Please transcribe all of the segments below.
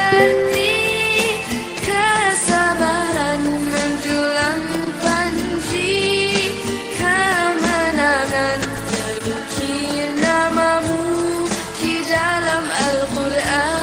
arti kesabaran menjulang panji kemenangan terukir namamu di dalam Al-Quran.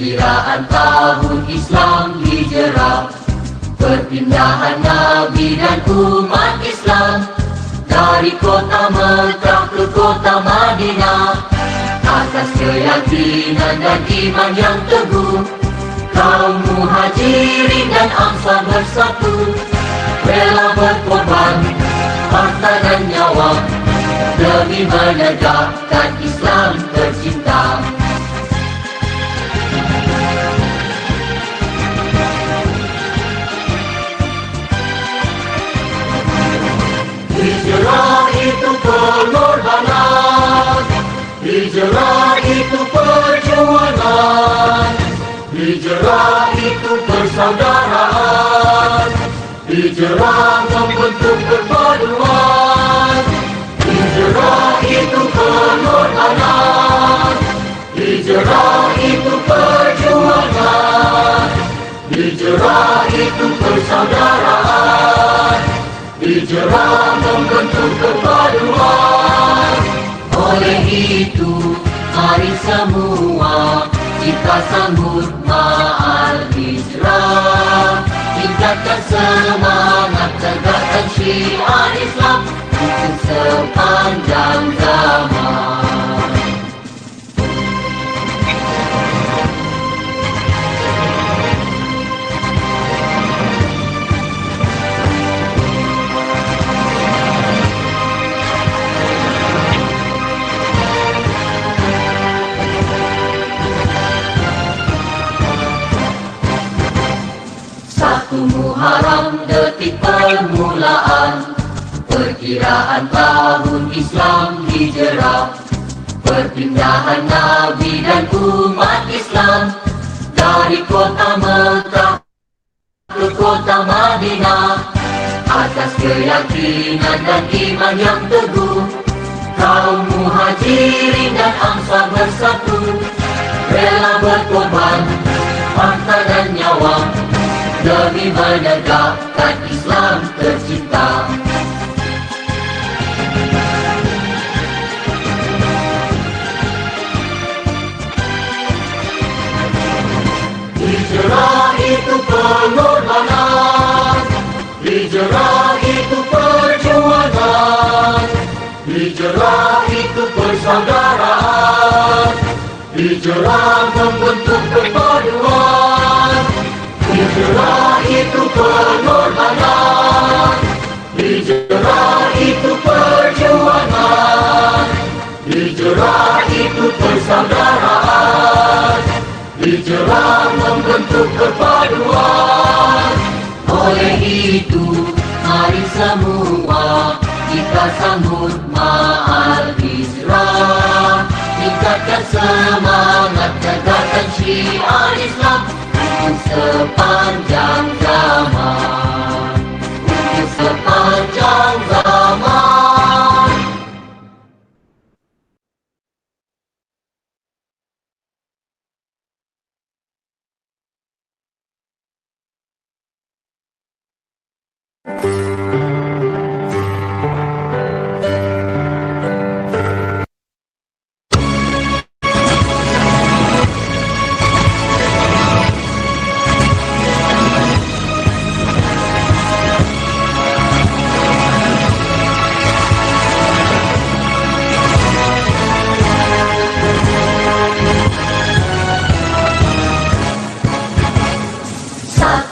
Perkiraan tahun Islam Hijrah, perpindahan Nabi dan umat Islam dari kota Mekah ke kota Madinah. Atas keyakinan dan iman yang teguh, kaum muhajirin dan ansar bersatu, rela berkorban harta dan nyawa demi menegakkan Islam tercinta. Hijrah itu pengorbanan, hijrah itu perjuangan, hijrah itu persaudaraan, hijrah membentuk perpaduan. Hijrah itu pengorbanan, hijrah itu perjuangan, hijrah itu persaudaraan, hijrah membentuk perpaduan. Oleh itu, mari semua kita sambut Ma'al Hijrah, tingkatkan semangat, tegakkan syiar Islam untuk sepanjang zaman. Satu Muharram detik permulaan, perkiraan tahun Islam Hijrah, perpindahan Nabi dan umat Islam dari kota Mekah ke kota Madinah. Atas keyakinan dan iman yang teguh, kaum muhajirin dan ansar bersatu, rela berkorban harta dan nyawa demi menegakkan Islam tercinta. Hijrah itu pengorbanan, hijrah itu perjuangan, hijrah itu persaudaraan, hijrah membentuk perpaduan. Hijrah itu pengorbanan, hijrah itu perjuangan, hijrah itu persaudaraan, hijrah membentuk perpaduan. Oleh itu, mari semua kita sambut Ma'al Hijrah, tingkatkan semangat, tegakkan syiar Islam untuk sepanjang zaman, untuk sepanjang zaman.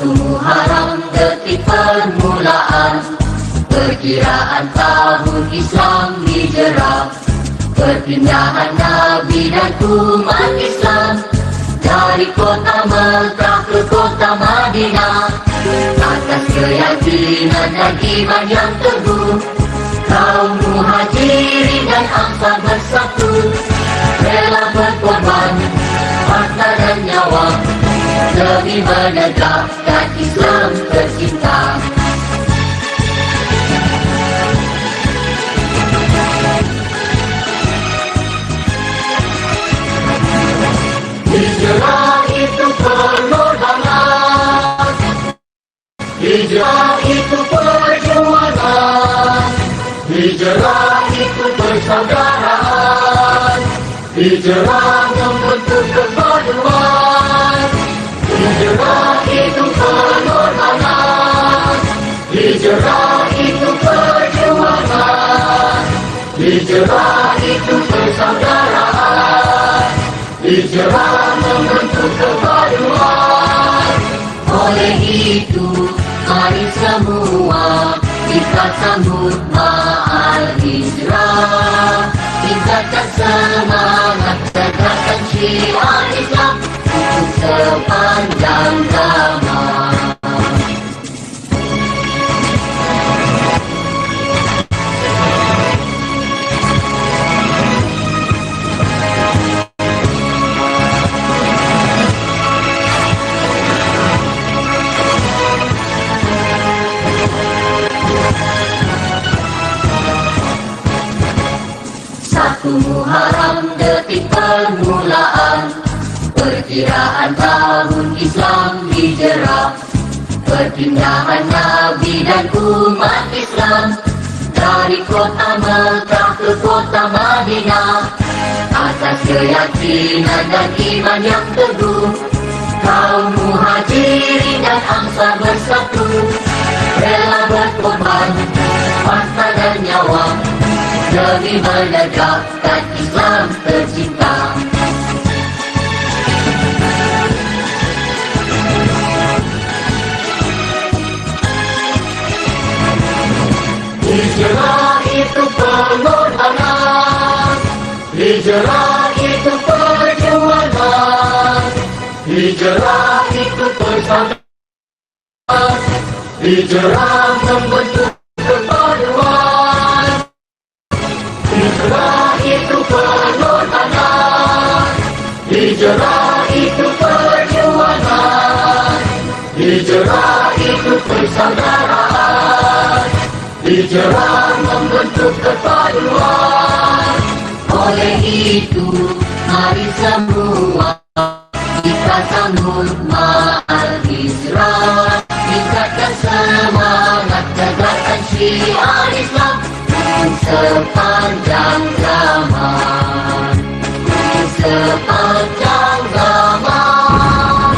Muharram detik permulaan, perkiraan tahun Islam Hijrah, perpindahan Nabi dan umat Islam dari kota Mekah ke kota Madinah. Atas keyakinan dan iman yang teguh, kaum muhajirin dan ansar bersatu, rela berkorban harta dan nyawa demi menegakkan Islam tercinta. Hijrah itu pengorbanan, hijrah itu perjuangan, hijrah itu persaudaraan, hijrah membentuk perpaduan. Hijrah itu pengorbanan, hijrah itu perjuangan, hijrah itu persaudaraan, hijrah membentuk kebaruan. Oleh itu, mari semua kita sambut ma'al hijrah. Tingkatkan semangat, tegakkan syiar Islam untuk sepanjang zaman. Satu Muharram detik permulaan, perkiraan tahun Islam hijrah, perpindahan Nabi dan umat Islam dari kota Mekah ke kota Madinah. Atas keyakinan dan iman yang teguh, kaum muhajirin dan ansar bersatu, rela berkorban harta dan nyawa demi menegakkan Islam tercinta. Hijrah itu pengorbanan, hijrah itu perjuangan, hijrah itu persaudaraan, hijrah membentuk kebaruan. Hijrah itu pengorbanan, hijrah itu perjuangan, hijrah itu persaudaraan, hijrah membentuk kebaruan. Oleh itu, mari semua kita sambut ma'al hijrah. Tingkatkan semangat, tegakkan syiar Islam untuk sepanjang zaman, untuk sepanjang zaman.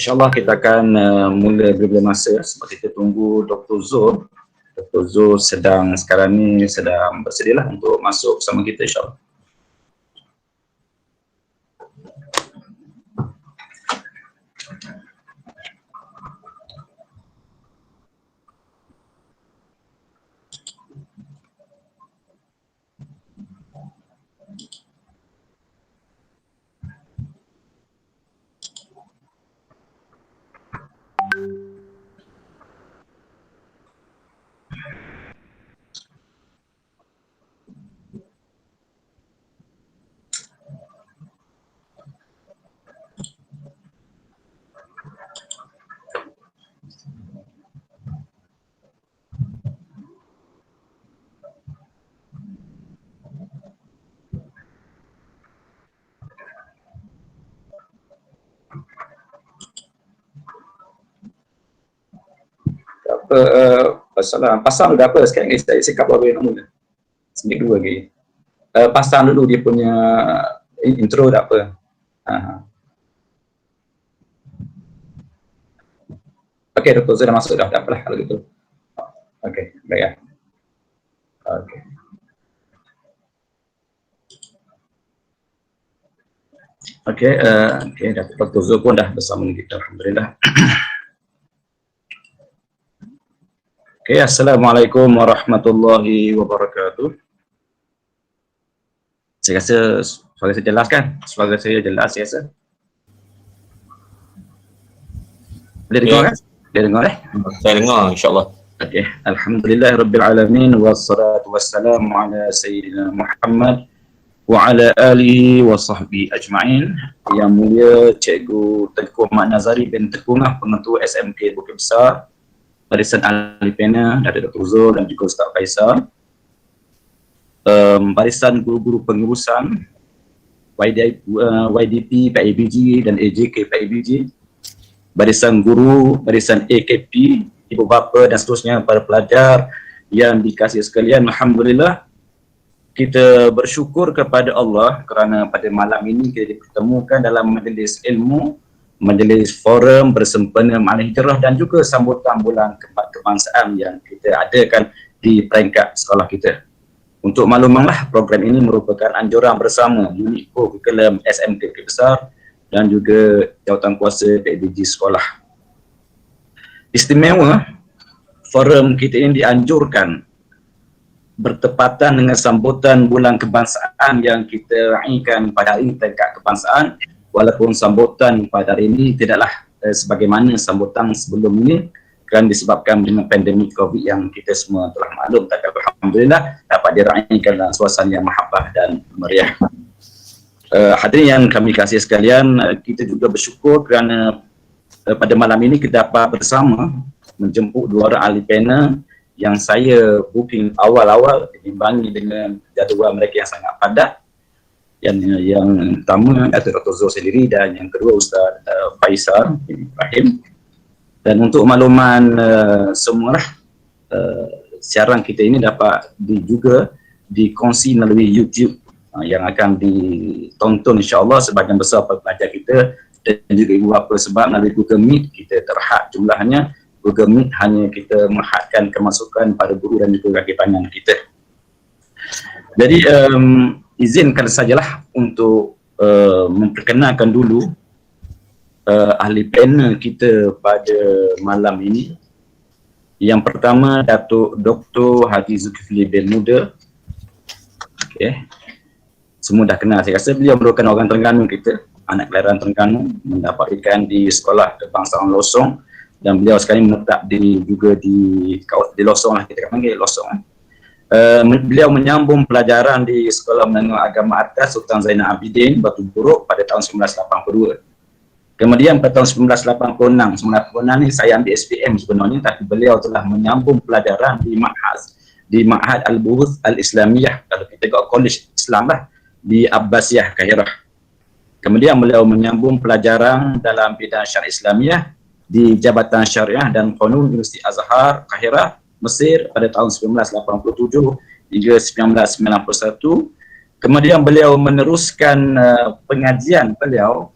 InsyaAllah kita akan mula bila masa sebab kita tunggu Dr. Zul. Dr. Zul sekarang ni sedang bersedialah untuk masuk bersama kita insyaAllah. Pasang dah apa sekarang ni saya sikap apa yang mula semik dua lagi pasang dulu dia punya intro dah apa. Okey, Dr. Zul dah masuk dah apalah kalau gitu. Okey, baik ya. Okey. Okey, Dr. Zul pun dah bersama kita, alhamdulillah. Okay, Assalamualaikum warahmatullahi wabarakatuh. Saya rasa suara saya jelas kan? Suara saya jelas saya rasa. Boleh dengar kan? Boleh dengar Saya dengar insyaAllah. Okay, Alhamdulillah Rabbil Alamin wassalatu wassalamu ala Sayyidina Muhammad wa ala alihi wa sahbihi ajma'in. Yang mulia Cikgu Tengku Ahmad Nazari bin Tekungah, pengetua SMK Bukit Besar, Barisan Ahli Pena dari Dr. Zul dan juga Ustaz Faisal, barisan guru-guru pengurusan YDP PIBG dan AJK PIBG, barisan guru, barisan AKP, ibu bapa dan seterusnya, para pelajar yang dikasihi sekalian. Alhamdulillah, kita bersyukur kepada Allah kerana pada malam ini kita dipertemukan dalam majlis ilmu, majlis forum bersempena Ma'al Hijrah dan juga sambutan bulan kebangsaan yang kita adakan di peringkat sekolah kita. Untuk maklumanlah, program ini merupakan anjuran bersama unit kurikulum SMK Bukit Besar dan juga jawatan kuasa PIBG sekolah. Istimewa, forum kita ini dianjurkan bertepatan dengan sambutan bulan kebangsaan yang kita raikan pada hari ini peringkat kebangsaan. Walaupun sambutan pada hari ini tidaklah sebagaimana sambutan sebelum ini kerana disebabkan dengan pandemik COVID yang kita semua telah maklum, tapi alhamdulillah dapat diraikan dalam suasana yang mahabbah dan meriah. Hadirin yang kami kasih sekalian, kita juga bersyukur kerana pada malam ini kita dapat bersama menjemput dua orang ahli panel yang saya booking awal-awal diimbangi dengan jadual mereka yang sangat padat. Yang pertama Dr. Zul sendiri dan yang kedua Ustaz Faisal bin Ibrahim. Dan untuk makluman semualah, siaran kita ini dapat juga dikongsi melalui YouTube yang akan ditonton insyaAllah sebahagian besar pelajar kita dan juga ibu bapa, sebab melalui Google Meet kita terhad jumlahnya. Google Meet hanya kita menghadkan kemasukan pada guru dan juga kaki tangan kita. Jadi izinkan sajalah untuk memperkenalkan dulu ahli panel kita pada malam ini. Yang pertama, Datuk Dr. Haji Zulkifli bin Muda. Okay. Semua dah kenal, saya rasa beliau merupakan orang Terengganu kita, anak kelahiran Terengganu, mendapat pendidikan di Sekolah Kebangsaan Losong dan beliau sekarang menetap juga di Losong lah, kita panggil Losong. Beliau menyambung pelajaran di Sekolah Menengah Agama Atas Sultan Zainal Abidin Batu Buruk pada tahun 1982. Kemudian pada tahun 1986 ni saya ambil SPM sebenarnya, tapi beliau telah menyambung pelajaran di Ma'had Al-Buhuth Al-Islamiyah, kalau kita tengok College Islam lah, di Abbasiyah, Kahirah. Kemudian beliau menyambung pelajaran dalam bidang syariah Islamiyah di Jabatan Syariah dan Qanun Universiti Azhar, Kahirah, Mesir pada tahun 1987 hingga 1991. Kemudian beliau meneruskan pengajian beliau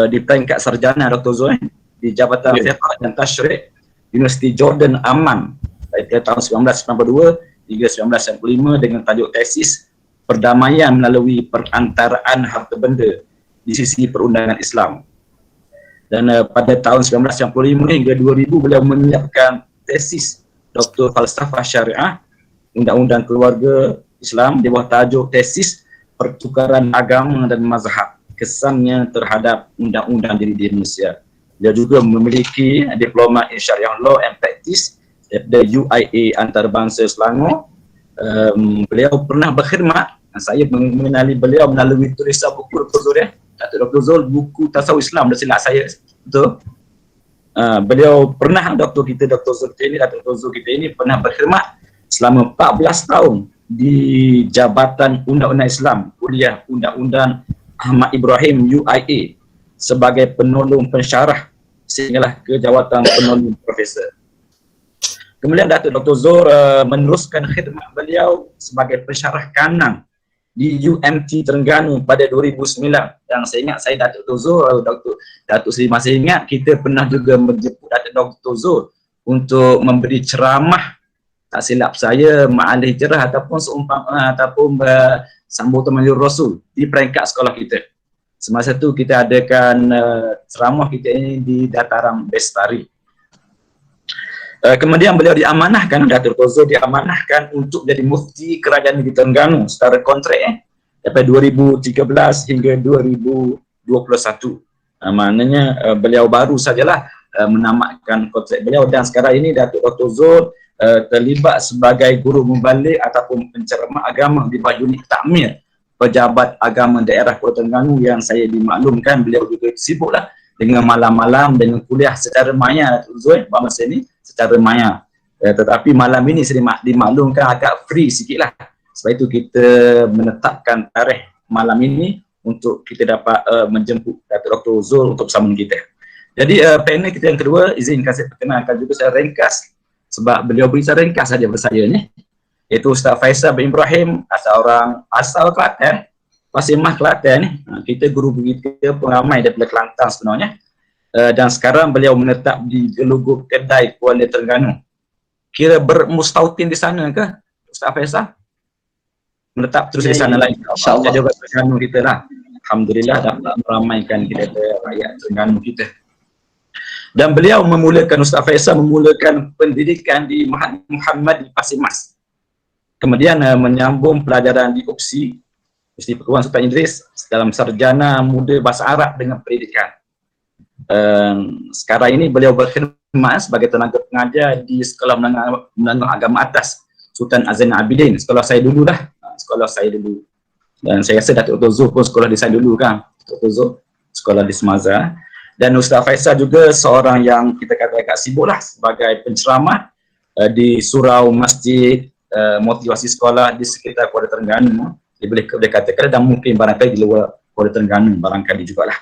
di peringkat sarjana Dr. Zul di Jabatan Fiqh dan Tashrik Universiti Jordan Amman dari tahun 1992 hingga 1995 dengan tajuk tesis Perdamaian melalui perantaraan harta benda di sisi perundangan Islam. Dan pada tahun 1995 hingga 2000 beliau menyiapkan tesis Doktor Falsafah Syariah Undang-Undang Keluarga Islam di bawah tajuk tesis Pertukaran Agama dan Mazhab, kesannya terhadap undang-undang di Indonesia. Dia juga memiliki diploma in Syariah Law and Practice dari UIA Antarabangsa Selangor. Beliau pernah berkhidmat, saya mengenali beliau melalui tulisan buku Dr. Zul Dr. Zul, buku Tasawuf Islam, dah silap saya betul. Beliau pernah Dr. Zul kita ini pernah berkhidmat selama 14 tahun di Jabatan Undang-Undang Islam, Kuliah Undang-Undang Ahmad Ibrahim UIA sebagai penolong pensyarah sehinggalah ke jawatan penolong profesor. Kemudian Datuk Dr. Zul meneruskan khidmat beliau sebagai pensyarah kanan di UMT Terengganu pada 2009. Dan saya ingat saya Datuk Dr. Zul, Datuk Seri masih ingat, kita pernah juga menjemput Datuk Dr. Zul untuk memberi ceramah, tak silap saya, ma'alih jerah ataupun ataupun sambutan Maulid Rasul di peringkat sekolah kita. Semasa itu kita adakan ceramah kita ini di dataran Bestari. Kemudian beliau diamanahkan, Datuk Dr. Zul diamanahkan untuk jadi mufti kerajaan negeri Terengganu secara kontrak daripada 2013 hingga 2021. Maknanya beliau baru sajalah menamatkan kontrak beliau, dan sekarang ini Datuk Dr. Zul terlibat sebagai guru mubalik ataupun penceramah agama di bawah unit takmir Pejabat Agama Daerah Kuala Terengganu, yang saya dimaklumkan beliau juga sibuklah dengan malam-malam dengan kuliah secara maya Datuk Zul masa ini secara maya. Tetapi malam ini saya dimaklumkan agak free sikit lah. Sebab itu kita menetapkan tarikh malam ini untuk kita dapat menjemput Datuk Dr. Zul untuk bersama kita. Jadi panel kita yang kedua, izinkan saya perkenalkan juga saya ringkas sebab beliau beri saya ringkas saja pada saya ni. Iaitu Ustaz Faisal bin Ibrahim, asal Kelantan, Pasimah Kelantan ni. Kita guru kita pengamai daripada Kelantan sebenarnya. Dan sekarang beliau menetap di Geluguk Kedai, Kuala Terengganu. Kira bermustautin di sana ke Ustaz Faisal? Menetap terus di sana lagi. InsyaAllah. Jadi orang Terengganu kita lah. Alhamdulillah dapat meramaikan kita rakyat Terengganu kita. Dan beliau memulakan, Ustaz Faisal memulakan pendidikan di Muhammad di Pasir Mas. Kemudian menyambung pelajaran di UPSI, Universiti Perguruan Sultan Idris, dalam sarjana muda bahasa Arab dengan pendidikan. Sekarang ini beliau berkhidmat sebagai tenaga pengajar di Sekolah Menengah Agama Atas Sultan Azan Abidin. Sekolah saya dulu dah. Dan saya rasa Datuk Dr. Zul pun sekolah di saya dulu kan. Dr. Zul sekolah di Semaza. Dan Ustaz Faisal juga seorang yang kita kata agak sibuk lah sebagai penceramah di surau masjid, motivasi sekolah di sekitar Kuala Terengganu. Dia boleh katakan, dan mungkin barangkali di luar Kuala Terengganu barangkali jugalah.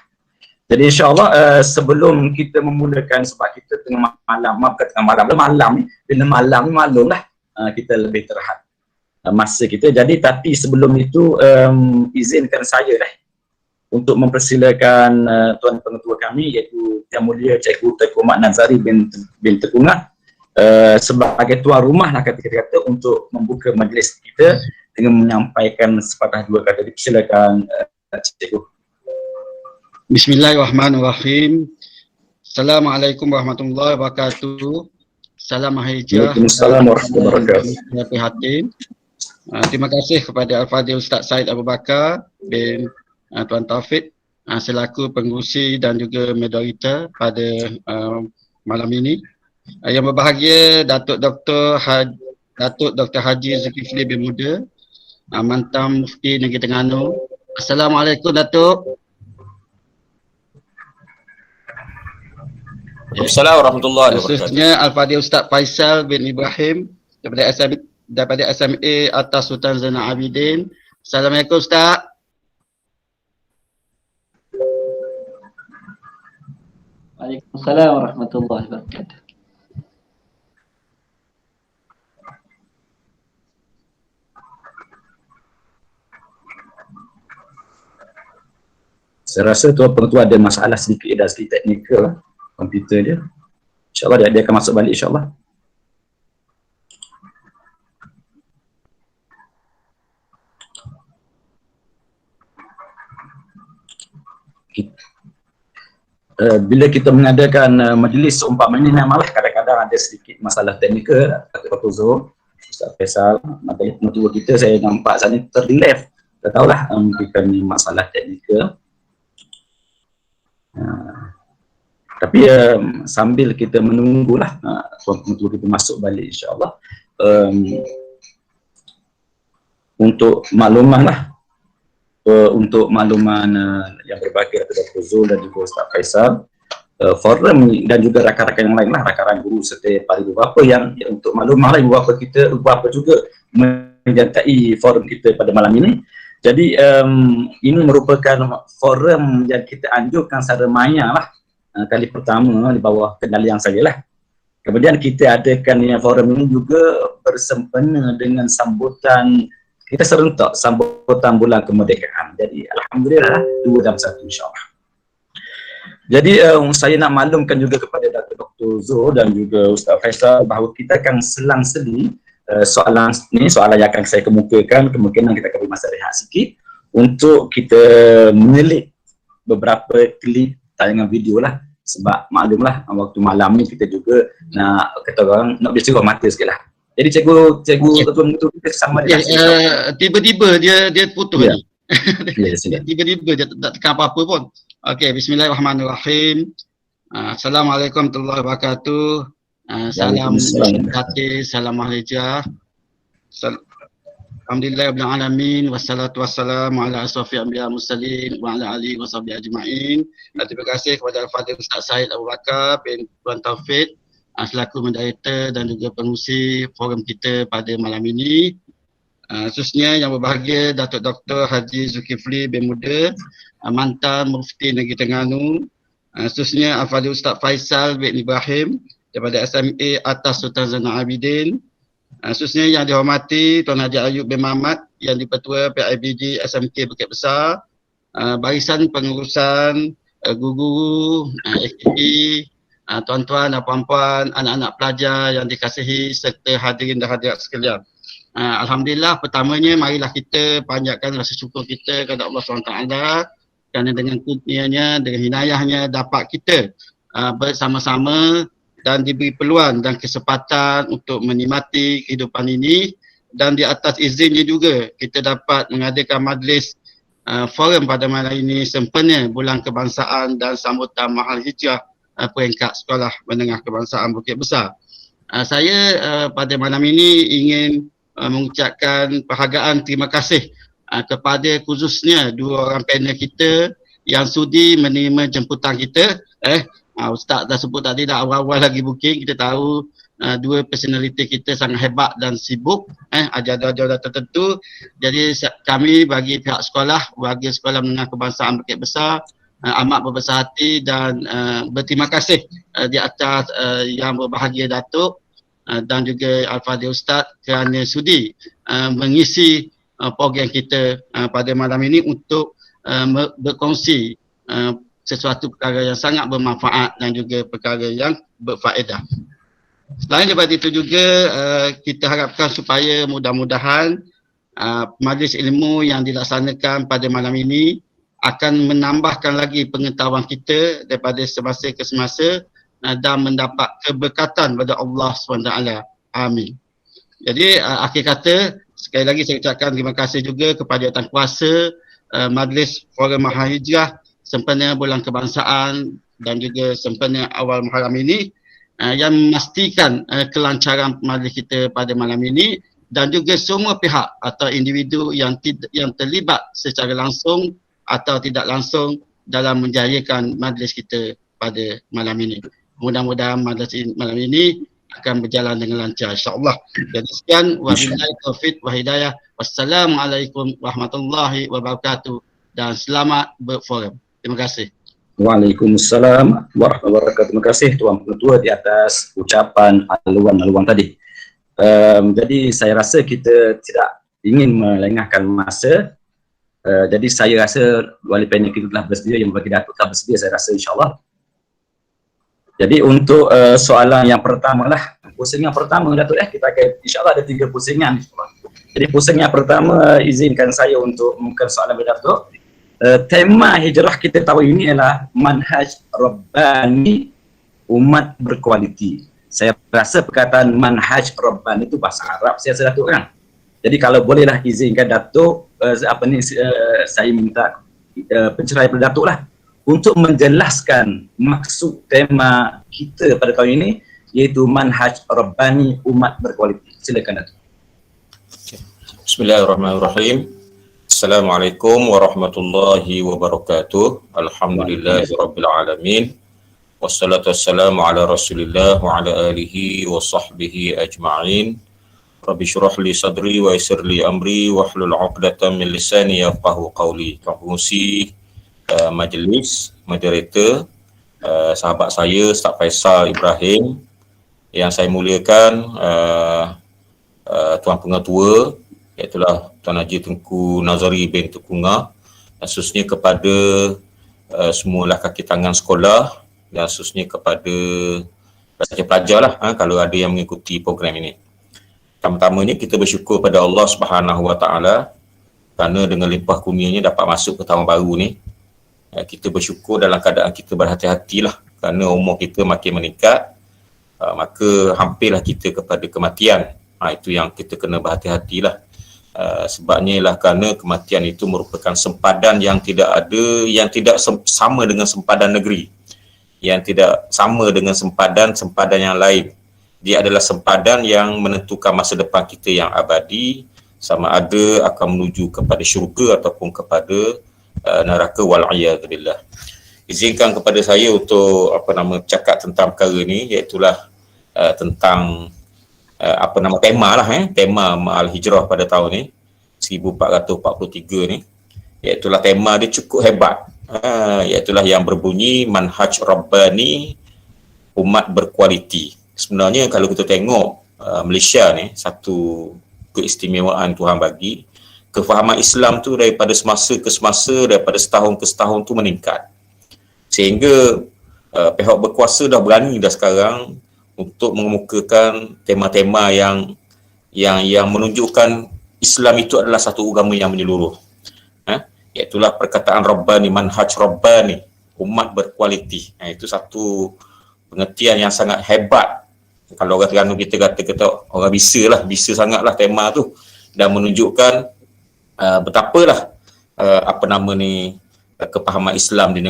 Jadi insyaAllah sebelum kita memulakan, sebab kita tengah malam, bila malam maklum lah kita lebih terhad masa kita. Jadi tapi sebelum itu izinkan saya dah untuk mempersilakan Tuan Pengetua kami iaitu Yang Mulia Cikgu Tengku Mat Nazari bin Tekungah sebagai tuan rumah lah kata-kata untuk membuka majlis kita dengan menyampaikan sepatah dua kata. Dipersilakan Cikgu. Bismillahirrahmanirrahim. Assalamualaikum warahmatullahi wabarakatuh. Salam Mahijah. Waalaikumsalam warahmatullahi wabarakatuh. Terima kasih kepada Al-Fadhil Ustaz Said Abu Bakar bin Tuan Taufik selaku pengurusi dan juga moderator pada malam ini. Yang berbahagia Datuk Dr. Haji Zulkifli bin Muda, mantan Mufti Negeri Terengganu. Assalamualaikum Datuk. Assalamualaikum warahmatullahi wabarakatuh. Khususnya Al-Fadhil Ustaz Faisal bin Ibrahim daripada SMA Atas Sultan Zainal Abidin. Assalamualaikum Ustaz. Waalaikumsalam warahmatullahi wabarakatuh. Saya rasa Tuan Pengetua ada masalah sedikit dan sedikit teknikal lah, komputer dia. InsyaAllah dia akan masuk balik insyaAllah. Bila kita mengadakan majlis seumpama ini, memanglah kadang-kadang ada sedikit masalah teknikal. Dr. Zul, Ustaz Faisal, majlis pengetua kita, saya nampak sana terleft. Tak tahulah mungkin masalah teknikal. Tapi sambil kita menunggulah tuan pengetua kita masuk balik insyaAllah, untuk makluman lah, untuk makluman yang berbagi kepada Dr. Zul dan juga Ustaz Faisal, forum dan juga rakan-rakan yang lain lah, rakan-rakan guru serta para ibu bapa yang untuk makluman lah, ibu bapa juga menyertai forum kita pada malam ini. Jadi ini merupakan forum yang kita anjurkan secara maya lah, kali pertama di bawah kendalian saya lah. Kemudian kita adakan forum ini juga bersempena dengan sambutan, kita serentak sambutan bulan kemerdekaan. Jadi alhamdulillah 2 dalam 1 insyaAllah. Jadi saya nak maklumkan juga kepada Dr. Zul dan juga Ustaz Faisal bahawa kita akan selang-seli soalan yang akan saya kemukakan, kemungkinan kita akan beri masa rehat sikit untuk kita menelik beberapa klip tayangan video lah, sebab maklumlah waktu malam ni kita juga nak kata orang nak biasa mata sikit lah. Jadi cikgu ketua kita sama dia. Tiba-tiba dia putus ya. ni. Ya, Tiba-tiba dia tak tekan apa-apa pun. Okey, bismillahirrahmanirrahim. Assalamualaikum warahmatullahi wabarakatuh. Salam hati, salam mahlijah. Alhamdulillah rabbil alamin, wassalatu wassalamu ala asrafil anbiya mursalin wa ala alihi washabihi ajmain. Terima kasih kepada Al-Fadhil Ustaz Said Abu Bakar bin Tuan Taufik selaku moderator dan juga pengurusi forum kita pada malam ini. Khususnya yang berbahagia Datuk Dr. Haji Zulkifli bin Muda, mantan Mufti Negeri Terengganu. Khususnya Al-Fadhil Ustaz Faisal bin Ibrahim daripada SMA Atas Sultan Zainal Abidin. Khususnya yang dihormati Tuan Haji Ayub bin Mamat yang di-Ketua PIBG SMK Bukit Besar, barisan pengurusan, guru-guru, FKP, tuan-tuan dan puan-puan, anak-anak pelajar yang dikasihi serta hadirin dan hadirat sekalian. Alhamdulillah, pertamanya marilah kita panjatkan rasa syukur kita kepada Allah SWT kerana dengan kurnianya, dengan hinayahnya dapat kita bersama-sama dan diberi peluang dan kesempatan untuk menikmati kehidupan ini, dan di atas izinnya juga kita dapat mengadakan majlis forum pada malam ini sempena Bulan Kebangsaan dan sambutan Mahal Hijrah peringkat Sekolah Menengah Kebangsaan Bukit Besar. Saya pada malam ini ingin mengucapkan penghargaan terima kasih kepada khususnya 2 orang panel kita yang sudi menerima jemputan kita. Ustaz dah sebut tadi dah awal-awal lagi booking, kita tahu 2 personality kita sangat hebat dan sibuk, ajar-ajar tertentu. Jadi kami bagi pihak sekolah, warga Sekolah Menengah Kebangsaan Bukit Besar amat berbesar hati dan berterima kasih di atas yang berbahagia Datuk dan juga Al-Fadhil Ustaz kerana sudi mengisi program kita pada malam ini untuk berkongsi sesuatu perkara yang sangat bermanfaat dan juga perkara yang berfaedah. Selain daripada itu juga kita harapkan supaya mudah-mudahan majlis ilmu yang dilaksanakan pada malam ini akan menambahkan lagi pengetahuan kita daripada semasa ke semasa dan mendapat keberkatan daripada Allah SWT. Amin. Jadi akhir kata, sekali lagi saya ucapkan terima kasih juga kepada Tuan Kuasa Majlis Forum Mahal Hijrah sempena Bulan Kebangsaan dan juga sempena awal Muharram ini yang memastikan kelancaran majlis kita pada malam ini, dan juga semua pihak atau individu yang terlibat secara langsung atau tidak langsung dalam menjayakan majlis kita pada malam ini. Mudah-mudahan majlis malam ini akan berjalan dengan lancar insya-Allah. Jadi sekian, wabillahi taufik wa hidayah. Wassalamualaikum warahmatullahi wabarakatuh dan selamat berforum. Terima kasih. Waalaikumsalam warahmatullahi wabarakatuh. Terima kasih Tuan Pengetua di atas ucapan aluan-aluan tadi. Jadi saya rasa kita tidak ingin melengahkan masa. Jadi saya rasa wali panel kita telah bersedia, yang bagi Datuk telah bersedia, saya rasa insyaAllah. Jadi untuk soalan yang pertama lah, pusingan pertama Datuk, kita akan insyaAllah ada 3 pusingan. Jadi pusingan pertama, izinkan saya untuk mengumumkan soalan kepada Datuk. Tema hijrah kita tahun ini adalah manhaj Rabbani, umat berkualiti. Saya rasa perkataan manhaj Rabbani itu bahasa Arab, saya rasa Datuk kan. Jadi kalau bolehlah izinkan Datuk, saya minta pencerahan kepada Datuk lah untuk menjelaskan maksud tema kita pada tahun ini, iaitu manhaj Rabbani, umat berkualiti. Silakan Datuk. Bismillahirrahmanirrahim. Assalamualaikum warahmatullahi wabarakatuh. Alhamdulillahirabbil alamin. Wassalatu wassalamu ala Rasulillah wa ala alihi wa sahbihi ajma'in. Rabbi syrah li sadri wa yassir li amri wahlul 'uqdatam min lisani yafqahu qawli. Pengurusi majlis, moderator, sahabat saya Ustaz Faisal Ibrahim yang saya muliakan, Tuan Pengetua iaitulah Tuan Haji Tengku Nazari bin Tukunga, khususnya kepada semua kaki tangan sekolah dan khususnya kepada pelajar-pelajar lah, kalau ada yang mengikuti program ini. Pertama-tamanya kita bersyukur pada Allah Subhanahu Wa Taala kerana dengan limpah kurnianya dapat masuk ke tahun baru ni. Kita bersyukur dalam keadaan kita berhati-hatilah kerana umur kita makin meningkat, maka hampirlah kita kepada kematian. Itu yang kita kena berhati-hatilah. Sebabnya ialah kerana kematian itu merupakan sempadan yang tidak ada, yang tidak sama dengan sempadan negeri, yang tidak sama dengan sempadan yang lain. Dia adalah sempadan yang menentukan masa depan kita yang abadi, sama ada akan menuju kepada syurga ataupun kepada neraka, wal'iyadzubillah. Izinkan kepada saya untuk cakap tentang perkara ni, iaitulah tentang tema lah, tema Ma'al Hijrah pada tahun ni 1443 ni, iaitulah tema dia cukup hebat, iaitulah yang berbunyi manhaj Rabbani, umat berkualiti. Sebenarnya kalau kita tengok Malaysia ni, satu keistimewaan Tuhan bagi, kefahaman Islam tu daripada semasa ke semasa, daripada setahun ke setahun tu meningkat. Sehingga pihak berkuasa dah berani dah sekarang untuk mengemukakan tema-tema yang menunjukkan Islam itu adalah satu agama yang menyeluruh. Iaitulah perkataan Rabbani, manhaj Rabbani, umat berkualiti. Itu satu pengertian yang sangat hebat. Kalau orang Terengganu kita kata orang bisa sangatlah tema tu, dan menunjukkan betapalah kepahaman Islam di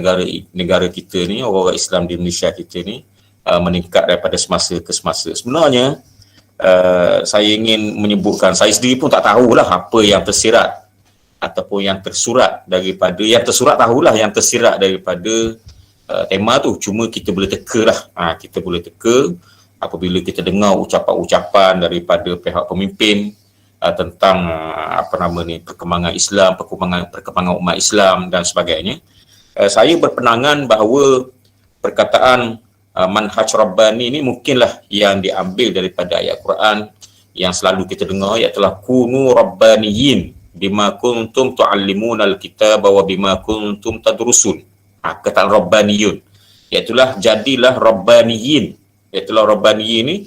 negara kita ni, orang Islam di Malaysia kita ni meningkat daripada semasa ke semasa. Sebenarnya saya ingin menyebutkan, saya sendiri pun tak tahulah apa yang tersirat ataupun yang tersurat daripada, yang tersurat tahulah, yang tersirat daripada tema tu. Cuma kita boleh teka lah, kita boleh teka apabila kita dengar ucapan-ucapan daripada pihak pemimpin tentang perkembangan Islam, perkembangan umat Islam dan sebagainya. Saya berpendangan bahawa perkataan manhaj Rabbani ini mungkinlah yang diambil daripada ayat Quran yang selalu kita dengar, iaitu kunu rabbaniyin bima kuntum tu'allimuna al-kitaba wa bima kuntum tadrusun. Perkataan rabbaniyun, iaitulah jadilah rabbaniyin. Iaitulah rabbaniyin ni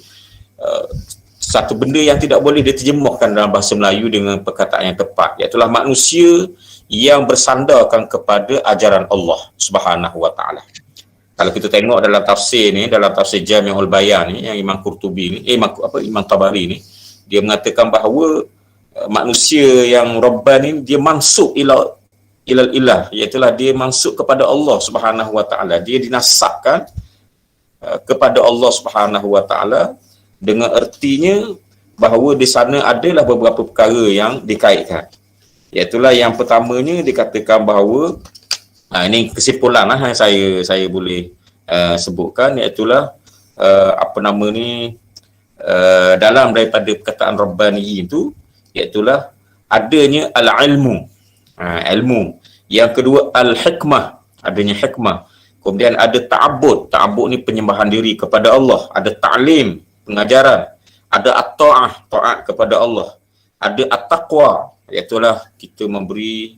satu benda yang tidak boleh diterjemahkan dalam bahasa Melayu dengan perkataan yang tepat, iaitulah manusia yang bersandarkan kepada ajaran Allah Subhanahu Wa Taala. Kalau kita tengok dalam tafsir ni, dalam tafsir Jami'ul Bayan ni yang Imam Qurtubi ni, Imam Tabari ni, dia mengatakan bahawa manusia yang Rabbani dia mansub ilal ilah, iaitulah dia mansub kepada Allah Subhanahu Wa Taala. Dia dinasabkan kepada Allah Subhanahu Wa Taala, dengan ertinya bahawa di sana adalah beberapa perkara yang dikaitkan. Iaitulah yang pertamanya dikatakan bahawa ini kesimpulan lah yang saya boleh sebutkan, iaitulah dalam daripada perkataan Rabbani itu, iaitulah adanya al-ilmu, ilmu. Yang kedua al-hikmah, adanya hikmah. Kemudian ada ta'abbud, ta'abbud ni penyembahan diri kepada Allah. Ada ta'lim, pengajaran. Ada at-ta'ah, ta'at kepada Allah. Ada at-taqwa, iaitulah kita memberi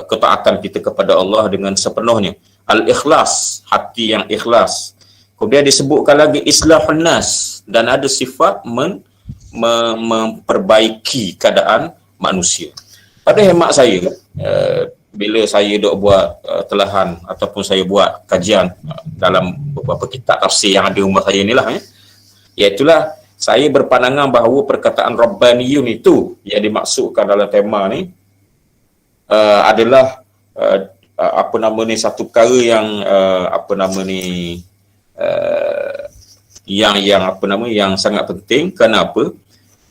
ketaatan kita kepada Allah dengan sepenuhnya. Al-ikhlas, hati yang ikhlas. Kemudian disebutkan lagi islahun nas, dan ada sifat memperbaiki keadaan manusia. Pada hemat saya, bila saya duk buat telahan ataupun saya buat kajian dalam beberapa kitab tafsir yang ada rumah saya inilah, iaitulah saya berpandangan bahawa perkataan Rabbaniyun itu yang dimaksudkan dalam tema ni adalah satu perkara yang yang sangat penting. Kenapa?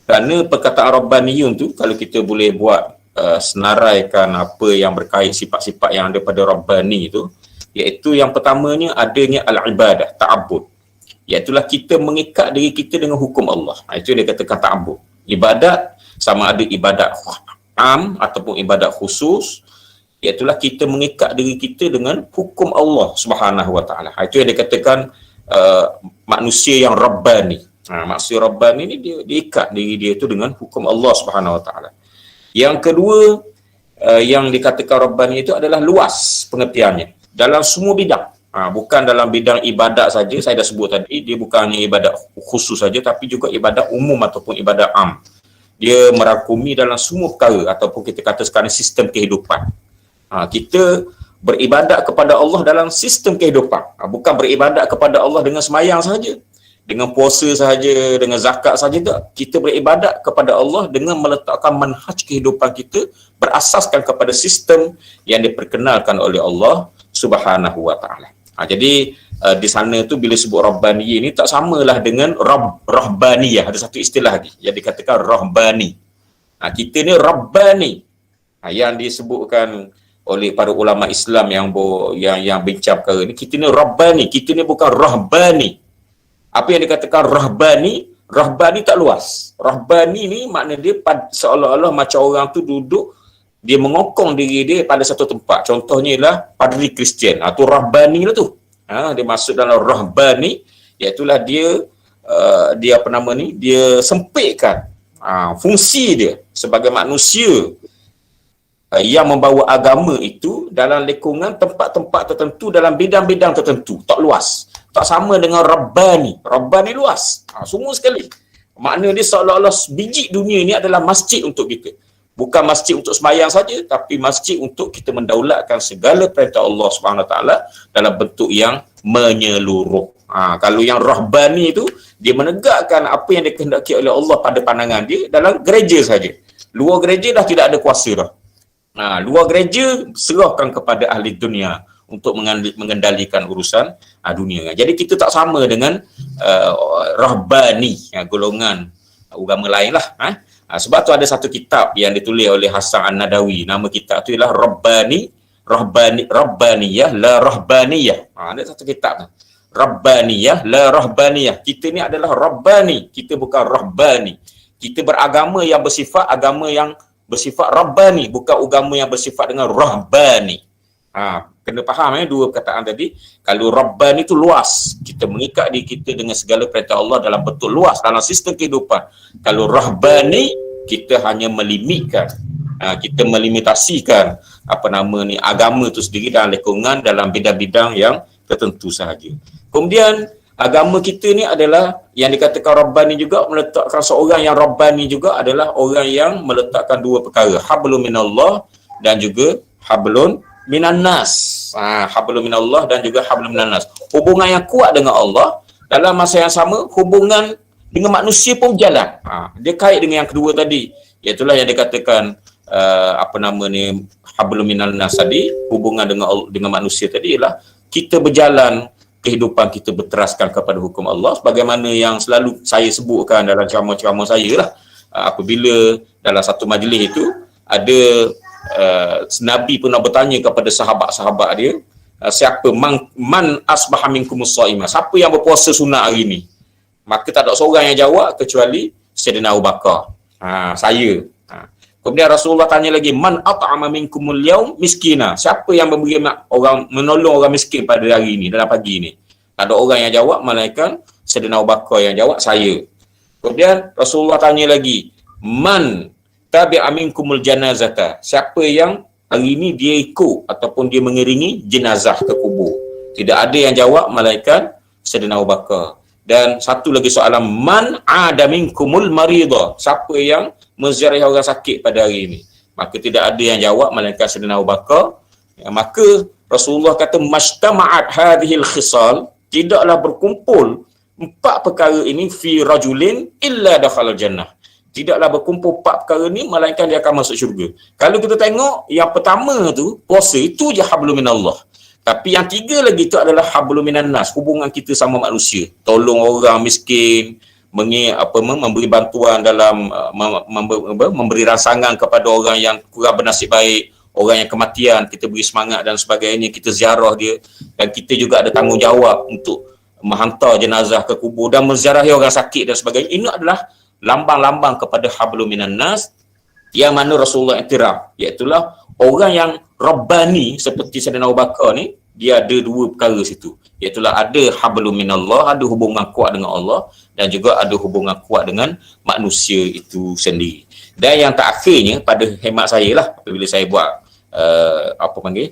Kerana perkataan Rabbaniyun tu, kalau kita boleh buat senaraikan apa yang berkait sifat-sifat yang ada pada Rabbani itu, iaitu yang pertamanya adanya al-ibadah, ta'abbud. Iaitulah kita mengikat diri kita dengan hukum Allah. Itu dia katakan ta'abbud. Ibadat sama ada ibadat am ataupun ibadat khusus, iaitulah kita mengikat diri kita dengan hukum Allah Subhanahu Wa Taala. Itu yang dikatakan manusia yang Rabbani. Manusia Rabbani ni dia ikat diri dia itu dengan hukum Allah Subhanahu Wa Taala. Yang kedua, yang dikatakan Rabbani itu adalah luas pengertiannya dalam semua bidang. Bukan dalam bidang ibadat saja, saya dah sebut tadi, dia bukan hanya ibadat khusus saja, tapi juga ibadat umum ataupun ibadat am. Dia merangkumi dalam semua perkara ataupun kita kata sekarang sistem kehidupan. Kita beribadat kepada Allah dalam sistem kehidupan. Bukan beribadat kepada Allah dengan semayang sahaja, dengan puasa sahaja, dengan zakat sahaja tak. Kita beribadat kepada Allah dengan meletakkan manhaj kehidupan kita berasaskan kepada sistem yang diperkenalkan oleh Allah Subhanahu Wa Taala. Jadi di sana tu bila sebut Rabbani ini tak samalah dengan Rahbaniyah. Ada satu istilah lagi yang dikatakan Rahbani. Kita ni Rabbani. Yang disebutkan oleh para ulama Islam yang bincang perkara ni, kita ni Rabbani, kita ni bukan Rahbani. Apa yang dikatakan Rahbani, Rahbani tak luas. Rahbani ni makna dia seolah-olah macam orang tu duduk, dia mengokong diri dia pada satu tempat. Contohnya ialah padri Kristian. Tu Rahbani lah tu. Dia masuk dalam Rahbani, iaitulah dia sempitkan fungsi dia sebagai manusia yang membawa agama itu dalam lingkungan tempat-tempat tertentu, dalam bidang-bidang tertentu. Tak luas. Tak sama dengan Rabbani. Rabbani luas. Semua sekali. Makna dia seolah-olah biji dunia ini adalah masjid untuk kita. Bukan masjid untuk sembahyang saja, tapi masjid untuk kita mendaulatkan segala perintah Allah Subhanahu Wa Taala dalam bentuk yang menyeluruh. Kalau yang Rahbani itu, dia menegakkan apa yang dikehendaki oleh Allah pada pandangan dia dalam gereja saja. Luar gereja dah tidak ada kuasa dah. Luar gereja serahkan kepada ahli dunia untuk mengendalikan urusan dunia. Jadi kita tak sama dengan Rahbani, golongan agama lain lah. Sebab tu ada satu kitab yang ditulis oleh Hasan An-Nadawi. Nama kitab tu ialah Rabbaniyah la Rahbaniyah. Ada satu kitab tu. Rabbaniyah la Rahbaniyah. Kita ni adalah Rabbani, kita bukan Rahbani. Kita beragama yang bersifat Rabbani, bukan agama yang bersifat dengan Rahbani. Kena faham dua perkataan tadi. Kalau Rabbani itu luas, kita mengikat diri kita dengan segala perintah Allah dalam bentuk luas dalam sistem kehidupan. Kalau Rahbani, kita hanya melimitkan, kita melimitasikan agama itu sendiri dalam lingkungan, dalam bidang-bidang yang tertentu sahaja. Kemudian agama kita ni adalah yang dikatakan Rabbani juga, meletakkan seorang yang Rabbani juga adalah orang yang meletakkan dua perkara, hablum minallah dan juga hablun minan nas. Hablum minallah dan juga hablum minan nas. Hubungan yang kuat dengan Allah, dalam masa yang sama hubungan dengan manusia pun berjalan. Dia kait dengan yang kedua tadi, iaitulah yang dikatakan hablum minan nas tadi, hubungan dengan manusia tadi ialah kita berjalan kehidupan kita berteraskan kepada hukum Allah, sebagaimana yang selalu saya sebutkan dalam ceramah-ceramah saya lah. Apabila dalam satu majlis itu ada Nabi pernah bertanya kepada sahabat-sahabat dia, siapa man asbaha minkumus shaima, siapa yang berpuasa sunat hari ni? Maka tak ada seorang yang jawab kecuali Sayyidina Abu Bakar, saya. Kemudian Rasulullah tanya lagi, man at'ama minkumul yaum miskina, siapa yang memberi menolong orang miskin pada hari ini, dalam pagi ini? Tak ada orang yang jawab, melainkan Sayyidina Abu Bakar yang jawab, saya. Kemudian Rasulullah tanya lagi, man tabi'a minkumul janazata, siapa yang hari ini dia ikut ataupun dia mengiringi jenazah ke kubur? Tidak ada yang jawab malaikat Sayyidina Abu Bakar. Dan satu lagi soalan, man ada minkumul marida, siapa yang menziarahi orang sakit pada hari ini? Maka tidak ada yang jawab malaikat Sayyidina Abu Bakar. Maka Rasulullah kata mastama'at hadhil khisal, tidaklah berkumpul empat perkara ini fi rajulin illa dakhala jannah. Tidaklah berkumpul empat perkara ni melainkan dia akan masuk syurga. Kalau kita tengok yang pertama tu puasa, itu je hablum minallah. Tapi yang tiga lagi tu adalah hablum minan nas, hubungan kita sama manusia. Tolong orang miskin, memberi bantuan dalam memberi rangsangan kepada orang yang kurang bernasib baik, orang yang kematian, kita beri semangat dan sebagainya, kita ziarah dia, dan kita juga ada tanggungjawab untuk menghantar jenazah ke kubur dan menziarahi orang sakit dan sebagainya. Ini adalah lambang-lambang kepada hablum minan nas yang mana Rasulullah iktiraf, iaitulah orang yang Rabbani seperti Sayyidina Abu Bakar ni, dia ada dua perkara situ, iaitulah ada hablum minallah, ada hubungan kuat dengan Allah, dan juga ada hubungan kuat dengan manusia itu sendiri. Dan yang terakhirnya pada hemat saya lah, apabila saya buat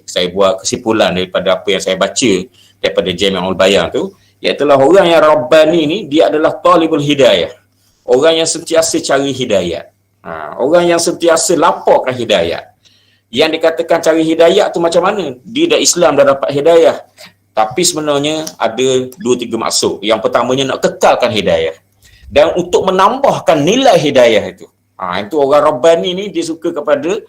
saya buat kesimpulan daripada apa yang saya baca daripada Jami'ul Bayan tu, iaitulah orang yang Rabbani ni, dia adalah talibul hidayah, orang yang sentiasa cari hidayat, orang yang sentiasa laporkan hidayat. Yang dikatakan cari hidayat tu macam mana? Dia dah Islam, dah dapat hidayah, tapi sebenarnya ada 2-3 maksud. Yang pertamanya nak kekalkan hidayah, dan untuk menambahkan nilai hidayah itu. Itu orang Rabbani ni, dia suka kepada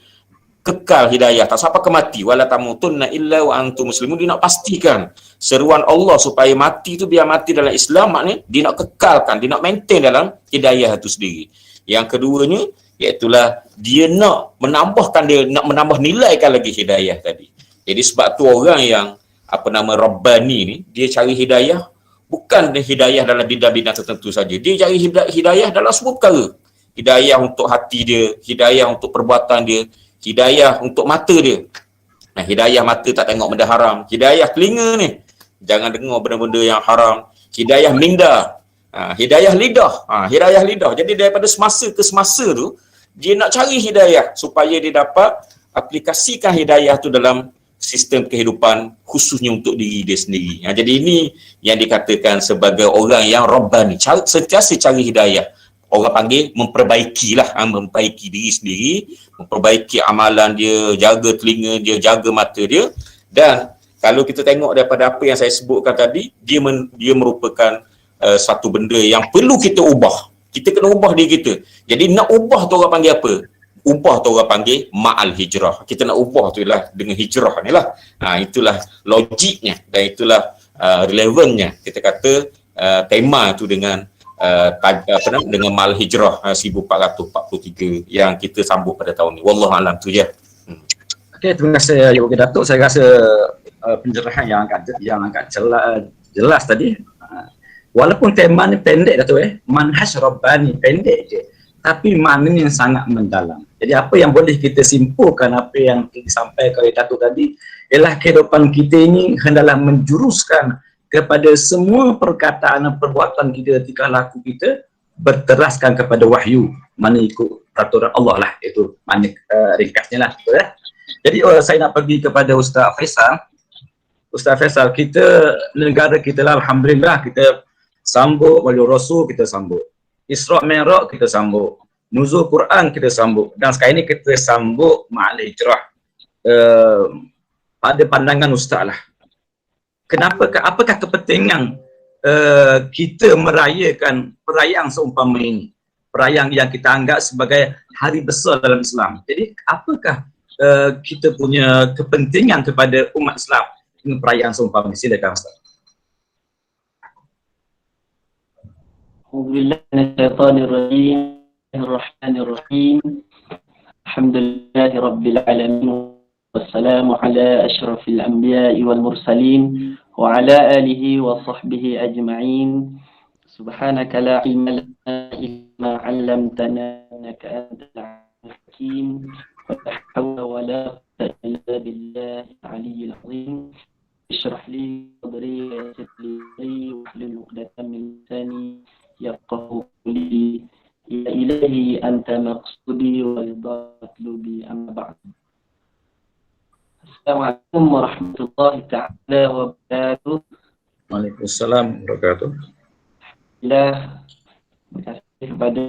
kekal hidayah, tak sampai ke mati. Wala tamutunna illa wa antum muslimun. Dia nak pastikan seruan Allah supaya mati tu biar mati dalam Islam, maknanya dia nak kekalkan, dia nak maintain dalam hidayah itu sendiri. Yang keduanya, iaitulah dia nak menambahkan, dia nak menambah nilaikan lagi hidayah tadi. Jadi sebab tu orang yang Rabbani ni, dia cari hidayah bukan hidayah dalam bidang-bidang tertentu saja. Dia cari hidayah dalam semua perkara. Hidayah untuk hati dia, hidayah untuk perbuatan dia, hidayah untuk mata dia. Hidayah mata tak tengok benda haram. Hidayah telinga ni, jangan dengar benda-benda yang haram. Hidayah minda, hidayah lidah, hidayah lidah. Jadi daripada semasa ke semasa tu, dia nak cari hidayah supaya dia dapat aplikasikan hidayah tu dalam sistem kehidupan, khususnya untuk diri dia sendiri. Jadi ini yang dikatakan sebagai orang yang Rabbani, sentiasa cari hidayah. Orang panggil memperbaikilah, memperbaiki diri sendiri, memperbaiki amalan dia, jaga telinga dia, jaga mata dia. Dan kalau kita tengok daripada apa yang saya sebutkan tadi, dia merupakan satu benda yang perlu kita ubah. Kita kena ubah diri kita. Jadi nak ubah tu orang panggil apa? Ubah tu orang panggil ma'al hijrah. Kita nak ubah tu lah dengan hijrah ni lah. Itulah logiknya dan itulah relevannya. Kita kata tema tu dengan dengan mal hijrah 1443 yang kita sambut pada tahun ni. Wallahualam tu je. Okey, terima kasih Ibu Datuk. Saya rasa pencerahan yang agak jelas tadi. Walaupun tema ni pendek Datuk, manhaj Rabbani pendek je, tapi maknanya sangat mendalam. Jadi apa yang boleh kita simpulkan apa yang disampaikan oleh Datuk tadi ialah kehidupan kita ini hendaklah menjuruskan kepada semua perkataan dan perbuatan kita, tingkah laku kita berteraskan kepada wahyu, mana ikut peraturan Allah lah. Itu makna ringkasnya lah. Jadi saya nak pergi kepada Ustaz Faisal. Ustaz Faisal, kita, negara kita lah alhamdulillah, kita sambut Maulid Rasul, kita sambut Isra' Mi'raj, kita sambut Nuzul Quran, kita sambut, dan sekarang ini kita sambut Ma'al Hijrah. Pada pandangan Ustaz lah, apakah kepentingan kita merayakan perayaan seumpama ini, perayaan yang kita anggap sebagai hari besar dalam Islam? Jadi apakah kita punya kepentingan kepada umat Islam dengan perayaan seumpama ini? Silakan Ustaz. Bismillahirrahmanirrahim. Bismillahirrahmanirrahim. Alhamdulillahi rabbil alamin. Wassalamu ala asyrafil anbiya'i wal mursalin wa ala alihi wa sahbihi ajma'in. Subhanaka la ilma lana illa ma 'allamtana innaka antal hakim. Wa la hawla wa la quwwata illa billahi al-'aliyyil 'azim. Ishrah li sadri wa yassir li amri wahlul 'uqdatam min lisani yafqahu qawli. Ya ilahi anta maqsudi wa ridha matlubi, amma ba'd. warahmatullahi ta'ala wabarakatuh. Waalaikumsalam warahmatullahi wabarakatuh. Terima kasih kepada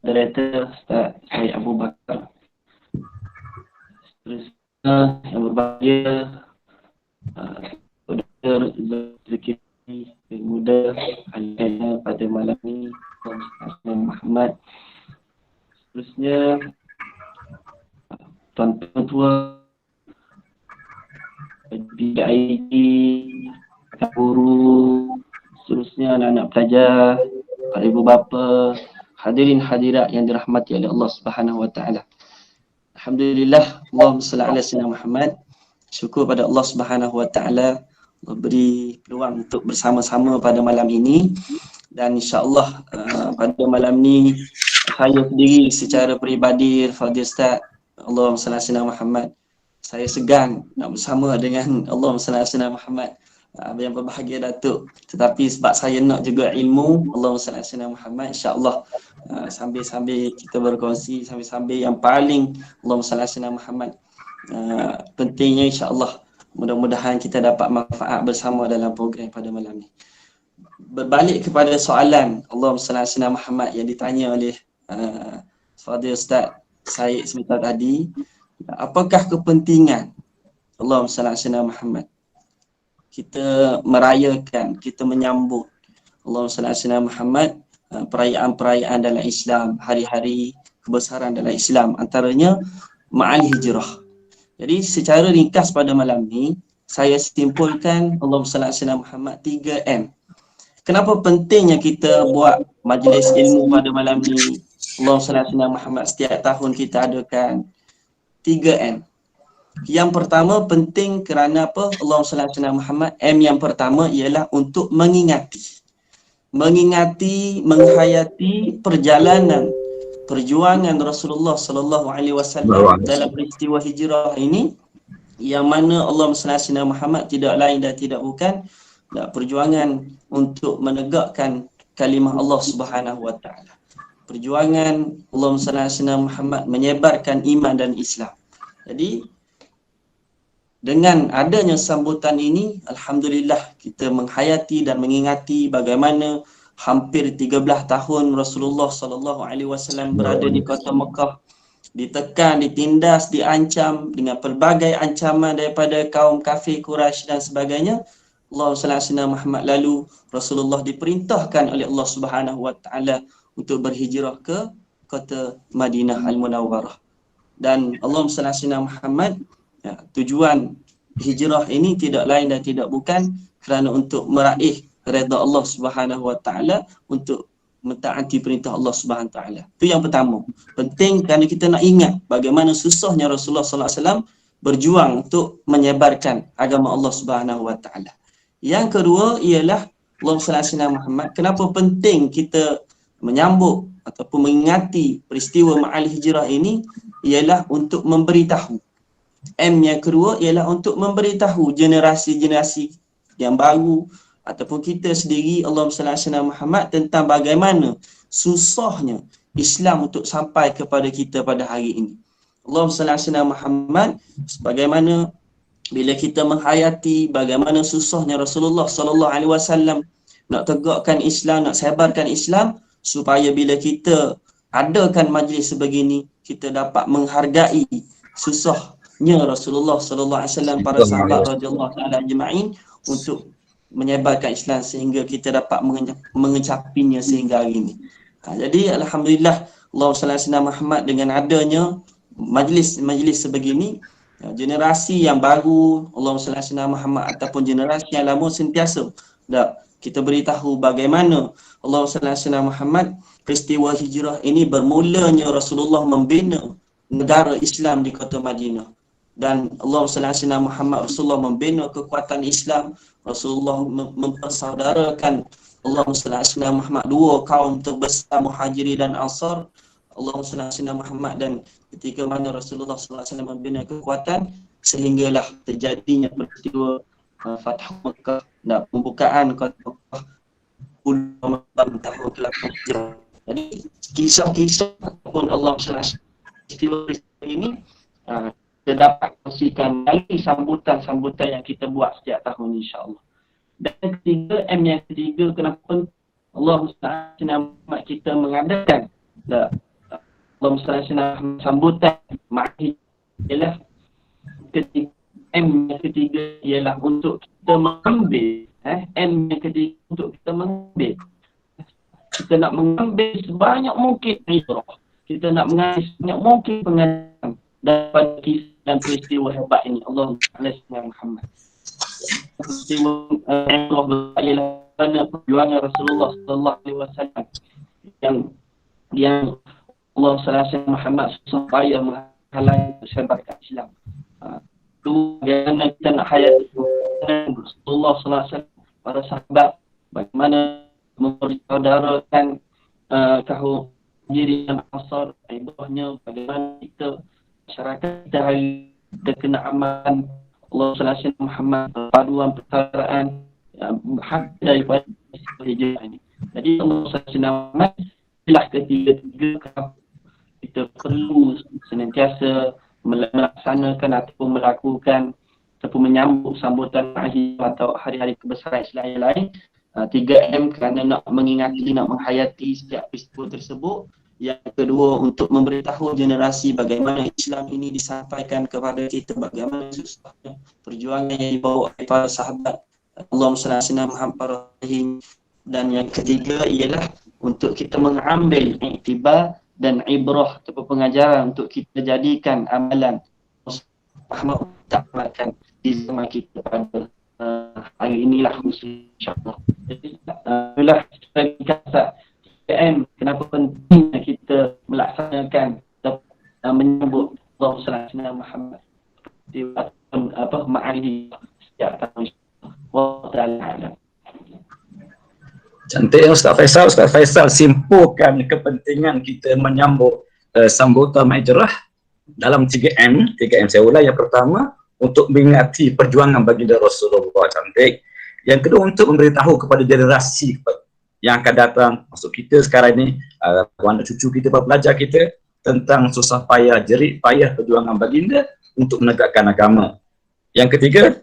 moderator Ustaz Syed Abu Bakar. Seterusnya yang berbahagia Dr. Zulkifli bin Muda Al-Kaya pada malam ini, Ustaz Muhammad. Seterusnya tuan-tuan tua BID, guru, seterusnya anak-anak pelajar, para ibu bapa, hadirin hadirat yang dirahmati oleh Allah Subhanahu wa taala. Alhamdulillah, Allahumma salli ala sayyidina Muhammad. Syukur pada Allah Subhanahu wa taala beri peluang untuk bersama-sama pada malam ini, dan insya-Allah pada malam ni saya sendiri secara peribadi Fadil Ustaz, Allahumma salli ala sayyidina Muhammad, saya segan nak bersama dengan Allahumma salli ala sayyidina Muhammad yang berbahagia Datuk, tetapi sebab saya nak juga ilmu Allahumma salli ala sayyidina Muhammad, insya-Allah sambil-sambil kita berkongsi, sambil-sambil yang paling Allahumma salli ala sayyidina Muhammad, pentingnya insya-Allah mudah-mudahan kita dapat manfaat bersama dalam program pada malam ni. Berbalik kepada soalan Allahumma salli ala sayyidina Muhammad yang ditanya oleh Fadil Ustaz Syed sebentar tadi, apakah kepentingan Allahumma salli ala sayyidina Muhammad kita merayakan, kita menyambut Allahumma salli ala sayyidina Muhammad, perayaan-perayaan dalam Islam, hari-hari kebesaran dalam Islam, antaranya Ma'al Hijrah. Jadi secara ringkas pada malam ni saya simpulkan Allahumma salli ala sayyidina Muhammad 3M. Kenapa pentingnya kita buat majlis ilmu pada malam ni? Allahumma salli ala sayyidina Muhammad setiap tahun kita adakan 3M. Yang pertama penting kerana apa? Allahumma salli ala sayyidina Muhammad. M yang pertama ialah untuk mengingati, menghayati perjalanan perjuangan Rasulullah sallallahu alaihi wasallam dalam peristiwa hijrah ini, yang mana Allahumma salli ala sayyidina Muhammad tidak lain dan tidak bukan perjuangan untuk menegakkan kalimah Allah Subhanahu wa taala. Perjuangan Allahumma salli ala sayyidina Muhammad menyebarkan iman dan Islam. Jadi dengan adanya sambutan ini, alhamdulillah kita menghayati dan mengingati bagaimana hampir 13 tahun Rasulullah sallallahu alaihi wasallam berada di kota Mekah, ditekan, ditindas, diancam dengan pelbagai ancaman daripada kaum kafir Quraisy dan sebagainya. Allahumma salli ala sayyidina Muhammad, lalu Rasulullah diperintahkan oleh Allah Subhanahu wa taala untuk berhijrah ke kota Madinah Al-Munawwarah. Dan Allahumma salli ala sayyidina Muhammad, tujuan hijrah ini tidak lain dan tidak bukan kerana untuk meraih redha Allah Subhanahu wa taala, untuk mentaati perintah Allah Subhanahu wa taala. Itu yang pertama. Penting kerana kita nak ingat bagaimana susahnya Rasulullah sallallahu alaihi wasallam berjuang untuk menyebarkan agama Allah Subhanahu wa taala. Yang kedua ialah Allahumma salli ala sayyidina Muhammad. Kenapa penting kita menyambut ataupun mengingati peristiwa Ma'al Hijrah ini? Ialah untuk memberitahu. M yang kedua ialah untuk memberitahu generasi-generasi yang baru ataupun kita sendiri, Allahumma salli ala sayyidina Muhammad, tentang bagaimana susahnya Islam untuk sampai kepada kita pada hari ini. Allahumma salli ala sayyidina Muhammad, sebagaimana bila kita menghayati bagaimana susahnya Rasulullah sallallahu alaihi wasallam nak tegakkan Islam, nak sebarkan Islam, supaya bila kita adakan majlis sebegini kita dapat menghargai susahnya Rasulullah sallallahu alaihi wasallam, para sahabat radhiyallahu taala ajma'in untuk menyebarkan Islam sehingga kita dapat mengecapinya sehingga hari ini. Jadi alhamdulillah Allahumma salli ala sayyidina Muhammad, dengan adanya majlis sebegini, generasi yang baru Allahumma salli ala sayyidina Muhammad ataupun generasi yang lama sentiasa kita beritahu bagaimana Allahumma salli ala sayyidina Muhammad, peristiwa hijrah ini bermulanya Rasulullah membina negara Islam di kota Madinah. Dan Allahumma salli ala sayyidina Muhammad, Rasulullah membina kekuatan Islam, Rasulullah mempersaudarakan Allahumma salli ala sayyidina Muhammad dua kaum terbesar Muhajirin dan Ansar. Allahumma salli ala sayyidina Muhammad, dan ketika mana Rasulullah sallallahu alaihi wasallam membina kekuatan sehinggalah terjadinya peristiwa Fathu Makkah dan pembukaan kota Makkah tahun ke-8 Hijrah. Jadi kisah-kisah ataupun Allah sallallahu alaihi wasallam ini terdapat kongsikan dari sambutan-sambutan yang kita buat setiap tahun, insya-Allah. Dan yang ketiga, yang ketiga, kenapa Allah SWT kita mengadakan Allah SWT sambutan ma'ahid ialah ketiga, yang ketiga ialah untuk kita mengambil yang ketiga untuk kita mengambil, kita nak mengambil sebanyak mungkin ibrah, kita nak mengambil sebanyak mungkin pengajaran daripada kisah dan peristiwa hebat ini Allah SWT Muhammad. Peristiwa ibrah ialah kerana perjuangan Rasulullah SAW yang Allah SWT Muhammad supaya menghalangi persebaran Islam. Bagaimana kita nak hayati Rasulullah SAW, para sahabat, bagaimana mempersaudarakan kaum diri dan asar, ibadahnya, bagaimana kita masyarakat kita hari kita kena amalan Allah SWT Muhammad, perpaduan persaudaraan hak daripada hijrah ini. Jadi Allah SWT Muhammad adalah ketiga-tiga kita perlu senantiasa melaksanakan ataupun melakukan ataupun menyambut sambutan akhir atau hari-hari kebesaran Islam yang lain. 3M kerana nak mengingati, nak menghayati setiap peristiwa tersebut. Yang kedua, untuk memberitahu generasi bagaimana Islam ini disampaikan kepada kita, bagaimana susahnya perjuangan yang dibawa oleh para sahabat Allahumma salli ala Muhammad. Dan yang ketiga ialah untuk kita mengambil iktibar dan ibrah ataupun pengajaran untuk kita jadikan amalan Muhammad tamatkan di zaman kita pada hari inilah khusus, insya-Allah. Jadi itulah sebagai kata PM kenapa pentingnya kita melaksanakan menyambut Allah sallallahu Muhammad di ma'ali setiap tahun. Wallahu ta'ala. Cantik Ustaz Faisal. Ustaz Faisal simpulkan kepentingan kita menyambut sambutan Hijrah dalam 3M. 3M saya ulang, yang pertama untuk mengingati perjuangan baginda Rasulullah. Cantik. Yang kedua untuk memberitahu kepada generasi yang akan datang, maksud kita sekarang ni, anak cucu kita, pelajar kita, tentang susah payah, jerit payah perjuangan baginda untuk menegakkan agama. Yang ketiga,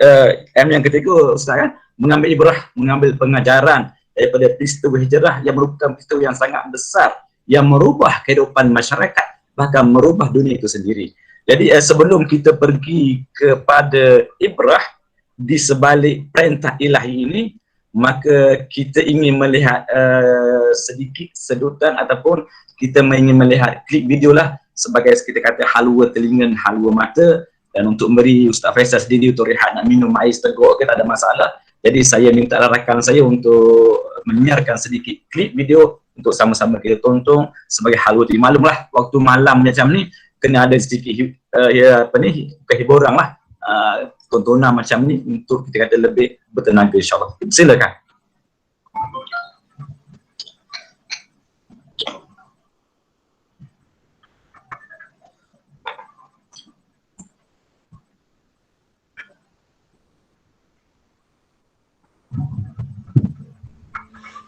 yang ketiga Ustaz, mengambil ibrah, mengambil pengajaran daripada peristiwa hijrah yang merupakan peristiwa yang sangat besar yang merubah kehidupan masyarakat, bahkan merubah dunia itu sendiri. Jadi sebelum kita pergi kepada ibrah di sebalik perintah ilahi ini, maka kita ingin melihat sedikit sedutan ataupun kita ingin melihat klip video lah, sebagai kita kata halwa telinga, halwa mata. Dan untuk memberi Ustaz Faisal sendiri untuk rehat, nak minum air seteguk ke, tak ada masalah. Jadi saya minta rakan saya untuk menyiarkan sedikit klip video untuk sama-sama kita tonton sebagai halwa. Maklumlah waktu malam macam ni kena ada sedikit kehiburan lah, tontonan macam ni untuk kita kata lebih bertenaga, insya-Allah. Silakan.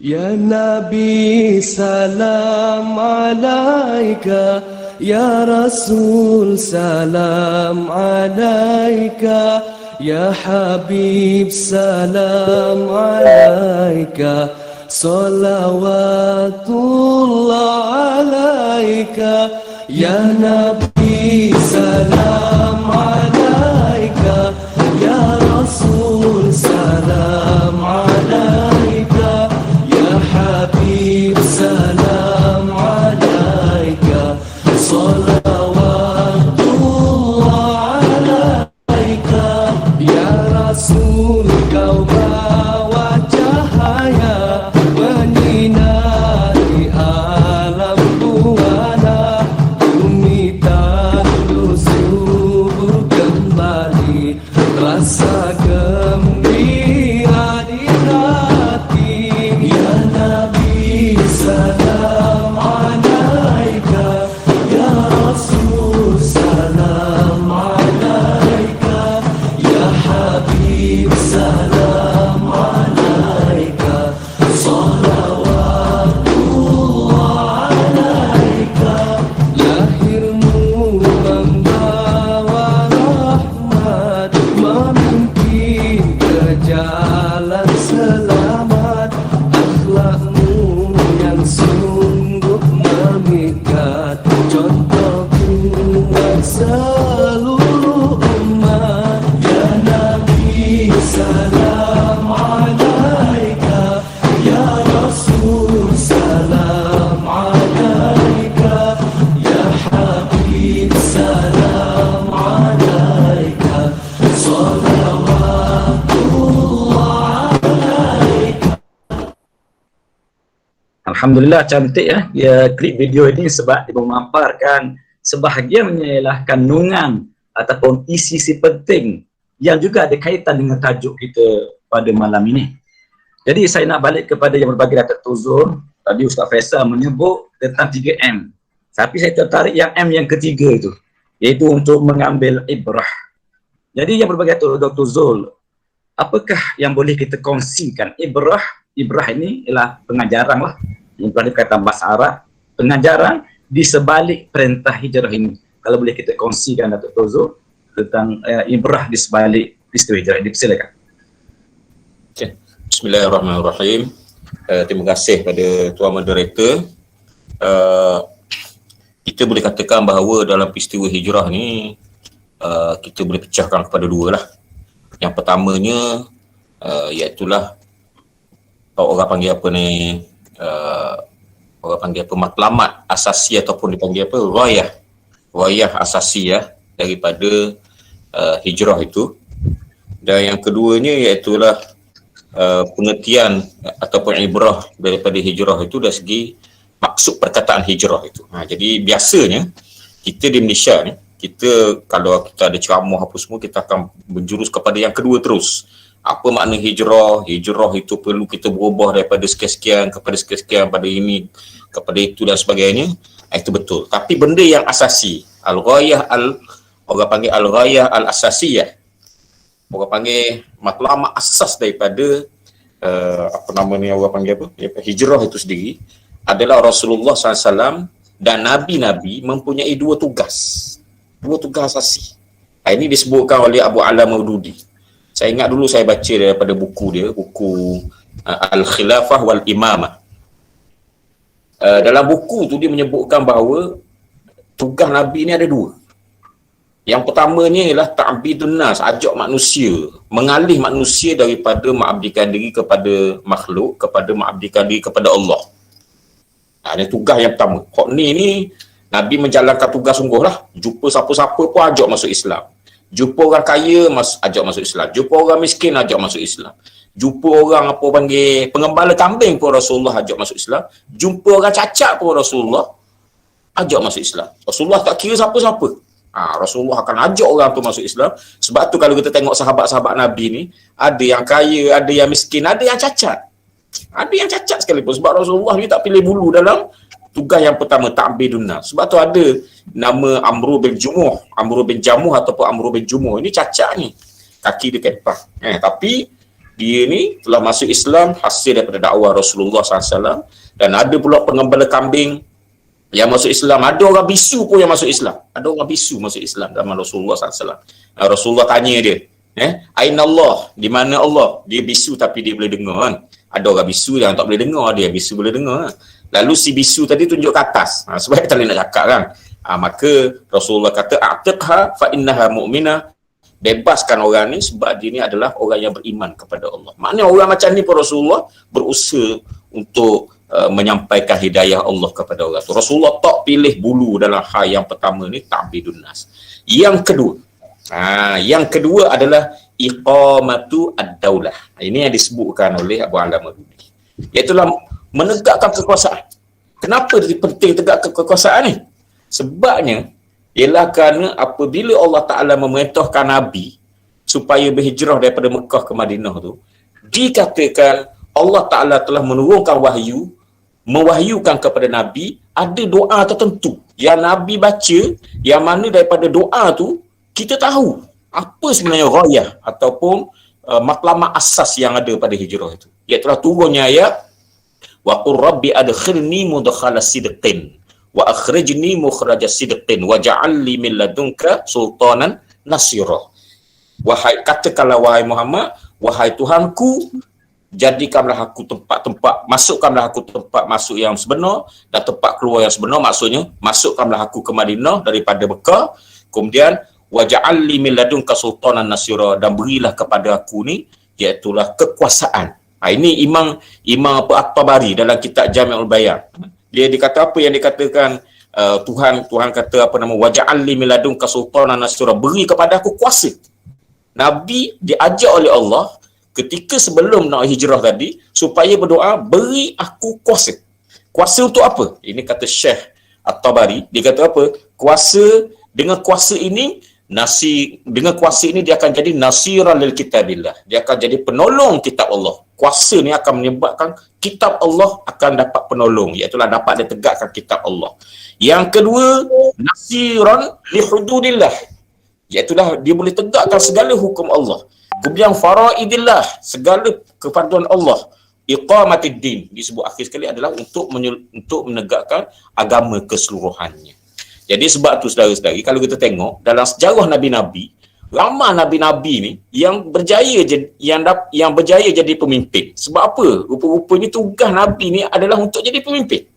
Ya Nabi salam alaika, Ya Rasul salam alaika, Ya Habib salam alaika, salawatullah alaika, Ya Nabi salam alaika, Ya Rasul salam alaika, Habib salam alaika, salawatullah alaika, Ya Rasul kau bawa cahaya menyinari alam buana, bumi tak Alhamdulillah cantik ya klip video ini sebab dia memaparkan sebahagiannya ialah kandungan ataupun isi penting yang juga ada kaitan dengan tajuk kita pada malam ini. Jadi saya nak balik kepada yang berbagi Datuk Tuzul. Tadi Ustaz Faisal menyebut tentang 3M. Tapi saya tertarik yang M yang ketiga itu, iaitu untuk mengambil ibrah. Jadi yang berbagi Datuk Zul, apakah yang boleh kita kongsikan? Ibrah ini ialah pengajaran lah. Yang telah dikatakan bahasa Arab, pengajaran di sebalik perintah hijrah ini. Kalau boleh kita kongsikan Datuk Zul tentang ibrah di sebalik peristiwa hijrah ini, silakan. Okay. Bismillahirrahmanirrahim. Terima kasih pada Tuan Moderator. Kita boleh katakan bahawa dalam peristiwa hijrah ni kita boleh pecahkan kepada dua lah. Yang pertamanya iaitulah orang panggil apa ni, orang panggil apa, matlamat asasi ataupun dipanggil apa, rayah asasi daripada hijrah itu. Dan yang keduanya iaitulah pengertian ataupun ibrah daripada hijrah itu dari segi maksud perkataan hijrah itu. Jadi biasanya kita di Malaysia ni, kita kalau kita ada ceramah apa semua, kita akan berjurus kepada yang kedua terus. Apa makna hijrah? Hijrah itu perlu kita berubah daripada sekian-sekian kepada sekian-sekian, pada ini kepada itu dan sebagainya. Itu betul. Tapi benda yang asasi, orang panggil al-ghayah al-asasiyah. Orang panggil matlamat asas daripada orang panggil apa? Hijrah itu sendiri adalah Rasulullah SAW dan Nabi-Nabi mempunyai dua tugas asasi. Ini disebutkan oleh Abu Ala Maududi. Saya ingat dulu saya baca daripada buku dia, buku Al-Khilafah wal Imamah. Dalam buku tu dia menyebutkan bahawa tugas Nabi ni ada dua. Yang pertamanya ialah ta'bidun nas, ajak manusia, mengalih manusia daripada mengabdikan diri kepada makhluk, kepada mengabdikan diri kepada Allah. Ini tugas yang pertama. Hak ni Nabi menjalankan tugas sungguh lah. Jumpa siapa-siapa pun ajak masuk Islam. Jumpa orang kaya, ajak masuk Islam. Jumpa orang miskin, ajak masuk Islam. Jumpa orang pengembala kambing pun Rasulullah ajak masuk Islam. Jumpa orang cacat pun Rasulullah ajak masuk Islam. Rasulullah tak kira siapa-siapa. Rasulullah akan ajak orang tu masuk Islam. Sebab tu kalau kita tengok sahabat-sahabat Nabi ni, ada yang kaya, ada yang miskin, ada yang cacat. Ada yang cacat sekalipun. Sebab Rasulullah ni tak pilih bulu dalam tugas yang pertama, ta'bidun nas. Sebab tu ada nama Amru bin Jamuh ataupun Amru bin Jumuh. Ini cacat ni. Kaki dia kepah. Tapi dia ni telah masuk Islam hasil daripada dakwah Rasulullah SAW. Dan ada pula pengembala kambing yang masuk Islam. Ada orang bisu pun yang masuk Islam. Ada orang bisu masuk Islam zaman Rasulullah SAW. Rasulullah tanya dia, Aina Allah? Di mana Allah? Dia bisu tapi dia boleh dengar kan. Ada orang bisu yang tak boleh dengar, dia bisu boleh dengar. Lalu si bisu tadi tunjuk ke atas. Sebab tak boleh nak cakap kan. Maka Rasulullah kata, a'tiqha fa innaha mu'minah. Bebaskan orang ni sebab dia ni adalah orang yang beriman kepada Allah. Maknanya orang macam ni pun Rasulullah berusaha untuk menyampaikan hidayah Allah kepada orang tu. Rasulullah tak pilih bulu dalam hal yang pertama ni, ta'bidun nas. Yang kedua adalah iqamatu ad-daulah. Ini yang disebutkan oleh Abu Ala Maududi. Iaitulah menegakkan kekuasaan. Kenapa penting tegakkan kekuasaan ni? Sebabnya ialah kerana apabila Allah Ta'ala memerintahkan Nabi supaya berhijrah daripada Mekah ke Madinah tu, dikatakan Allah Ta'ala telah menurunkan wahyu, mewahyukan kepada Nabi ada doa tertentu yang Nabi baca, yang mana daripada doa tu kita tahu apa sebenarnya ghayah ataupun matlamat asas yang ada pada hijrah itu. Iaitulah turunnya ayat wa qur rabbi adkhilni mudkhala sidqin wa akhrijni mukhraja sidqin waj'al li min ladunka sultanan nasira. Wahai, katakanlah wahai Muhammad, wahai Tuhanku, jadikanlah aku masukkanlah aku tempat masuk yang sebenar dan tempat keluar yang sebenar. Maksudnya masukkanlah aku ke Madinah daripada Mekah, kemudian waj'al li min ladunka sultanan nasira, dan berilah kepada aku ni iaitulah kekuasaan. Ini Imam At-Tabari dalam kitab Jami'ul Bayan. Dia dikata apa yang dikatakan Tuhan kata apa nama, waj'al li min ladunka sultanan nasira, beri kepada aku kuasa. Nabi diajak oleh Allah ketika sebelum nak hijrah tadi supaya berdoa, beri aku kuasa. Kuasa untuk apa? Ini kata Syekh At-Tabari, dia kata apa? Dengan kuasa ini dia akan jadi nasiran lil kitabillah. Dia akan jadi penolong kitab Allah. Kuasa ni akan menyebabkan kitab Allah akan dapat penolong, iaitu dapat dia tegakkan kitab Allah. Yang kedua, nasiran li hududillah, iaitu dia boleh tegakkan segala hukum Allah. Kemudian faraidillah, segala kefarduan Allah. Iqamatiddin, disebut akhir sekali adalah untuk menegakkan agama keseluruhannya. Jadi sebab tu saudara-saudari, kalau kita tengok dalam sejarah nabi-nabi, ramai nabi-nabi ni yang berjaya jadi pemimpin. Sebab apa? Rupa-rupanya tugas nabi ni adalah untuk jadi pemimpin.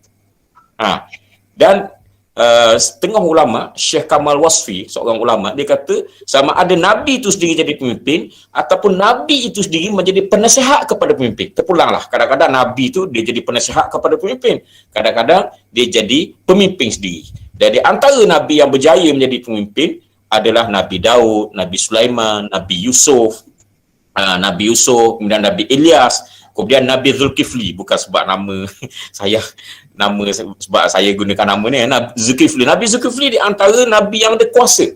Dan setengah ulama, Syekh Kamal Wasfi, seorang ulama, dia kata sama ada nabi itu sendiri jadi pemimpin ataupun nabi itu sendiri menjadi penasihat kepada pemimpin. Terpulanglah, kadang-kadang nabi itu dia jadi penasihat kepada pemimpin, kadang-kadang dia jadi pemimpin sendiri. Jadi antara nabi yang berjaya menjadi pemimpin adalah Nabi Daud, Nabi Sulaiman, Nabi Yusuf, kemudian Nabi Ilyas, kemudian Nabi Zulkifli, bukan sebab nama sebab saya gunakan nama ni, Zulkifli. Nabi Zulkifli di antara nabi yang ada kuasa.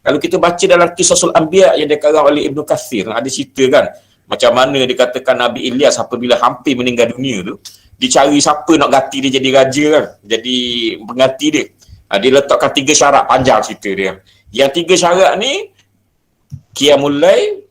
Kalau kita baca dalam Qisasul Anbiya yang dikarang oleh Ibnu Katsir, ada cerita kan macam mana dikatakan Nabi Ilyas apabila hampir meninggal dunia tu, dicari siapa nak ganti dia jadi raja kan, jadi pengganti dia. Dia letakkan 3 syarat, panjang cerita dia. Yang 3 syarat ni, qiyamul lail,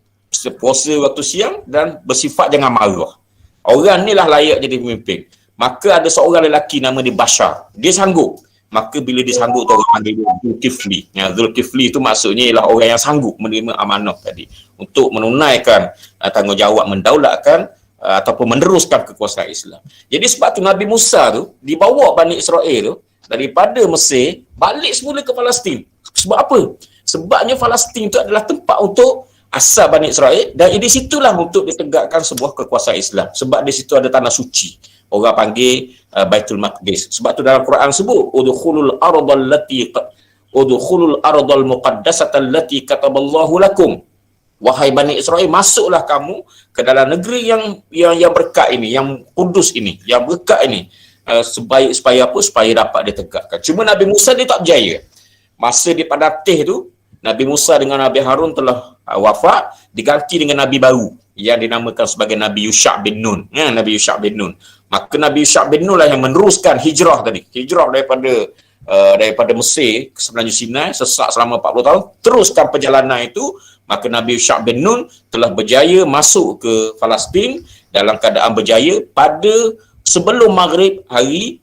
puasa waktu siang, dan bersifat jangan marah. Orang ni lah layak jadi pemimpin. Maka ada seorang lelaki nama dia Bashar. Dia sanggup. Maka bila dia sanggup tu orang panggil dia Zulkifli. Zulkifli tu maksudnya ialah orang yang sanggup menerima amanah tadi untuk menunaikan tanggungjawab mendaulatkan ataupun meneruskan kekuasaan Islam. Jadi sebab tu Nabi Musa tu dibawa Bani Israel tu daripada Mesir balik semula ke Palestin. Sebab apa? Sebabnya Palestin itu adalah tempat untuk asal Bani Israel, dan di situlah untuk ditegakkan sebuah kekuasaan Islam. Sebab di situ ada tanah suci. Orang panggil Baitul Maqdis. Sebab tu dalam Quran sebut udkhulul ardal muqaddasata allati kataballahu lakum. Wahai Bani Israel, masuklah kamu ke dalam negeri yang berkat ini, yang kudus ini, yang berkat ini. Supaya apa? Supaya dapat ditegakkan. Cuma Nabi Musa dia tak berjaya. Masa di Padatih tu, Nabi Musa dengan Nabi Harun telah wafat, diganti dengan Nabi baru yang dinamakan sebagai Nabi Yusha' bin Nun. Nabi Yusha' bin Nun. Maka Nabi Yusha' bin Nun lah yang meneruskan hijrah tadi. Hijrah daripada Mesir ke semenanjung Sinai, sesak selama 40 tahun, teruskan perjalanan itu. Maka Nabi Yusha' bin Nun telah berjaya masuk ke Palestin dalam keadaan berjaya pada sebelum maghrib hari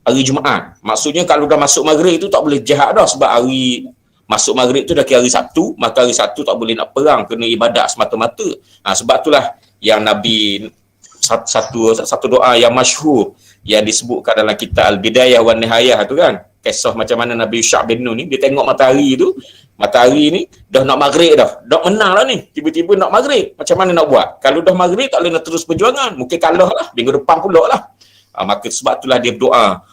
Jumaat. Maksudnya kalau dah masuk maghrib itu tak boleh jihad dah, sebab hari masuk maghrib tu dah kira hari Sabtu, maka hari Sabtu tak boleh nak perang, kena ibadat semata-mata. Sebab itulah yang Nabi satu doa yang masyhur yang disebutkan dalam kitab Al-Bidayah wan Nihayah tu kan, kisah macam mana Nabi Yusha' bin Nun ni dia tengok matahari ni dah nak maghrib dah menang lah ni, tiba-tiba nak maghrib, macam mana nak buat? Kalau dah maghrib tak boleh nak terus perjuangan, mungkin kalah lah, minggu depan pula lah. Maka sebab itulah dia berdoa,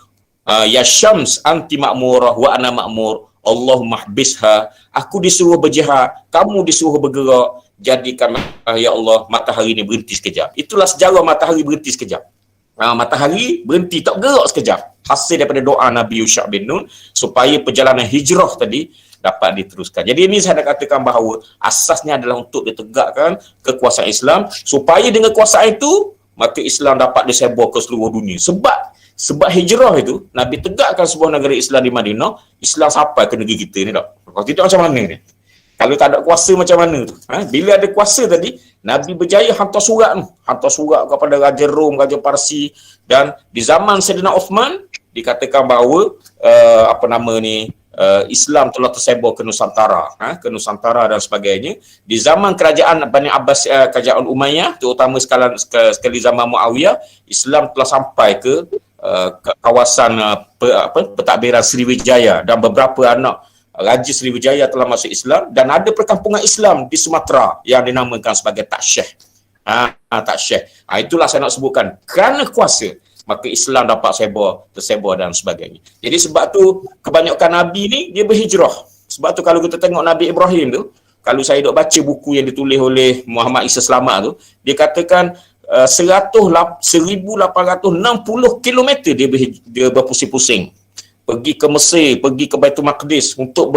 ya Syams anti ma'murah wa ana ma'mur, Allahumma habisha, aku disuruh berjihad, kamu disuruh bergerak, jadikan ya Allah matahari ni berhenti sekejap. Itulah sejarah matahari berhenti sekejap. Matahari berhenti, tak bergerak sekejap, hasil daripada doa Nabi Yusha' bin Nun supaya perjalanan hijrah tadi dapat diteruskan. Jadi ini saya nak katakan bahawa asasnya adalah untuk ditegakkan kekuasaan Islam, supaya dengan kuasaan itu maka Islam dapat disebar ke seluruh dunia. Sebab hijrah itu Nabi tegakkan sebuah negara Islam di Madinah, Islam sampai ke negeri kita ni tak. Kalau tidak macam mana ni? Kalau tak ada kuasa macam mana tu? Bila ada kuasa tadi, Nabi berjaya hantar surat kepada Raja Rom, Raja Parsi, dan di zaman Sayyidina Uthman dikatakan bahawa Islam telah tersebar ke Nusantara dan sebagainya. Di zaman kerajaan Bani Abbas, kerajaan Umayyah, terutama sekali zaman Muawiyah, Islam telah sampai ke kawasan pentadbiran Sriwijaya, dan beberapa anak Raja Sriwijaya telah masuk Islam, dan ada perkampungan Islam di Sumatera yang dinamakan sebagai Taksyeh. Taksyeh. Itulah saya nak sebutkan, kerana kuasa maka Islam dapat tersebar dan sebagainya. Jadi sebab tu kebanyakan Nabi ni dia berhijrah. Sebab tu kalau kita tengok Nabi Ibrahim tu, kalau saya dok baca buku yang ditulis oleh Muhammad Isa Selamat tu, dia katakan 1860 km dia berpusing-pusing. Pergi ke Mesir, pergi ke Baitul Maqdis untuk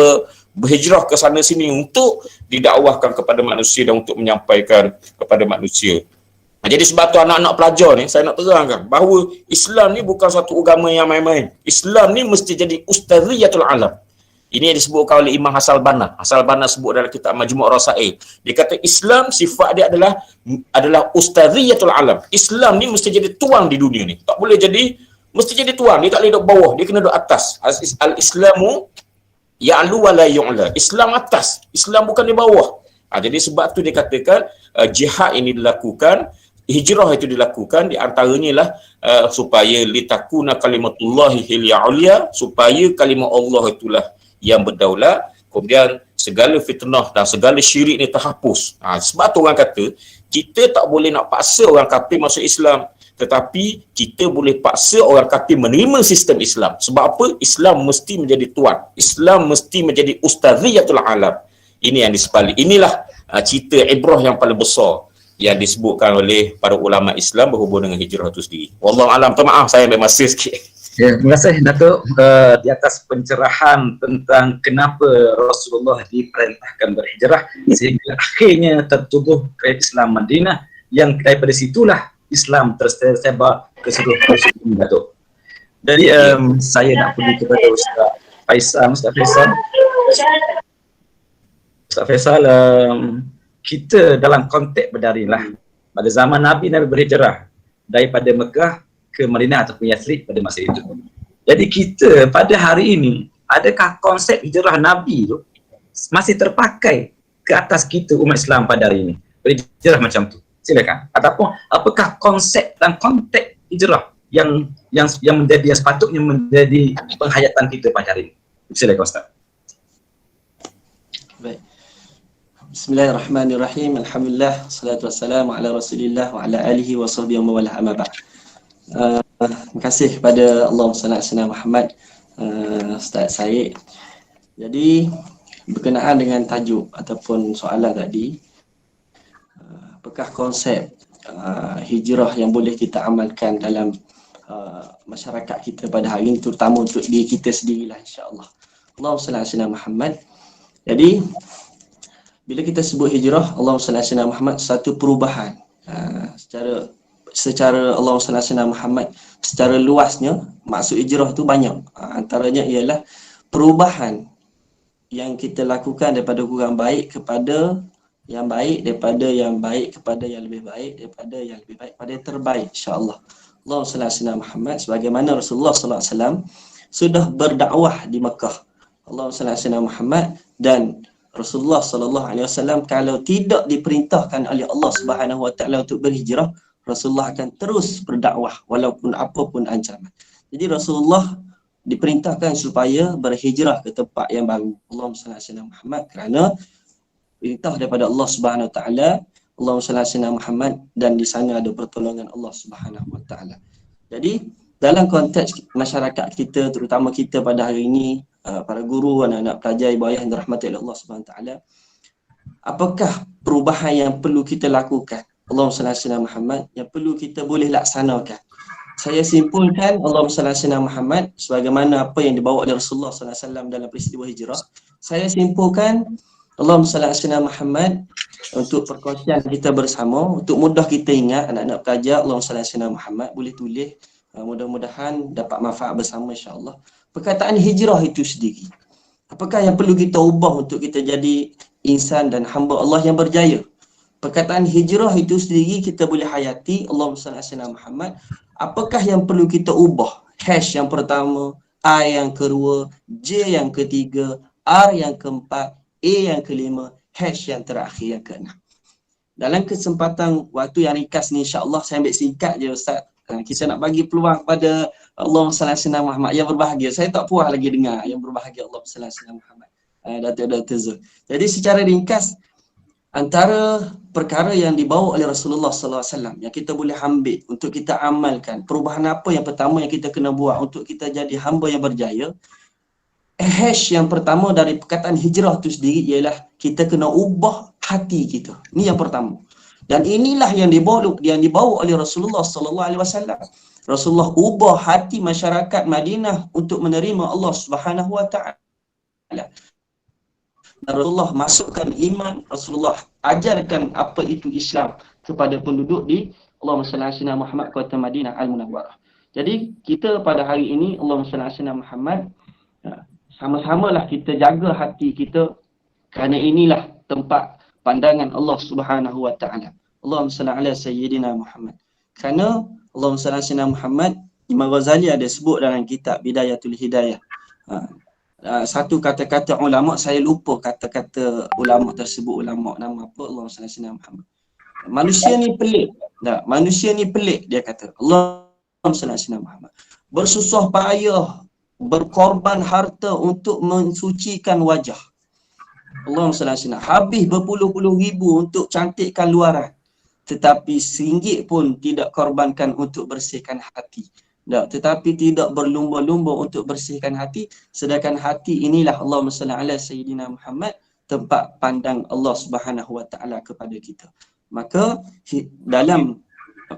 berhijrah ke sana sini untuk didakwahkan kepada manusia dan untuk menyampaikan kepada manusia. Jadi sebab tu anak-anak pelajar ni, saya nak terangkan bahawa Islam ni bukan satu agama yang main-main. Islam ni mesti jadi ustaziyatul alam. Ini yang disebutkan oleh Imam Hassan Banna. Hassan Banna sebut dalam kitab Majmu' Rasail. Dia kata Islam sifat dia adalah ustaziyatul alam. Islam ni mesti jadi tuan di dunia ni. Tak boleh jadi, mesti jadi tuan. Dia tak boleh duduk bawah, dia kena duduk atas. Al-Islamu ya'lu wa la yu'la. Islam atas, Islam bukan di bawah. Jadi sebab tu dia katakan jihad ini dilakukan, hijrah itu dilakukan, di antaranya lah supaya litakuna kalimatullahi hilya ulia, supaya kalimah Allah itulah yang berdaulat, kemudian segala fitnah dan segala syirik ni terhapus. Sebab tu orang kata kita tak boleh nak paksa orang kafir masuk Islam, tetapi kita boleh paksa orang kafir menerima sistem Islam. Sebab apa? Islam mesti menjadi tuan, Islam mesti menjadi ustaziyatul alam. Ini yang disepali. Inilah cerita ibrah yang paling besar yang disebutkan oleh para ulama Islam berhubung dengan hijrah itu sendiri. Wallahu alam. Maaf saya ambil masa sikit. Ya, terima kasih Datuk di atas pencerahan tentang kenapa Rasulullah diperintahkan berhijrah sehingga akhirnya tertubuh kerajaan Islam Madinah, yang daripada situlah Islam tersebar ke seluruh dunia, Datuk. Jadi saya nak pergi kepada Ustaz Faisal. Ustaz Faisal, kita dalam konteks berdaring lah. Pada zaman Nabi berhijrah daripada Mekah ke Madinah ataupun Yathrib pada masa itu. Jadi kita pada hari ini, adakah konsep hijrah Nabi tu masih terpakai ke atas kita umat Islam pada hari ini? Berhijrah macam tu. Silakan. Ataupun apakah konsep dan konteks hijrah yang menjadi, yang sepatutnya menjadi penghayatan kita pada hari ini? Silakan Ustaz. Baik. Bismillahirrahmanirrahim. Alhamdulillah, salatu wassalamu ala Rasulillah wa ala alihi wa sahbihi wa wala amma ba'd. Terima kasih kepada Allah SWT Muhammad, Ustaz Syed. Jadi berkenaan dengan tajuk ataupun soalan tadi, apakah konsep hijrah yang boleh kita amalkan dalam masyarakat kita pada hari ini, terutama untuk diri kita sendirilah, insya-Allah. Allah SWT Muhammad. Jadi bila kita sebut hijrah, Allah SWT Muhammad, satu perubahan secara Allah SWT Muhammad secara luasnya. Maksud hijrah tu banyak, antaranya ialah perubahan yang kita lakukan daripada kurang baik kepada yang baik, daripada yang baik kepada yang lebih baik, daripada yang lebih baik pada yang terbaik, insya-Allah. Allah SWT Muhammad sebagaimana Rasulullah SAW sudah berdakwah di Mekah, Allah SWT Muhammad, dan Rasulullah SAW kalau tidak diperintahkan oleh Allah Subhanahu Wa Taala untuk berhijrah, Rasulullah akan terus berdakwah walaupun apapun ancaman. Jadi Rasulullah diperintahkan supaya berhijrah ke tempat yang baru, Allahumma salli ala Muhammad, kerana perintah daripada Allah Subhanahu Wa Taala, Allahumma salli ala Muhammad, dan di sana ada pertolongan Allah Subhanahu Wa Taala. Jadi dalam konteks masyarakat kita, terutama kita pada hari ini, para guru, anak-anak pelajar, ibu ayah yang dirahmati oleh Allah Subhanahu Wa Taala, apakah perubahan yang perlu kita lakukan, Allahumma salli ala Muhammad, yang perlu kita boleh laksanakan? Saya simpulkan Allahumma salli ala Muhammad sebagaimana apa yang dibawa oleh Rasulullah SAW dalam peristiwa hijrah. Saya simpulkan Allahumma salli ala Muhammad untuk perkongsian kita bersama, untuk mudah kita ingat, anak-anak pelajar, Allahumma salli ala Muhammad, boleh tulis, mudah-mudahan dapat manfaat bersama, insya-Allah. Perkataan hijrah itu sendiri, apakah yang perlu kita ubah untuk kita jadi insan dan hamba Allah yang berjaya? Perkataan hijrah itu sendiri kita boleh hayati, Allahumma salli ala Muhammad. Apakah yang perlu kita ubah? Hash yang pertama, I yang kedua, J yang ketiga, R yang keempat, A yang kelima, hash yang terakhir, yang keenam. Dalam kesempatan waktu yang ringkas ni, insya-Allah saya ambil singkat je Ustaz. Kita nak bagi peluang kepada Allahumma salli ala Muhammad yang berbahagia. Saya tak puas lagi dengar yang berbahagia Allahumma salli ala Muhammad, Datuk Zul. Jadi secara ringkas, antara perkara yang dibawa oleh Rasulullah SAW yang kita boleh ambil untuk kita amalkan, perubahan apa yang pertama yang kita kena buat untuk kita jadi hamba yang berjaya? Hash yang pertama dari perkataan hijrah itu sendiri ialah kita kena ubah hati kita. Ni yang pertama. Dan inilah yang dibawa oleh Rasulullah sallallahu alaihi wasallam. Rasulullah ubah hati masyarakat Madinah untuk menerima Allah Subhanahu wa taala. Rasulullah masukkan iman, Rasulullah ajarkan apa itu Islam kepada penduduk di Allahumma salli ala sayyidina Muhammad kota Madinah Al-Munawwarah. Jadi kita pada hari ini Allahumma salli ala sayyidina Muhammad, sama-samalah kita jaga hati kita, kerana inilah tempat pandangan Allah Subhanahu wa taala. Allahumma salli ala sayyidina Muhammad. Kerana Allahumma salli ala sayyidina Muhammad, Imam Ghazali ada sebut dalam kitab Bidayatul Hidayah. Satu kata-kata ulama, saya lupa kata-kata ulama tersebut, ulama nama apa, Allahumma salli ala sayyidina Muhammad. Manusia ni pelik. Manusia ni pelik, dia kata. Allahumma salli ala sayyidina Muhammad. Bersusah payah, berkorban harta untuk mensucikan wajah. Allahumma salli ala sayyidina. Habis berpuluh-puluh ribu untuk cantikkan luaran, tetapi RM1 pun tidak korbankan untuk bersihkan hati. Tetapi tidak berlumba-lumba untuk bersihkan hati, sedangkan hati inilah Allahumma salli ala sayyidina Muhammad, tempat pandang Allah Subhanahu wa taala kepada kita. Maka dalam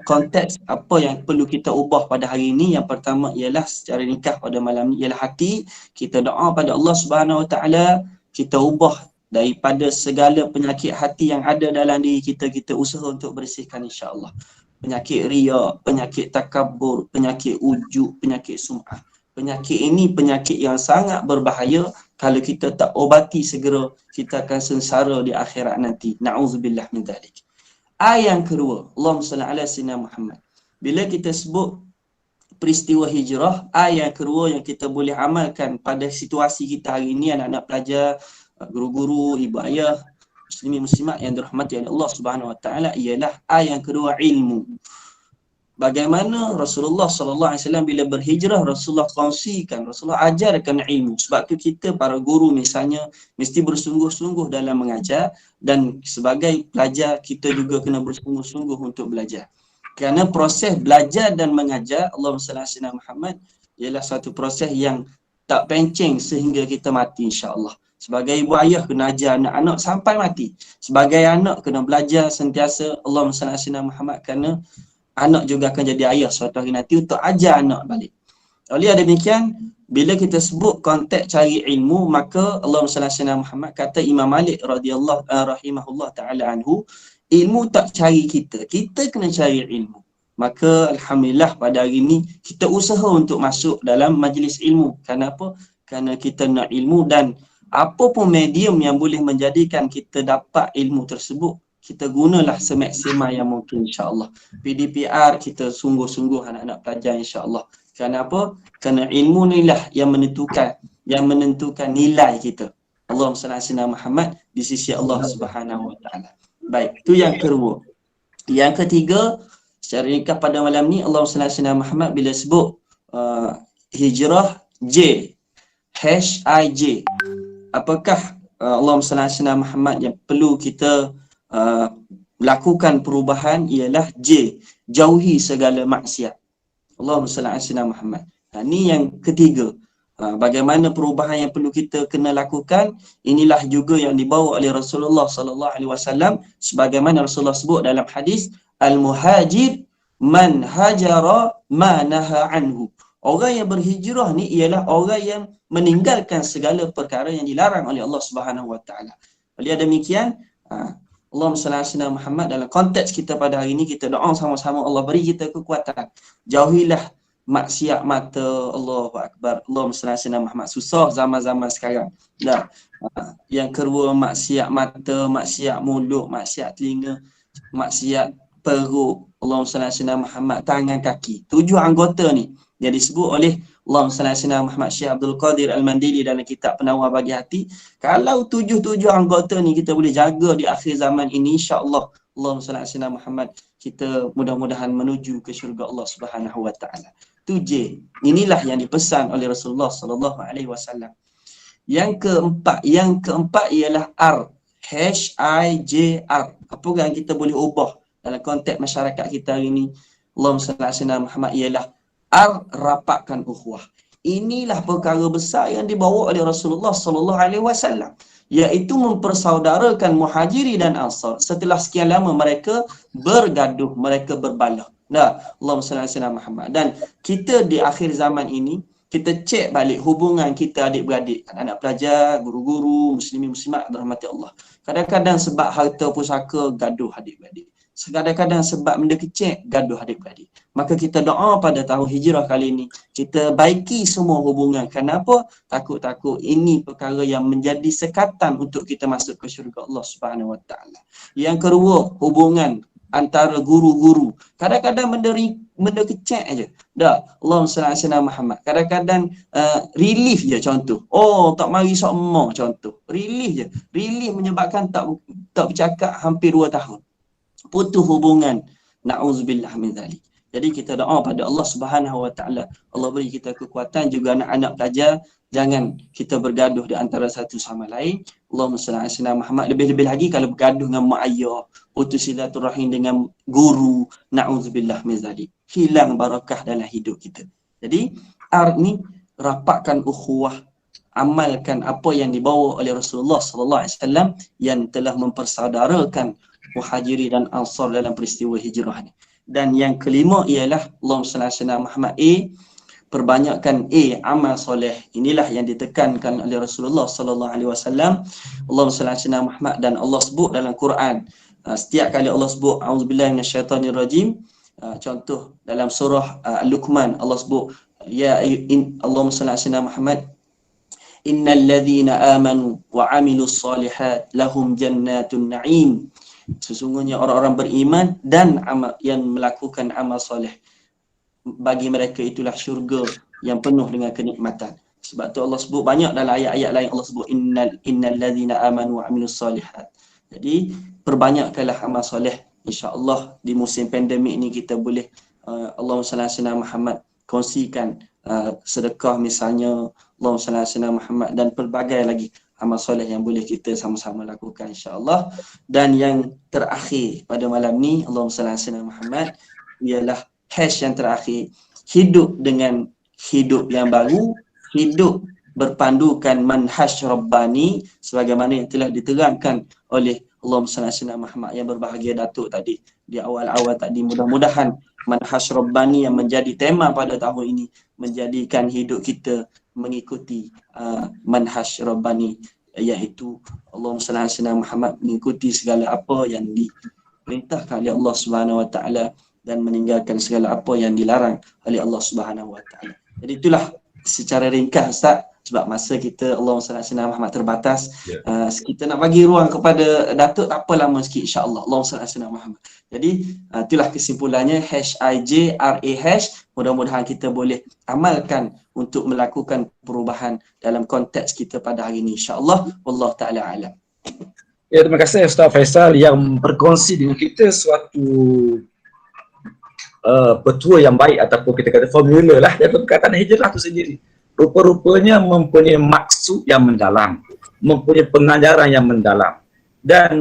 konteks apa yang perlu kita ubah pada hari ini, yang pertama ialah secara nikah pada malam ni ialah hati. Kita doa pada Allah Subhanahu wa taala, kita ubah daripada segala penyakit hati yang ada dalam diri kita, kita usaha untuk bersihkan insya-Allah. Penyakit riya, penyakit takabur, penyakit ujub, penyakit sum'ah. Penyakit ini penyakit yang sangat berbahaya. Kalau kita tak obati segera, kita akan sengsara di akhirat nanti. Na'udzubillah min dzalik. Ayat yang kedua, Allahumma salli ala sayyidina Muhammad. Bila kita sebut peristiwa hijrah, ayat yang kedua yang kita boleh amalkan pada situasi kita hari ini, anak-anak pelajar, guru-guru, ibu ayah, muslimin muslimat yang dirahmati oleh Allah Subhanahu wa taala, ialah ayat yang kedua, ilmu. Bagaimana Rasulullah sallallahu alaihi wasallam bila berhijrah, Rasulullah kongsikan, Rasulullah ajarkan ilmu. Sebab tu kita para guru misalnya mesti bersungguh-sungguh dalam mengajar, dan sebagai pelajar kita juga kena bersungguh-sungguh untuk belajar. Kerana proses belajar dan mengajar Allahumma salli ala sayyidina Muhammad ialah satu proses yang tak penceng sehingga kita mati insya-Allah. Sebagai ibu ayah kena ajar anak-anak sampai mati. Sebagai anak kena belajar sentiasa Allahumma salli ala sayyidina Muhammad, kerana anak juga akan jadi ayah suatu hari nanti untuk ajar anak balik. Oleh demikian, bila kita sebut konteks cari ilmu, maka Allahumma salli ala sayyidina Muhammad, kata Imam Malik radhiyallahu rahimahullah taala anhu, ilmu tak cari kita, kita kena cari ilmu. Maka alhamdulillah pada hari ini kita usaha untuk masuk dalam majlis ilmu. Kenapa? Kerana kita nak ilmu, dan apa pun medium yang boleh menjadikan kita dapat ilmu tersebut, kita gunalah semaksimal yang mungkin insya-Allah. PDPR kita sungguh-sungguh anak-anak pelajar insya-Allah. Kenapa? Kerana ilmu inilah yang menentukan nilai kita. Allahumma salli ala sayyidina Muhammad di sisi Allah Subhanahu wa taala. Baik, itu yang kedua. Yang ketiga, secara nikah pada malam ni Allahumma salli ala sayyidina Muhammad bila sebut hijrah J, H-I-J. Apakah Allahumma salli ala sayyidina Muhammad yang perlu kita lakukan perubahan? Ialah J, jauhi segala maksiat. Allahumma salli ala sayyidina Muhammad. Ini yang ketiga. Bagaimana perubahan yang perlu kita kena lakukan? Inilah juga yang dibawa oleh Rasulullah sallallahu alaihi wasallam, sebagaimana Rasulullah sebut dalam hadis, al-muhajir man hajara ma naha anhu. Orang yang berhijrah ni ialah orang yang meninggalkan segala perkara yang dilarang oleh Allah Subhanahu wa taala. Oleh demikian, Allahumma salli ala sayyidina Muhammad, dalam konteks kita pada hari ini kita doa sama-sama, Allah beri kita kekuatan. Jauhilah maksiat mata, Allahu akbar. Allahumma salli ala sayyidina Muhammad. Susah zaman-zaman sekarang. Yang kedua, maksiat mata, maksiat mulut, maksiat telinga, maksiat perut. Allahumma salli ala sayyidina Muhammad. Tangan, kaki. 7 anggota ni yang disebut oleh Allahumma salli ala sayyidina Muhammad Syekh Abdul Qadir Al-Mandili dalam kitab Penawar Bagi Hati. Kalau 7 anggota ni kita boleh jaga di akhir zaman ini, insya-Allah Allahumma salli ala sayyidina Muhammad, kita mudah-mudahan menuju ke syurga Allah Subhanahu wa taala. Tu J. Inilah yang dipesan oleh Rasulullah sallallahu alaihi wasallam. Yang keempat ialah R, H-I-J-R. Apa yang kita boleh ubah dalam konteks masyarakat kita hari ini, Allahumma salli ala sayyidina Muhammad, ialah R, rapatkan ukhuwah. Inilah perkara besar yang dibawa oleh Rasulullah sallallahu alaihi wasallam. iaitu mempersaudarakan Muhajiri dan Ansar setelah sekian lama mereka bergaduh, mereka berbalah. Nah, Allahumma salli ala sayyidina Muhammad. Dan kita di akhir zaman ini, kita cek balik hubungan kita adik-beradik, anak pelajar, guru-guru, muslimin muslimat dirahmati Allah. Kadang-kadang sebab harta pusaka gaduh adik-beradik. Kadang-kadang sebab benda kecil gaduh adik-beradik. Maka kita doa pada tahun hijrah kali ini, kita baiki semua hubungan. Kenapa? Takut-takut ini perkara yang menjadi sekatan untuk kita masuk ke syurga Allah Subhanahu Wa Taala. Yang kedua, hubungan antara guru-guru. Kadang-kadang benda kecil aja. Dah, Allahumma salli ala sayyidina Muhammad. Kadang-kadang relief je contoh. Oh, tak mari sokmo contoh. Relief je. Relief menyebabkan tak bercakap hampir 2 tahun. Putus hubungan. Na'udzubillah min dzalik. Jadi kita doa pada Allah Subhanahu Wa Taala. Allah beri kita kekuatan, juga anak-anak pelajar jangan kita bergaduh di antara satu sama lain. Allahumma salli ala sayyidina Muhammad. Lebih-lebih lagi kalau bergaduh dengan mak ayah, putus silaturahim dengan guru, na'udzubillah min dzalik. Hilang barakah dalam hidup kita. Jadi ni rapatkan ukhuwah, amalkan apa yang dibawa oleh Rasulullah sallallahu alaihi wasallam yang telah mempersaudarakan Muhajiri dan Ansar dalam peristiwa hijrah ni. Dan yang kelima ialah Allahumma salli ala sayyidina Muhammad, perbanyakkan amal soleh. Inilah yang ditekankan oleh Rasulullah sallallahu alaihi wasallam. Allahumma salli ala sayyidina Muhammad, dan Allah sebut dalam Quran, setiap kali Allah sebut auzubillahi minasyaitonirrajim, contoh dalam surah Luqman Allah sebut Allahumma salli ala sayyidina Muhammad, innal ladzina amanu wa amilus solihat lahum jannatun na'im. Sesungguhnya orang-orang beriman dan yang melakukan amal soleh, bagi mereka itulah syurga yang penuh dengan kenikmatan. Sebab tu Allah sebut banyak dalam ayat-ayat lain, Allah sebut innal ladzina amanu wa amilus solihat. Jadi perbanyakkanlah amal soleh. InsyaAllah di musim pandemik ni kita boleh Allahumma salli ala sayyidina Muhammad, kongsikan sedekah misalnya, Allahumma salli ala sayyidina Muhammad, dan pelbagai lagi amal soleh yang boleh kita sama-sama lakukan insya-Allah. Dan yang terakhir pada malam ni, Allahumma salli ala sayyidina Muhammad, ialah hash yang terakhir, hidup dengan hidup yang baru, hidup berpandukan manhaj Rabbani sebagaimana yang telah diterangkan oleh Allahumma salli ala sayyidina Muhammad yang berbahagia Datuk tadi di awal-awal tadi. Mudah-mudahan manhaj Rabbani yang menjadi tema pada tahun ini menjadikan hidup kita mengikuti manhaj Rabbani, iaitu Allahumma salli ala sayyidina Muhammad, mengikuti segala apa yang diperintahkan oleh Allah Subhanahu Wa Taala dan meninggalkan segala apa yang dilarang oleh Allah Subhanahu Wa Taala. Jadi itulah secara ringkas Ustaz, sebab masa kita Allahumma salli ala sayyidina Muhammad terbatas. Kita nak bagi ruang kepada Datuk, tak apa lama sikit insya-Allah. Allahumma salli ala sayyidina Muhammad. Jadi itulah kesimpulannya, #IJRAH. Mudah-mudahan kita boleh amalkan untuk melakukan perubahan dalam konteks kita pada hari ini insya-Allah. Wallahu taala alam. Ya, terima kasih Ustaz Faisal yang berkongsi dengan kita suatu petua yang baik, ataupun kita kata formula lah dalam perkataan hijrah itu sendiri. Rupa-rupanya mempunyai maksud yang mendalam, mempunyai pengajaran yang mendalam. Dan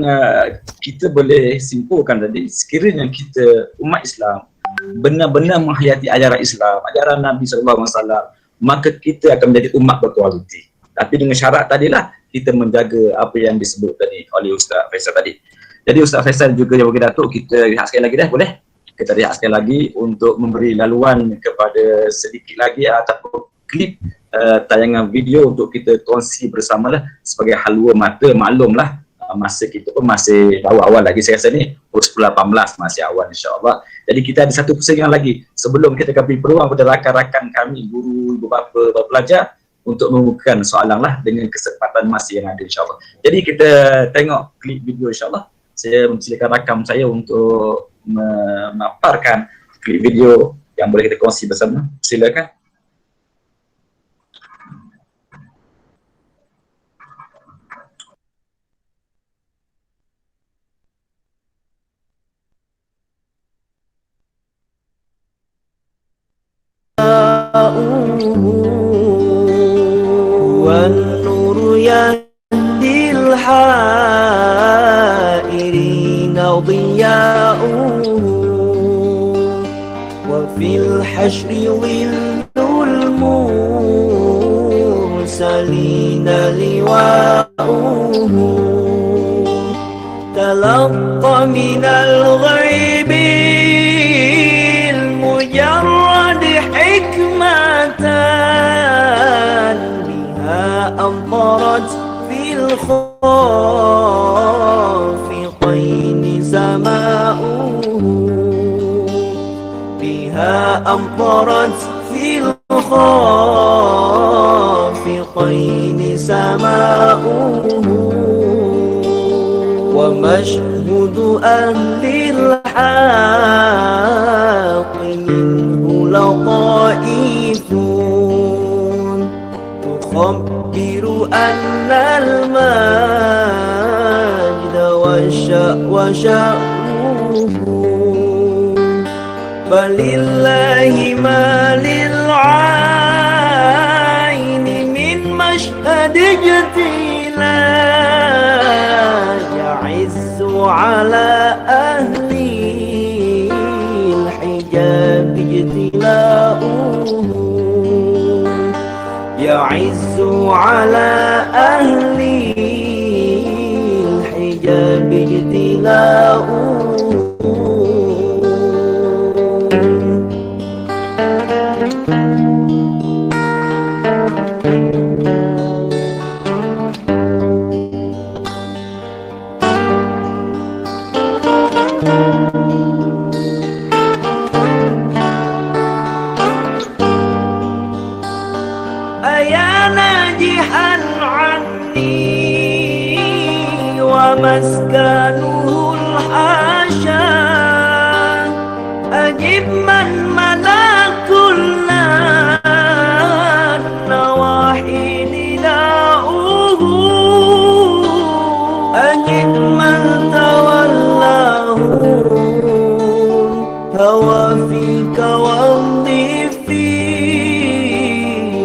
kita boleh simpulkan tadi, sekiranya kita umat Islam benar-benar menghayati ajaran Islam, ajaran Nabi SAW, maka kita akan menjadi umat berkualiti. Tapi dengan syarat tadilah kita menjaga apa yang disebut tadi oleh Ustaz Faisal tadi. Jadi Ustaz Faisal juga yang bagi Datuk, kita lihat sekali lagi dah, boleh? Kita lihat sekali lagi untuk memberi laluan kepada sedikit lagi ataupun klip tayangan video untuk kita kongsi bersamalah sebagai halua mata. Maklumlah masa kita pun masih awal-awal lagi, saya rasa ni 10-18 masih awal insya-Allah. Jadi kita ada satu pusingan lagi sebelum kita akan beri peluang kepada rakan-rakan kami, guru, ibu bapa, pelajar untuk mengukuhkan soalan lah dengan kesempatan masa yang ada insya-Allah. Jadi kita tengok klip video insya-Allah. Saya mempersilakan rakam saya untuk memaparkan klip video yang boleh kita kongsi bersama. Silakan. والنور يهدي الحائرين ضياؤه وفي الحشر ظل المرسلين لواء تلقى من الغيب المجرد حكمة بها أمطرت في الخافقين سماؤه بها أمطرت في الخافقين سماؤه ومشهد أهل الحق منه لطائف تخبر أن المجد وشأنه فلله ما للعين من مشهد اجتلاء يعز على أهل الحجاب اجتلاؤه يعز على أهل الحجاب اجتلاؤه مسكنه الحاشا أجب من ملك النواحي نداؤه أجب من تولاه هوى فيك وامضي في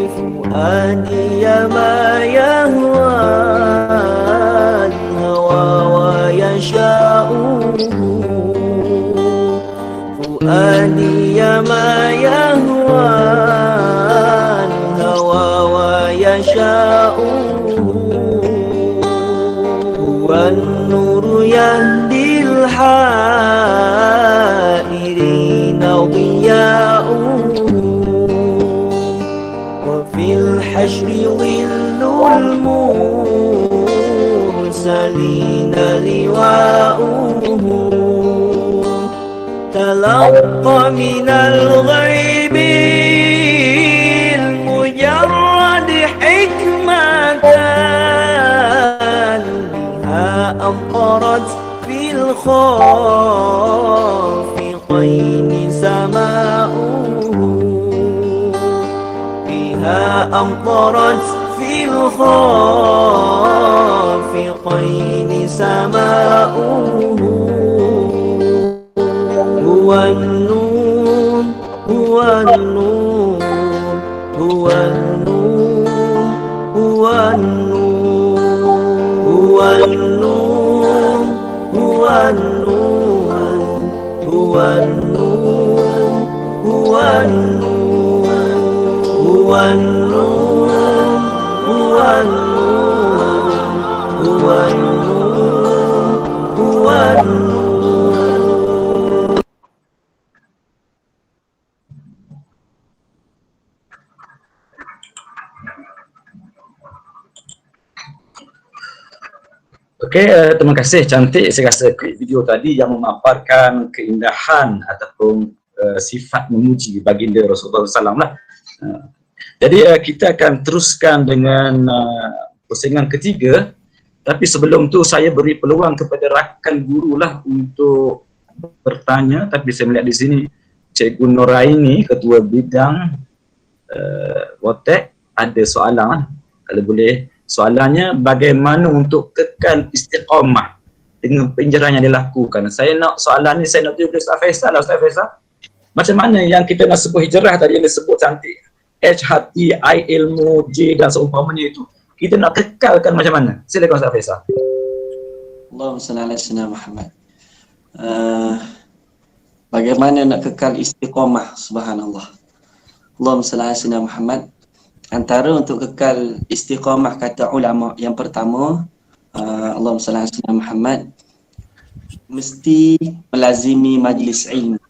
فؤادي ما يهوى فؤادي ما يهوى الهوى ويشاءه هو النور يهدي الحائرين ضياؤه وفي الحشر ظل المرسلين لواؤه تلقى من الغيب المجرد حكمة بها أمطرت في الخافقين سماؤه بها أمطرت في الخافقين سماؤه هو النور هو النور هو النور هو النور هو النور هو النور هو النور هو النور هو النور هو النور هو النور هو النور. Okey, terima kasih, cantik saya rasa video tadi yang memaparkan keindahan ataupun sifat memuji baginda Rasulullah SAW lah. Jadi kita akan teruskan dengan pusingan ketiga, tapi sebelum tu saya beri peluang kepada rakan guru lah untuk bertanya, tapi saya melihat di sini Cikgu Noraini, Ketua Bidang WOTEC, ada soalan lah. Kalau boleh, soalannya bagaimana untuk kekal istiqamah dengan penjarahan yang dilakukan. Saya nak soalan ni, saya nak tunjuk Ustaz Faisal lah. Ustaz Faisal, macam mana yang kita nak sebut hijrah tadi yang disebut cantik, H hati, I ilmu, J dan seumpamanya itu, kita nak kekalkan macam mana? Silakan Ustaz Faisal. Allahumma salli ala sayyidina Muhammad. Bagaimana nak kekal istiqamah, subhanallah. Allahumma salli ala sayyidina Muhammad. Antara untuk kekal istiqamah kata ulama yang pertama, Allahumma salli ala sayyidina Muhammad, mesti melazimi majlis ilmu.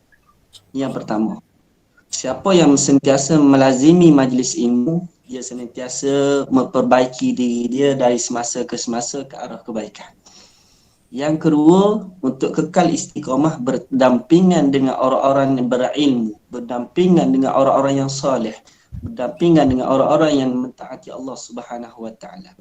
Yang pertama, siapa yang sentiasa melazimi majlis ilmu, dia senantiasa memperbaiki diri dia dari semasa ke semasa ke arah kebaikan. Yang kedua, untuk kekal istiqamah berdampingan dengan orang-orang yang berilmu, berdampingan dengan orang-orang yang soleh, berdampingan dengan orang-orang yang mentaati Allah Subhanahu wa taala.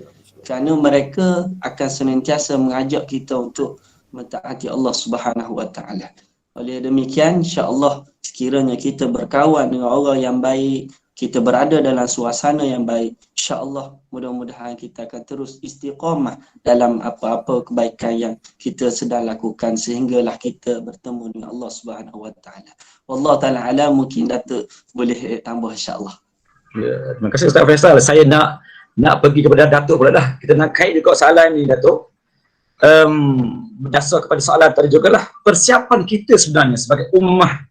Kerana mereka akan senantiasa mengajak kita untuk mentaati Allah Subhanahu wa taala. Oleh demikian, insya-Allah sekiranya kita berkawan dengan orang yang baik, kita berada dalam suasana yang baik, insya-Allah mudah-mudahan kita akan terus istiqamah dalam apa-apa kebaikan yang kita sedang lakukan sehinggalah kita bertemu dengan Allah Subhanahu wa taala. Wallahu taala alam, mungkin Datuk boleh tambah insya-Allah. Ya, terima kasih Ustaz Faisal. Saya nak pergi kepada Datuk pula dah. Kita nak kait juga soalan ni Datuk. Berdasar kepada soalan tadi jugalah, persiapan kita sebenarnya sebagai ummah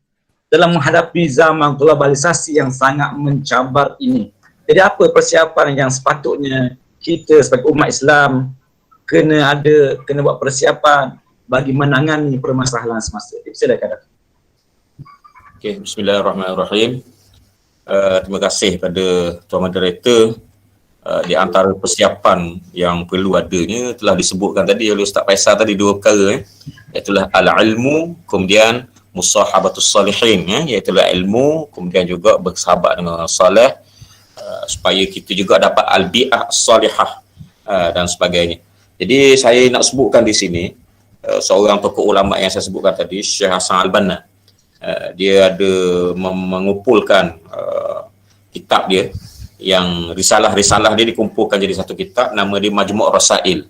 dalam menghadapi zaman globalisasi yang sangat mencabar ini. Jadi apa persiapan yang sepatutnya kita sebagai umat Islam kena buat persiapan bagi menangani permasalahan semasa. Silakan Datuk. Okey, bismillahirrahmanirrahim. Terima kasih kepada Tuan Moderator. Di antara persiapan yang perlu adanya telah disebutkan tadi oleh Ustaz Faisal tadi dua perkara, iaitulah al-ilmu, kemudian musahabatus salihin, iaitulah ilmu, kemudian juga bersahabat dengan orang soleh, supaya kita juga dapat al-bi'ah salihah dan sebagainya. Jadi saya nak sebutkan di sini seorang tokoh ulama yang saya sebutkan tadi, Syekh Hasan Al-Banna. Dia ada mengumpulkan kitab dia, yang risalah-risalah dia dikumpulkan jadi satu kitab, nama dia Majmu' Rasail.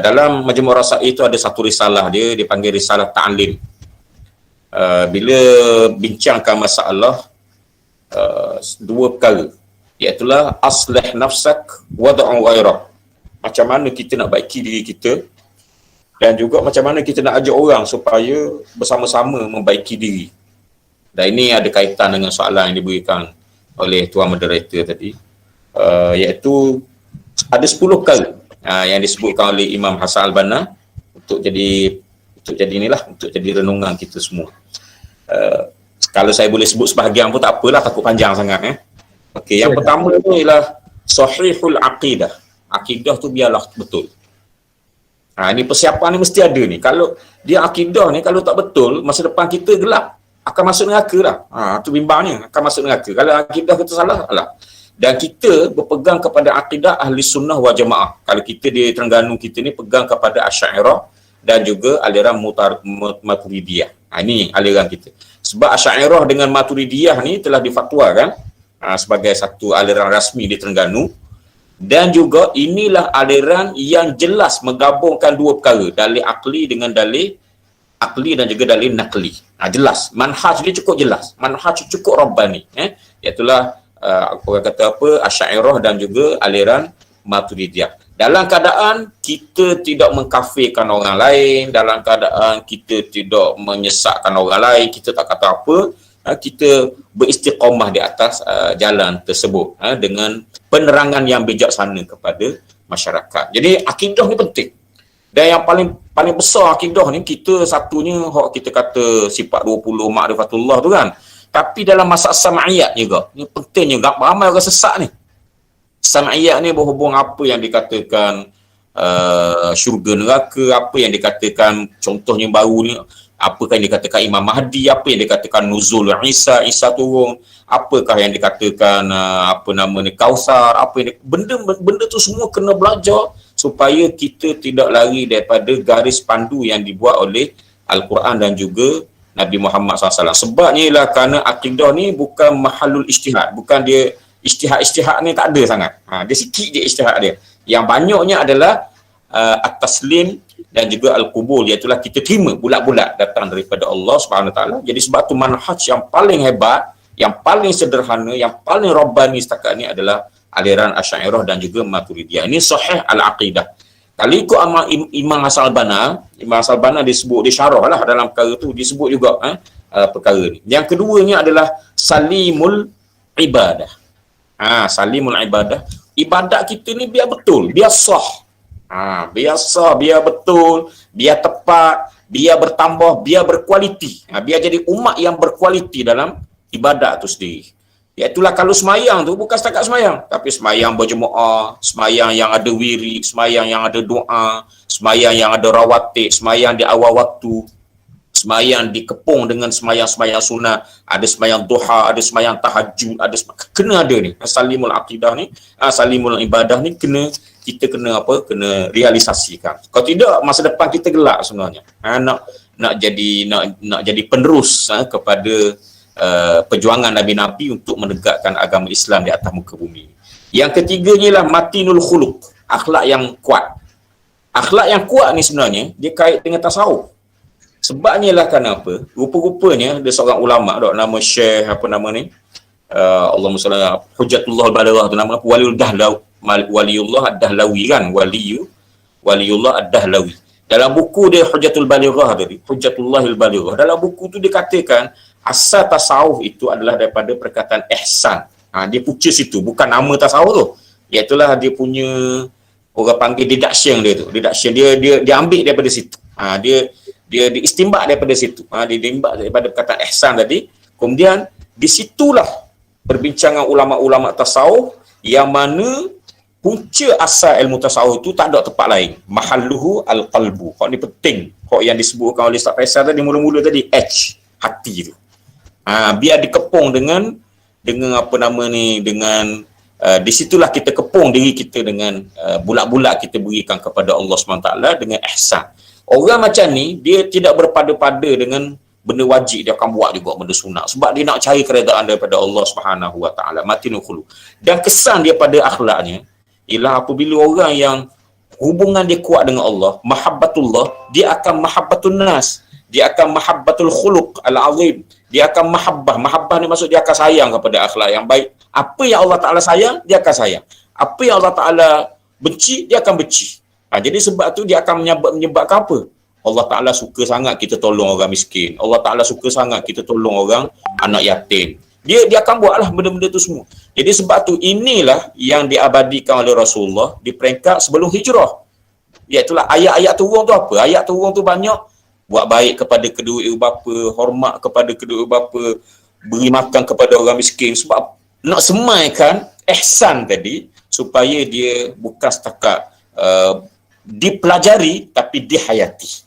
Dalam Majmu' Rasail itu ada satu risalah dia dipanggil risalah ta'lim. Bila bincangkan masalah dua perkara, iaitulah aslih nafsak wad'u ghairah. Macam mana kita nak baiki diri kita, dan juga macam mana kita nak ajak orang supaya bersama-sama membaiki diri. Dan ini ada kaitan dengan soalan yang diberikan oleh Tuan Moderator tadi, iaitu ada 10 perkara yang disebutkan oleh Imam Hasan Al-Banna untuk jadi renungan kita semua. Kalau saya boleh sebut sebahagian pun tak apalah, takut panjang sangat. Okey, yang pertama tu ialah sahihul aqidah. Akidah tu biarlah betul. Ini persiapan ni mesti ada ni. Kalau dia akidah ni kalau tak betul, masa depan kita gelap, akan masuk neraka lah. Tu bimbangnya, akan masuk neraka. Kalau akidah kita salah, alah. Dan kita berpegang kepada akidah ahli sunnah wal jamaah. Kalau kita di Terengganu kita ni pegang kepada Asy'ariyah dan juga aliran Maturidiyah. Ini aliran kita. Sebab Asy'ariyah dengan Maturidiyah ni telah difatwakan sebagai satu aliran rasmi di Terengganu. Dan juga inilah aliran yang jelas menggabungkan dua perkara, dalil akli dengan dalil akli dan juga dalil nakli. Jelas. Manhaj dia cukup jelas. Manhaj cukup rabbani. Iaitulah orang kata apa, Asy'ariyah dan juga aliran Maturidiyah. Dalam keadaan kita tidak mengkafirkan orang lain, dalam keadaan kita tidak menyesatkan orang lain, kita tak kata apa, kita beristiqamah di atas jalan tersebut dengan penerangan yang bijaksana kepada masyarakat. Jadi akidah ni penting. Dan yang paling besar akidah ni, kita satunya hak kita kata sifat 20 ma'rifatullah tu kan. Tapi dalam masalah sam'iyat juga, ni penting juga, ramai orang sesat ni. Sam'iyat ni berhubung apa yang dikatakan syurga neraka, apa yang dikatakan contohnya baru ni, apakah yang dikatakan Imam Mahdi, apa yang dikatakan nuzul Isa turun, apakah yang dikatakan Kausar, apa yang benda tu semua kena belajar supaya kita tidak lari daripada garis pandu yang dibuat oleh Al-Quran dan juga Nabi Muhammad SAW. Sebabnya ialah kerana akidah ni bukan mahalul ijtihad, bukan dia ijtihad ni tak ada sangat. Dia sikit je ijtihad dia. Yang banyaknya adalah at-taslim dan juga al-qubul, iaitulah kita terima bulat-bulat datang daripada Allah SWT. Jadi sebab tu manhaj yang paling hebat, yang paling sederhana, yang paling rabbani setakat ni adalah aliran Asy'ariyah dan juga Maturidiyah. Ini sahih al-aqidah. Kalau ikut Imam Hasan Al-Banna disebut, disyarah lah dalam perkara tu, disebut juga perkara ni. Yang keduanya adalah salimul ibadah. Salimul ibadah. Ibadat kita ni biar betul, biar sah. Biar sah, biar betul, biar tepat, biar bertambah, biar berkualiti. Biar jadi umat yang berkualiti dalam ibadat tu sendiri. Iaitulah kalau semayang tu bukan setakat semayang, tapi semayang berjemaah, semayang yang ada wirid, semayang yang ada doa, semayang yang ada rawatib, semayang di awal waktu, semayang dikepung dengan semayang-semayang sunat, ada semayang duha, ada semayang tahajud, kena ada ni. Salimul aqidah ni, salimul ibadah ni kena kena realisasikan. Kalau tidak masa depan kita gelap sebenarnya. Nak jadi penerus kepada perjuangan Nabi-Nabi untuk menegakkan agama Islam di atas muka bumi. Yang ketiganya lah matinul khuluq, akhlak yang kuat. Akhlak yang kuat ni sebenarnya dia kait dengan tasawuf. Sebabnya lah kenapa? Rupa-rupanya ada seorang ulama dok nama Syekh Allahumma salli ala Hujjatullah al-Balighah tu nama Waliullah ad-Dahlawi kan, Waliullah ad-Dahlawi. Dalam buku dia Hujjatul Balighah tadi, Hujjatullahil Balighah. Dalam buku tu dia katakan asal tasawuf itu adalah daripada perkataan ihsan. Dia punca situ, bukan nama tasawuf tu. Iaitulah dia punya orang panggil deduction dia tu. Deduction dia ambil daripada situ. Dia istimbak daripada situ. Dia istimbak daripada perkataan ihsan tadi. Kemudian di situlah perbincangan ulama-ulama tasawuf yang mana punca asal ilmu tasawuf itu tak ada tempat lain. Mahalluhu al-qalbu. Kok ni penting. Kok yang disebutkan oleh Ustaz Faisal tadi mula-mula tadi hati tu. Biar dikepung dengan di situlah kita kepung diri kita dengan bulat-bulat kita berikan kepada Allah SWT dengan ihsan. Orang macam ni dia tidak berpada-pada dengan benda wajib, dia akan buat juga benda sunat sebab dia nak cari keredaan daripada Allah SWT. Matinul khuluq. Dan kesan dia pada akhlaknya ialah apabila orang yang hubungan dia kuat dengan Allah, mahabbatullah, dia akan mahabbatun nas, dia akan mahabbatul khuluq al-azim, dia akan mahabbah ni maksud dia akan sayang kepada akhlak yang baik. Apa yang Allah Ta'ala sayang, dia akan sayang. Apa yang Allah Ta'ala benci, dia akan benci. Jadi sebab tu dia akan menyebabkan apa? Allah Ta'ala suka sangat kita tolong orang miskin. Allah Ta'ala suka sangat kita tolong orang anak yatim. Dia akan buatlah benda-benda tu semua. Jadi sebab tu inilah yang diabadikan oleh Rasulullah di peringkat sebelum hijrah. Iaitulah ayat-ayat turun tu apa? Ayat turun tu banyak. Buat baik kepada kedua ibu bapa, hormat kepada kedua ibu bapa, beri makan kepada orang miskin. Sebab nak semaikan ihsan tadi supaya dia bukan setakat dipelajari tapi dihayati.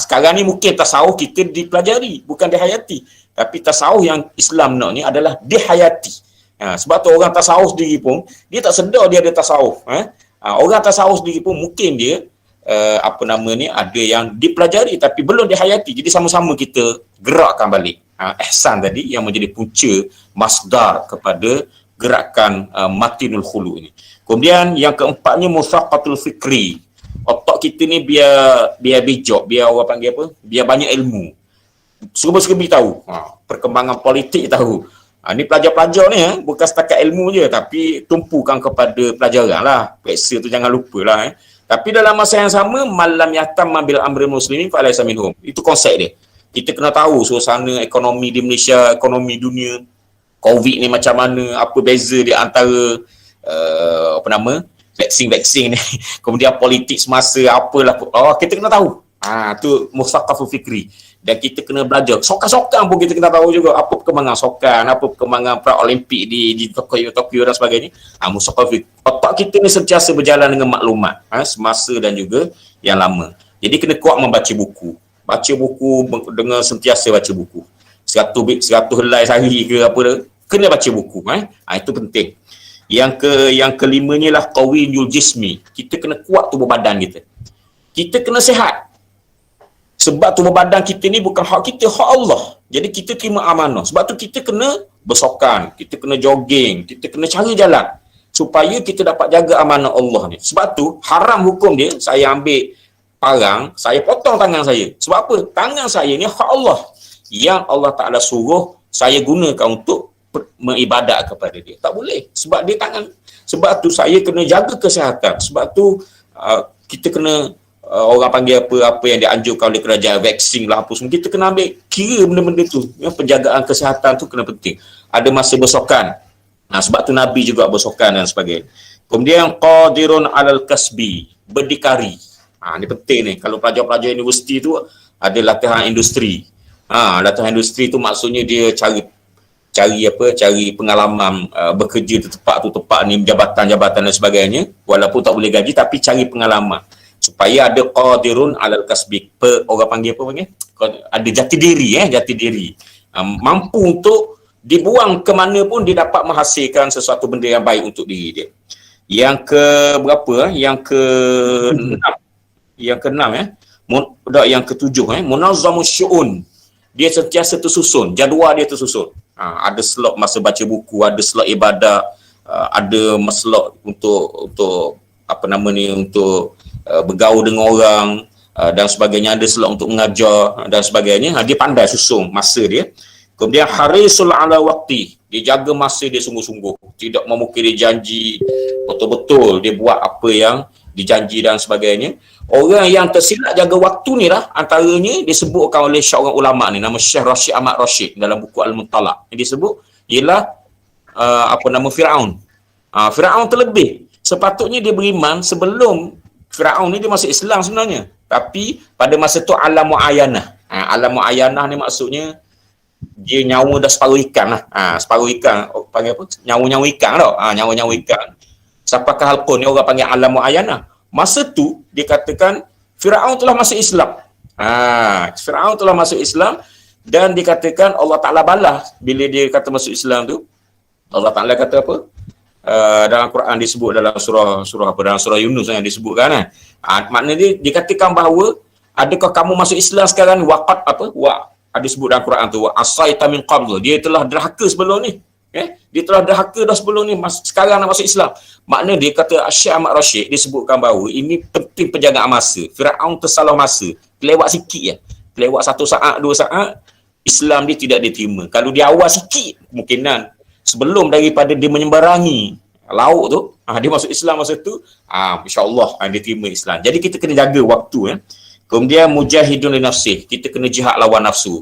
Sekarang ni mungkin tasawuf kita dipelajari, bukan dihayati. Tapi tasawuf yang Islam nak ni adalah dihayati. Sebab tu orang tasawuf sendiri pun, dia tak sedar dia ada tasawuf. Orang tasawuf sendiri pun mungkin dia ada yang dipelajari tapi belum dihayati. Jadi sama-sama kita gerakkan balik ihsan tadi yang menjadi punca masdar kepada gerakan matinul khuluq ini. Kemudian yang keempatnya muthaqatul fikri. Otak kita ni biar bijak, biar orang panggil apa? Biar banyak ilmu. Serba-serbi tahu. Perkembangan politik tahu. Ni pelajar-pelajar ni bukan setakat ilmu je tapi tumpukan kepada pelajaran lah. Periksa tu jangan lupa lah. Tapi dalam masa yang sama, malam yatam bil amri muslimin fa laysa minhum. Itu konsep dia. Kita kena tahu suasana ekonomi di Malaysia, ekonomi dunia, COVID ni macam mana, apa beza di antara vaksin ni. Kemudian politik semasa apalah. Kita kena tahu. Tu muthaqaful fikri. Dan kita kena belajar. Sokan-sokan pun kita kena tahu juga apa perkembangan sokan, apa perkembangan pra-Olimpik di Tokyo dan sebagainya. Muthaqaful fikri. Otak kita ni sentiasa berjalan dengan maklumat semasa dan juga yang lama. Jadi kena kuat membaca buku. Baca buku dengan sentiasa baca buku. 100 helai sehari ke apa, kena baca buku. Itu penting. Yang kelimanya lah qawiyul jismi. Kita kena kuat tubuh badan kita. Kita kena sihat. Sebab tubuh badan kita ni bukan hak kita, hak Allah. Jadi kita terima amanah. Sebab tu kita kena bersokan, kita kena jogging, kita kena cari jalan supaya kita dapat jaga amanah Allah ni. Sebab tu haram hukum dia, saya ambil parang, saya potong tangan saya. Sebab apa? Tangan saya ni hak Allah. Yang Allah Ta'ala suruh saya gunakan untuk mengibadat kepada dia. Tak boleh. Sebab dia tangan. Sebab tu saya kena jaga kesihatan. Sebab tu kita kena orang panggil apa yang dianjurkan oleh kerajaan, vaksin lah apa semua. Kita kena ambil kira benda-benda tu. Penjagaan kesihatan tu kena penting. Ada masa bersokan. Sebab tu Nabi juga bersokan dan sebagainya. Kemudian qadirun alal kasbi, berdikari. Ni penting ni. Kalau pelajar-pelajar universiti tu ada latihan industri. Latihan industri tu maksudnya dia cari pengalaman bekerja tepat ni, jabatan-jabatan dan sebagainya, walaupun tak boleh gaji tapi cari pengalaman supaya ada qadirun alal kasbi, orang panggil ada jati diri, mampu untuk dibuang ke mana pun dia dapat menghasilkan sesuatu benda yang baik untuk diri dia. Yang ke berapa? Yang ke-7 munazzamus syu'un. Dia sentiasa tersusun, jadual dia tersusun. Ada slot masa baca buku, ada slot ibadat, ada slot untuk untuk bergaul dengan orang dan sebagainya, ada slot untuk mengajar dan sebagainya. Dia pandai susun masa dia. Kemudian harisul ala waqti, dia jaga masa dia sungguh-sungguh, tidak memukul janji, betul-betul dia buat apa yang dijanji dan sebagainya. Orang yang tersilap jaga waktu ni lah, antaranya disebutkan oleh seorang ulama ni, nama Syekh Rashid Ahmad Rashid dalam buku Al-Muntalaq. Yang disebut ialah Firaun. Firaun terlebih, sepatutnya dia beriman sebelum Firaun ni dia masuk Islam sebenarnya. Tapi pada masa tu alam muayyanah. Alam muayyanah ni maksudnya dia nyawa dah separuh ikan lah. Separuh ikan, panggil apa? Nyawa-nyawa ikan tau. Nyawa-nyawa ikan. Sampakah halpun ni orang panggil alam muayyanah. Masa tu dia katakan Firaun telah masuk Islam. Firaun telah masuk Islam dan dikatakan Allah Ta'ala balas bila dia kata masuk Islam tu. Allah Ta'ala kata apa? Dalam Quran disebut dalam surah dalam surah Yunus yang disebutkan maknanya dia dikatakan bahawa adakah kamu masuk Islam sekarang ni? Waqat apa? Ada sebut dalam Quran tu asaita min qabl, dia telah derhaka sebelum ni. Dia telah derhaka dah sebelum ni, sekarang nak masuk Islam. Maknanya dia kata Syekh Ahmad Rashid disebutkan bahawa ini penting penjagaan masa. Firaun tersalah masa, kelewat sikit je. Kelewat 1 saat, 2 saat, Islam dia tidak diterima. Kalau dia awal sikit, kemungkinan sebelum daripada dia menyembarangi lauk tu, dia masuk Islam masa tu, insya-Allah dia terima Islam. Jadi kita kena jaga waktu. Kemudian mujahidun li nafsih, kita kena jihad lawan nafsu.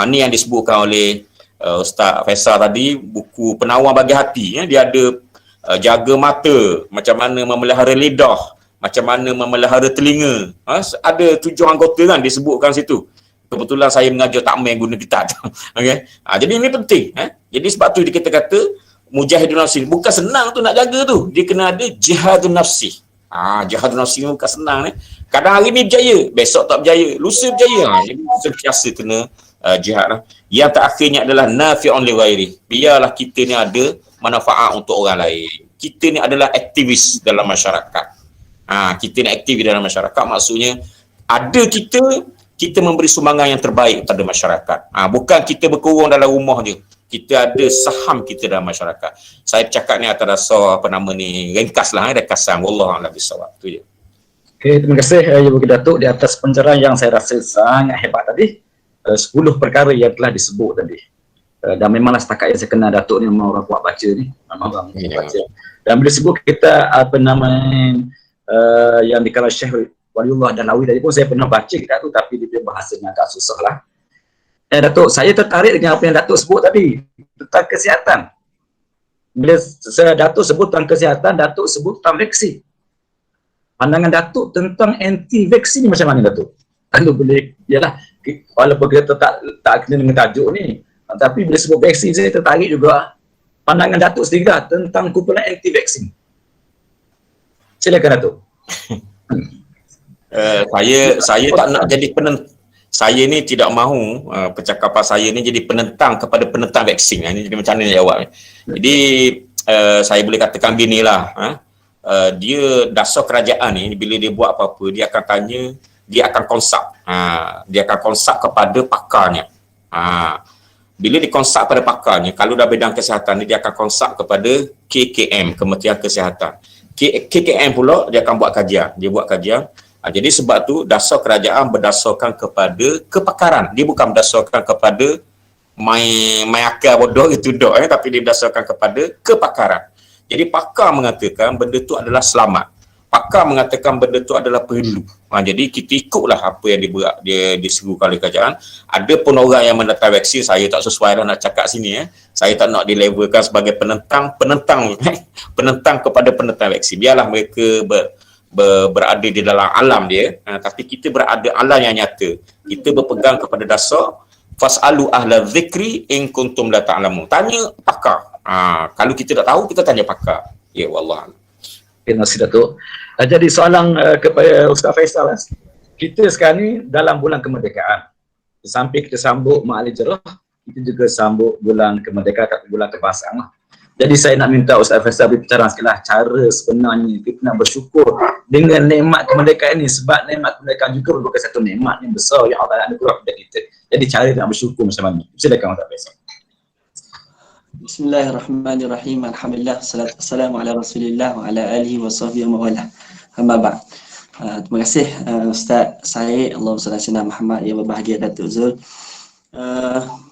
Ni yang disebutkan oleh Ustaz Faisal tadi, buku Penawar Bagi Hati. Dia ada jaga mata, macam mana memelihara lidah, macam mana memelihara telinga. Ada 7 anggota kan disebutkan situ. Kebetulan saya mengajar takmir guna kitab tu. Okay? Jadi ini penting. Jadi sebab tu kita kata mujahidun nafsi. Bukan senang tu nak jaga tu. Dia kena ada jihadun nafsi. Jihadun nafsi ni bukan senang ni. Kadang hari ni berjaya, besok tak berjaya, lusa berjaya. Jadi sentiasa kena jihad lah. Yang terakhirnya adalah nafi'un li ghairi. Biarlah kita ni ada manfaat untuk orang lain. Kita ni adalah aktivis dalam masyarakat. Kita ni aktif dalam masyarakat, maksudnya ada kita memberi sumbangan yang terbaik kepada masyarakat. Bukan kita berkurung dalam rumah je. Kita ada saham kita dalam masyarakat. Saya bercakap ni atas dasar ringkas lah, rekasan. Wallahu a'lam bishawab. Tu je. Okey, terima kasih Ibu Datuk di atas pencerahan yang saya rasa sangat hebat tadi. 10 perkara yang telah disebut tadi. Dan memanglah setakat yang saya kenal Datuk ni memang orang kuat baca ni. Memang orang kuat baca. Dan bila sebut kita yang dikala Syekh Waliullah Dalawi tadi pun saya pernah baca kitab tu, tapi dia bahasanya agak susah lah. Datuk, saya tertarik dengan apa yang Datuk sebut tadi tentang kesihatan. Bila Datuk sebut tentang kesihatan, Datuk sebut tentang vaksin. Pandangan Datuk tentang anti-vaksin ni macam mana Datuk? Kalau boleh, yalah, walaupun kita tak kena dengan tajuk ni, tapi bila sebut vaksin saya tertarik juga pandangan Datuk sendiri lah tentang kumpulan anti-vaksin. Silakan Datuk. Saya tak nak jadi saya ni tidak mahu percakapan saya ni jadi penentang kepada penentang vaksin. Ini jadi macam mana nak jawab. Jadi saya boleh katakan beginilah. Dia dasar kerajaan ni bila dia buat apa-apa dia akan tanya, dia akan konsult. Dia akan konsult kepada pakarnya. Bila dikonsult pada pakarnya, kalau dah bidang kesihatan ni dia akan konsult kepada KKM, Kementerian Kesihatan. KKM pula dia akan buat kajian. Dia buat kajian. Jadi sebab tu dasar kerajaan berdasarkan kepada kepakaran. Dia bukan berdasarkan kepada main akal bodoh itu dok, tapi dia berdasarkan kepada kepakaran. Jadi pakar mengatakan benda tu adalah selamat. pakar mengatakan benda tu adalah perlu. Jadi kita ikutlah apa yang dia diserukan oleh kerajaan. Ada pun orang yang menentang vaksin, saya tak sesuai lah nak cakap sini. Saya tak nak dilabelkan sebagai penentang kepada penentang vaksin. Biarlah mereka berada di dalam alam dia, tapi kita berada alam yang nyata. Kita berpegang kepada dasar fas'alu ahla zikri in kuntum la ta'lamun. Tanya pakar. Kalau kita tak tahu, kita tanya pakar. Ya wallah. Terima kasih Datuk. Jadi soalan kepada Ustaz Faisal, kita sekarang ni dalam bulan kemerdekaan. Sampai kita sambut Ma'al Hijrah, kita juga sambut bulan kemerdekaan atau bulan kebangsaan lah. Jadi saya nak minta Ustaz Faisal berbicara sikitlah cara sebenarnya kita nak bersyukur dengan nikmat kemerdekaan ini, sebab nikmat kemerdekaan juga merupakan satu nikmat yang besar yang Allah anugerah kepada kita. Jadi cara nak bersyukur macam mana? Silakan Ustaz Faisal. Bismillahirrahmanirrahim. Alhamdulillah, salatu wassalamu ala Rasulillah wa ala alihi wa sahbihi wa wala. Amma ba'd. Terima kasih Ustaz Syed, Allahumma salli ala Muhammad, yang berbahagia Datuk Zul.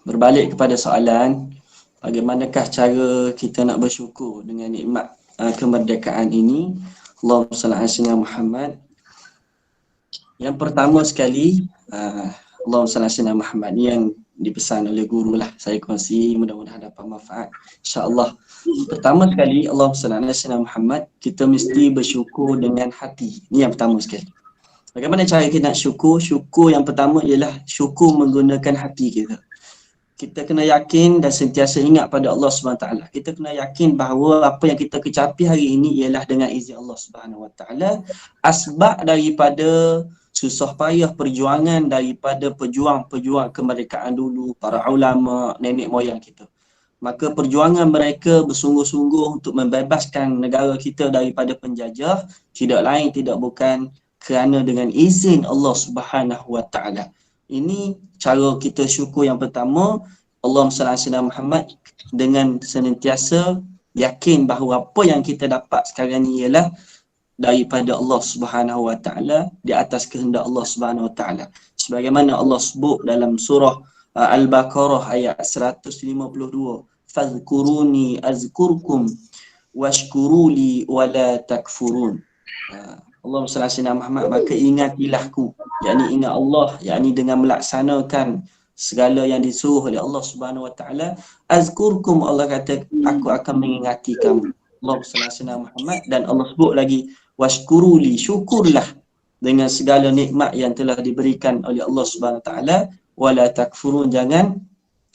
Berbalik kepada soalan, bagaimanakah cara kita nak bersyukur dengan nikmat kemerdekaan ini? Allahumma salli ala Muhammad. Yang pertama sekali, Allahumma salli ala Muhammad ni yang dipesan oleh guru lah, saya kongsi, mudah-mudahan dapat manfaat insya-Allah. Pertama sekali, Allahumma salli ala Muhammad, kita mesti bersyukur dengan hati. Ini yang pertama sekali. Bagaimana cara kita nak syukur? Syukur yang pertama ialah syukur menggunakan hati kita. Kita kena yakin dan sentiasa ingat pada Allah SWT. Kita kena yakin bahawa apa yang kita kecapi hari ini ialah dengan izin Allah SWT. Asbab daripada susah payah perjuangan daripada pejuang-pejuang kemerdekaan dulu, para ulama, nenek moyang kita. Maka perjuangan mereka bersungguh-sungguh untuk membebaskan negara kita daripada penjajah, tidak lain tidak bukan kerana dengan izin Allah Subhanahu Wa Taala. Ini cara kita syukur yang pertama. Allahumma salli ala Muhammad, dengan senantiasa yakin bahawa apa yang kita dapat sekarang ni ialah daripada Allah Subhanahu Wa Taala, di atas kehendak Allah Subhanahu Wa Taala. Sebagaimana Allah sebut dalam surah Al-Baqarah ayat 152, fadhkuruni azkurkum washkuruli wala takfurun. Allahumma salli ala Muhammad, maka ingatilahku, yakni ingat Allah, yakni dengan melaksanakan segala yang disuruh oleh Allah Subhanahu Wa Taala. Azkurkum, Allah kata aku akan mengingati kamu. Allahumma salli ala Muhammad. Dan Allah sebut lagi washkuruli, syukurlah dengan segala nikmat yang telah diberikan oleh Allah Subhanahu Wa Taala, wala takfurun, jangan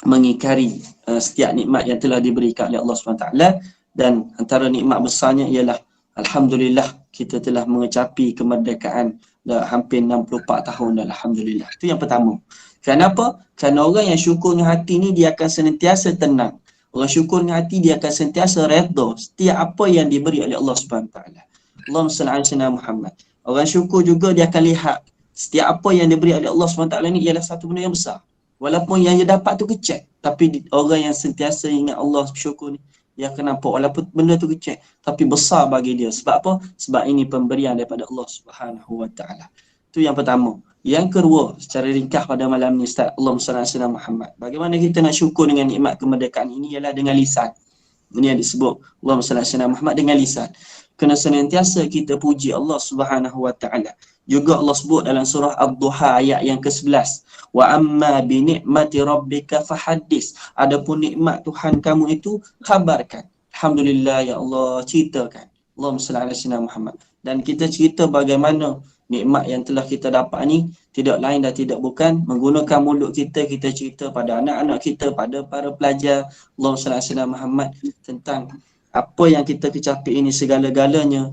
mengingkari setiap nikmat yang telah diberikan oleh Allah Subhanahu Wa Taala. Dan antara nikmat besarnya ialah alhamdulillah kita telah mengecapi kemerdekaan dah hampir 64 tahun dah, alhamdulillah. Itu yang pertama. Kenapa? Kerana orang yang syukur dengan hati ni dia akan senantiasa tenang. Orang syukur dengan hati dia akan sentiasa redha setiap apa yang diberi oleh Allah Subhanahu Wa Taala. Allahumma salli ala Muhammad. Orang syukur juga dia akan lihat setiap apa yang diberi oleh Allah SWT ni ialah satu benda yang besar. Walaupun yang dia dapat tu kecil, tapi orang yang sentiasa ingat Allah, syukur ni, dia akan nampak walaupun benda tu kecil tapi besar bagi dia. Sebab apa? Sebab ini pemberian daripada Allah SWT. Itu yang pertama. Yang kedua, secara ringkas pada malam ni Ustaz, Allahumma salli ala Muhammad. Bagaimana kita nak syukur dengan nikmat kemerdekaan ini ialah dengan lisan. Ini yang disebut Allahumma salli ala Muhammad, dengan lisan. Kena senantiasa kita puji Allah Subhanahu Wa Taala. Juga Allah sebut dalam surah Ad-Duha ayat yang ke-11, wa amma bi ni'mati rabbika fahaddis. Adapun nikmat Tuhan kamu itu khabarkan. Alhamdulillah ya Allah, ceritakan. Allahumma salli ala Muhammad. Dan kita cerita bagaimana nikmat yang telah kita dapat ni tidak lain dan tidak bukan menggunakan mulut kita, kita cerita pada anak-anak kita, pada para pelajar. Allahumma salli ala Muhammad, tentang apa yang kita kecapi ini segala-galanya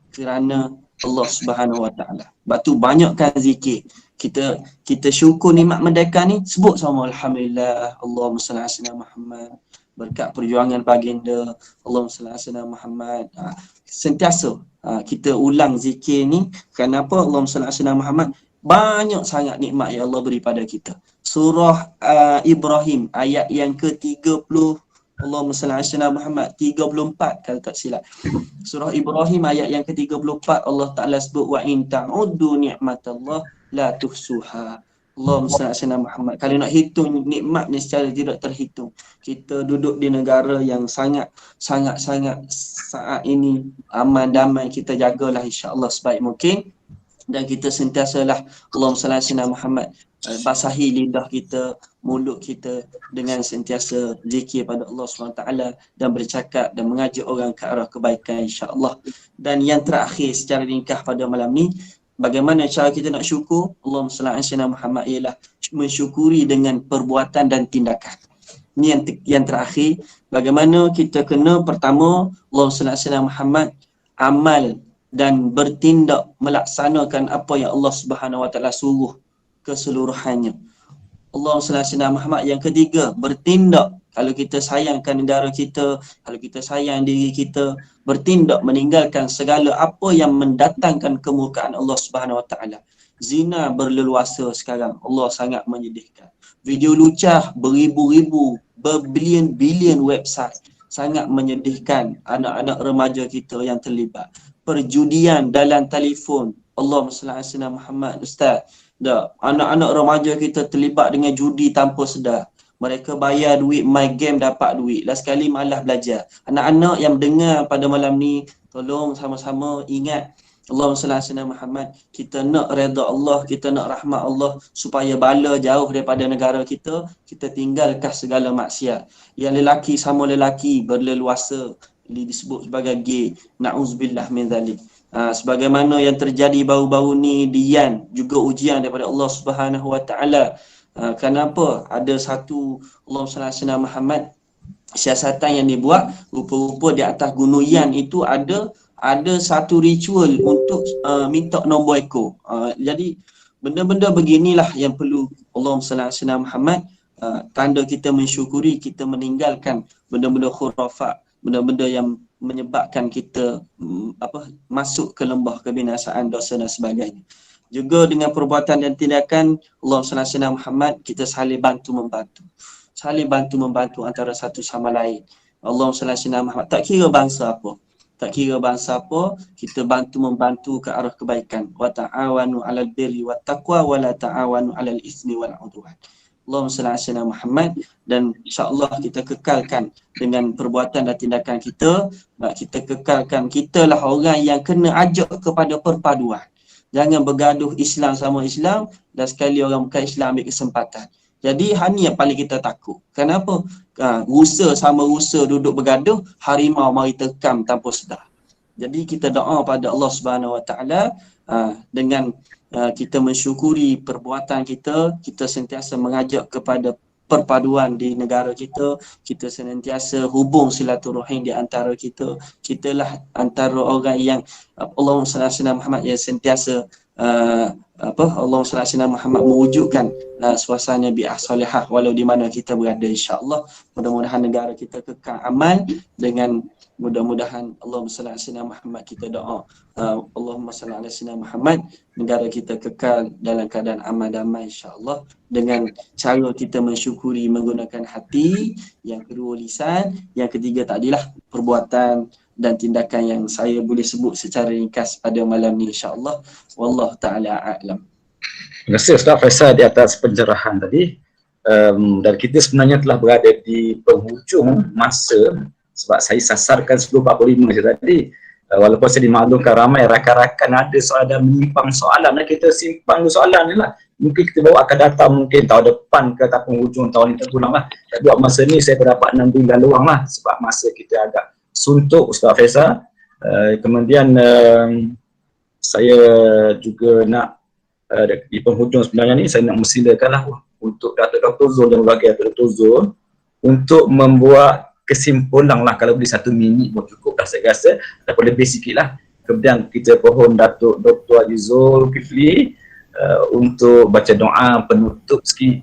kerana Allah Subhanahu Wa Taala. Sebab tu banyakkan zikir. Kita syukur nikmat merdeka ni, sebut sama alhamdulillah, Allahumma salli ala Muhammad, berkat perjuangan baginda, Allahumma salli ala Muhammad. Sentiasa kita ulang zikir ni. Kenapa? Allahumma salli ala Muhammad. Banyak sangat nikmat yang Allah beri pada kita. Surah Ibrahim ayat yang ke-30, Allahumma salli ala Muhammad, 34 kalau tak silap. Surah Ibrahim ayat yang ke-34, Allah Ta'ala sebut wa in ta'uddu ni'matallah la tuhsuha. Allahumma salli ala sayyidina Muhammad. Kalau nak hitung nikmat ni secara tidak terhitung. Kita duduk di negara yang sangat saat ini aman damai, kita jagalah insya-Allah sebaik mungkin. Dan kita sentiasalah Allahumma salli ala sayyidina Muhammad, basahi lidah kita, mulut kita dengan sentiasa zikir pada Allah SWT dan bercakap dan mengajak orang ke arah kebaikan insya-Allah. Dan yang terakhir secara ringkas pada malam ni, bagaimana cara kita nak syukur? Allahumma salli ala sayyidina Muhammad ialah mensyukuri dengan perbuatan dan tindakan. Ini yang terakhir, bagaimana kita kena pertama Allahumma salli ala sayyidina Muhammad amal dan bertindak melaksanakan apa yang Allah Subhanahu Wa Taala suruh keseluruhannya. Allahumma salli ala sayyidina Muhammad. Yang ketiga, bertindak kalau kita sayangkan negara kita, kalau kita sayang diri kita, bertindak meninggalkan segala apa yang mendatangkan kemurkaan Allah Subhanahu Wa Taala. Zina berleluasa sekarang, Allah sangat menyedihkan. Video lucah beribu-ribu, berbilion-bilion website, sangat menyedihkan anak-anak remaja kita yang terlibat. Perjudian dalam telefon, Allahumma salli ala sayyidina Muhammad. Ustaz, anak-anak remaja kita terlibat dengan judi tanpa sedar. Mereka bayar duit, main game dapat duit. Last sekali malas belajar. Anak-anak yang dengar pada malam ni, tolong sama-sama ingat Allahumma salli ala sayyidina Muhammad. Kita nak redha Allah, kita nak rahmat Allah supaya bala jauh daripada negara kita. Kita tinggalkan segala maksiat. Yang lelaki sama lelaki berleluasa disebut sebagai gay. Na'uzubillah min zalik. Sebagaimana yang terjadi baru-baru ni di Yan, juga ujian daripada Allah Subhanahu Wa Taala. Kenapa ada satu Allahumma salli ala sayyidina Muhammad siasatan yang dibuat, rupa-rupa di atas gunung Yan itu ada satu ritual untuk minta nombor ekor. Jadi benda-benda beginilah yang perlu Allahumma salli ala sayyidina Muhammad. Tanda kita mensyukuri, kita meninggalkan benda-benda khurafat, benda-benda yang menyebabkan kita masuk ke lembah kebinasaan, dosa dan sebagainya. Juga dengan perbuatan dan tindakan Allahumma salli ala sayyidina Muhammad, kita saling bantu-membantu. Saling bantu-membantu antara satu sama lain. Allahumma salli ala sayyidina Muhammad. Tak kira bangsa apa. Tak kira bangsa apa, kita bantu-membantu ke arah kebaikan. Wa ta'awanu 'alal birri wat taqwa wa la ta'awanu 'alal itsmi wal 'udwan. Allahumma salli ala sayyidina Muhammad. Dan insya-Allah kita kekalkan dengan perbuatan dan tindakan kita, kita kekalkan kitalah orang yang kena ajak kepada perpaduan. Jangan bergaduh Islam sama Islam dan sekali orang bukan Islam ambil kesempatan. Jadi ni yang paling kita takut. Kenapa? Rusa sama rusa duduk bergaduh, harimau mari terkam tanpa sedar. Jadi kita doa pada Allah Subhanahu Wa Taala dengan kita mensyukuri perbuatan kita, kita sentiasa mengajak kepada perpaduan di negara kita, kita senantiasa hubung silaturahim di antara kita. Kitalah antara orang yang Allahumma salli ala sayyidina Muhammad yang sentiasa Allahumma salli ala sayyidina Muhammad mewujudkan suasana bi'ah salihah walau di mana kita berada insya-Allah. Mudah-mudahan negara kita kekal aman dengan mudah-mudahan Allahumma salli ala sayyidina Muhammad. Kita doa Allahumma salli ala sayyidina Muhammad, negara kita kekal dalam keadaan aman damai insya-Allah dengan cara kita mensyukuri menggunakan hati, yang kedua lisan, yang ketiga tadilah perbuatan dan tindakan yang saya boleh sebut secara ringkas pada malam ni insya-Allah. Wallahu taala a'lam. Terima kasih Ustaz Faisal di atas pencerahan tadi. Dan kita sebenarnya telah berada di penghujung masa, sebab saya sasarkan 10.45 tadi. Walaupun saya dimaklumkan ramai rakan-rakan ada soalan dan menyimpan soalan, dan kita simpan soalan ni lah. Mungkin kita bawa akan datang mungkin tahun depan ke atau penghujung tahun ini terpulang lah. Buat masa ni saya berdapat 6 bulan luang lah sebab masa kita agak suntuk Ustaz Faisal. Kemudian saya juga nak di penghujung sebenarnya ni saya nak mesilakan lah untuk Datuk Dr. Zul dan bagi Datuk Dr. Zul untuk membuat kesimpulan lah, kalau boleh 1 minit pun cukup dah saya rasa, ataupun lebih sikit lah. Kemudian kita pohon Datuk Dr. Azizul Kifli untuk baca doa penutup sikit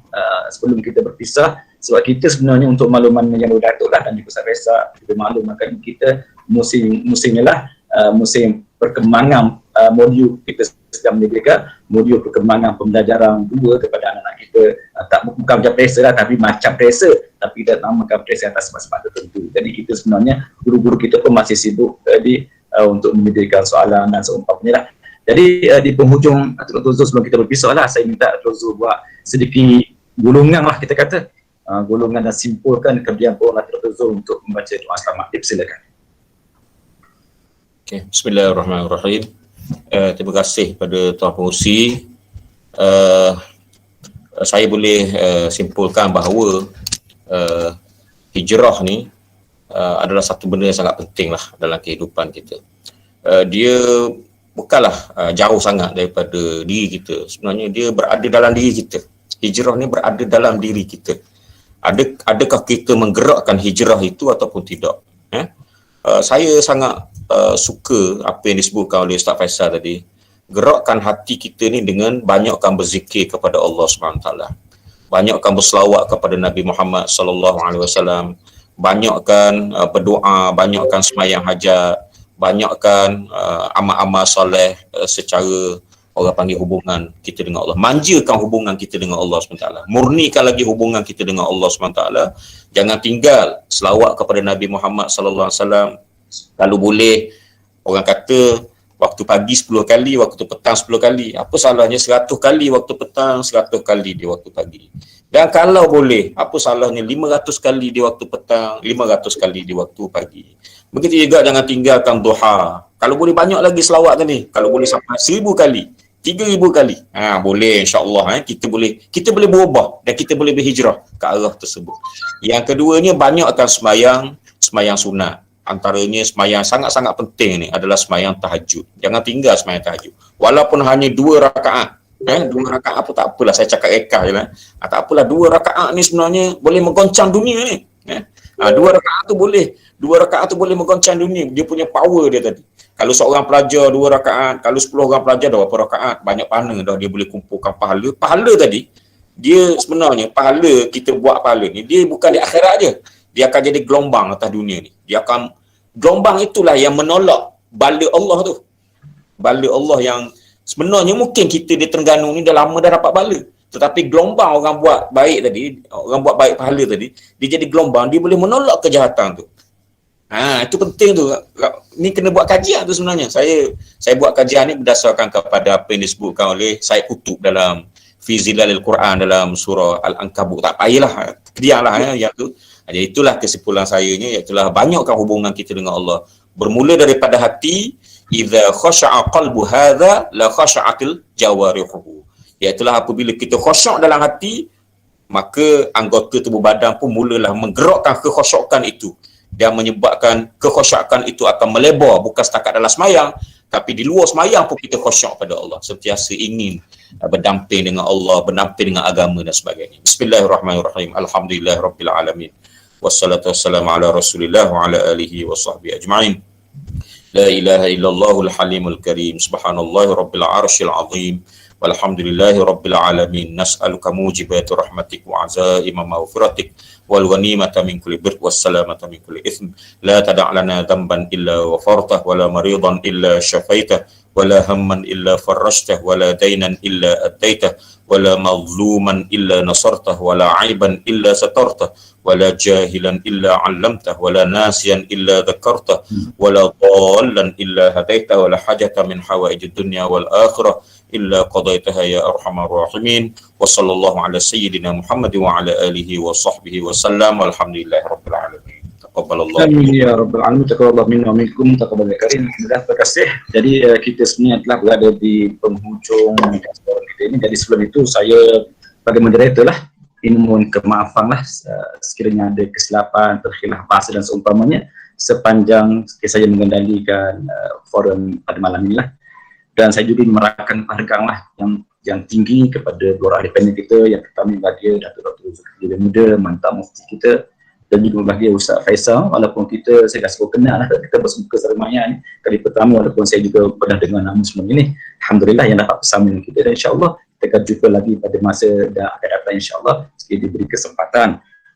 sebelum kita berpisah. Sebab kita sebenarnya untuk makluman yang Datuk lah dan juga Ustaz Faisal, kita maklumatkan kita musim ni lah musim perkembangan modul kita sedang menyediakan modul perkembangan pembelajaran 2 kepada anak-anak kita. Tak bukan macam pressure lah, tapi macam pressure, tapi kita namakan pressure atas sebab-sebab tertentu. Jadi kita sebenarnya guru-guru kita pun masih sibuk tadi untuk menyediakan soalan dan seumpamanya lah. Jadi di penghujung Dr. Zul, sebelum kita berpisah lah, saya minta Dr. Zul buat sedikit gulungan lah, kita kata gulungan dan simpulkan kemudian bawa Dr. Zul untuk membaca doa selamat. Silakan. Okay. Bismillahirrahmanirrahim. Terima kasih pada Tuan Pengurusi. Saya boleh simpulkan bahawa hijrah ni adalah satu benda yang sangat penting lah dalam kehidupan kita. Dia bukanlah jauh sangat daripada diri kita. Sebenarnya dia berada dalam diri kita. Hijrah ni berada dalam diri kita. Adakah kita menggerakkan hijrah itu ataupun tidak? Saya sangat suka apa yang disebutkan oleh Ustaz Faisal tadi. Gerakkan hati kita ni dengan banyakkan berzikir kepada Allah SWT. Banyakkan berselawat kepada Nabi Muhammad SAW. Banyakkan berdoa, banyakkan sembahyang hajat, banyakkan amal-amal soleh secara orang panggil hubungan kita dengan Allah. Manjakan hubungan kita dengan Allah SWT. Murnikan lagi hubungan kita dengan Allah SWT. Jangan tinggal selawat kepada Nabi Muhammad SAW. Kalau boleh, orang kata waktu pagi 10 kali, waktu petang 10 kali. Apa salahnya 100 kali waktu petang, 100 kali di waktu pagi. Dan kalau boleh, apa salahnya 500 kali di waktu petang, 500 kali di waktu pagi. Begitu juga jangan tinggalkan duha. Kalau boleh banyak lagi selawat tadi. Kalau boleh sampai 1000 kali, 3000 kali. Boleh, insya-Allah kita boleh berubah dan kita boleh berhijrah ke arah tersebut. Yang keduanya, banyakkan sembahyang sunat. Antaranya sembahyang sangat-sangat penting ni adalah sembahyang tahajud. Jangan tinggal sembahyang tahajud. Walaupun hanya 2 rakaat. 2 rakaat apa tak apalah, saya cakap rekah je lah. Tak apalah, 2 rakaat ni sebenarnya boleh menggoncang dunia ni. 2 rakaat tu boleh. 2 rakaat tu boleh menggoncang dunia. Dia punya power dia tadi. Kalau seorang pelajar 2 rakaat, kalau 10 orang pelajar dah berapa rakaat, banyak pahala dah dia boleh kumpulkan pahala. Pahala tadi, dia sebenarnya pahala, kita buat pahala ni, dia bukan di akhirat je. Dia akan jadi gelombang atas dunia ni. Gelombang itulah yang menolak bala Allah tu. Bala Allah yang sebenarnya mungkin kita di Terengganu ni dah lama dah dapat bala. Tetapi gelombang orang buat baik tadi, orang buat baik pahala tadi, dia jadi gelombang, dia boleh menolak kejahatan tu. Itu penting tu. Ni kena buat kajian tu sebenarnya. Saya buat kajian ni berdasarkan kepada apa yang disebutkan oleh Said Qutb dalam Fi Zilalil Quran dalam surah Al-Ankabut. Tak payahlah, kedialah yang tu. Jadi itulah kesimpulan saya ni, iaitulah banyakkan hubungan kita dengan Allah. Bermula daripada hati, idza khasha'a qalbu hadza la khasha'atil jawarihuhu. Iaitulah apabila kita khusyuk dalam hati, maka anggota tubuh badan pun mulalah menggerakkan kekhusyukan itu. Dan menyebabkan kekhusyukan itu akan melebar, bukan setakat dalam semayang, tapi di luar semayang pun kita khusyuk pada Allah. Sentiasa ingin berdamping dengan Allah, berdamping dengan agama dan sebagainya. Bismillahirrahmanirrahim. Alhamdulillahirabbil alamin. Wassalatu wassalamu ala Rasulillah wa ala alihi wa sahbihi ajma'in. La ilaha illallahul halimul karim. Subhanallahi rabbil arsyil azim. Walhamdulillahi rabbil alamin. Nas'aluka mujibati rahmatik wa azaima maghfiratik wal ghanimata min kulli birr was salamata min kulli itsm. La tada' lana dhanban illa ghafartah wa la maridan illa syafaitah wa la hamman illa farajtah wa la daynan illa addaitah wa la mazluman illa nasartah wa la 'aiban illa satartah ولا جاهلا إلا علمته ولا ناسيا إلا ذكرته ولا ضالا إلا هديته ولا حاجة من حوائج الدنيا والآخرة إلا قضيتها يا أرحم الراحمين وصلى الله على سيدنا محمد وعلى آله وصحبه وسلم والحمد لله رب العالمين. تقبل الله. Amin ya rabbal alamin. Taqabbalallahu minna wa minkum. Taqabbal ya karim. Terima kasih. Jadi kita sebenarnya telah berada di penghujung kita ini. Jadi sebelum itu saya sebagai moderator lah, ini mohon kemaafan lah sekiranya ada kesilapan, terkhilaf bahasa dan seumpamanya sepanjang saya mengendalikan forum pada malam ini lah. Dan saya juga menyerahkan penghargaan lah yang tinggi kepada dua orang independen kita. Yang pertama bahagia Datuk Dr. Zulkifli Muda, mantan mufti kita, dan juga bahagia Ustaz Faisal. Walaupun saya dah sebut kenal lah, kita bersemuka seramanya ni kali pertama, walaupun saya juga pernah dengar nama sebelum ini. Alhamdulillah yang dapat bersama dengan kita, dan insyaAllah kita akan jumpa lagi pada masa yang akan datang insyaAllah sekiranya diberi kesempatan.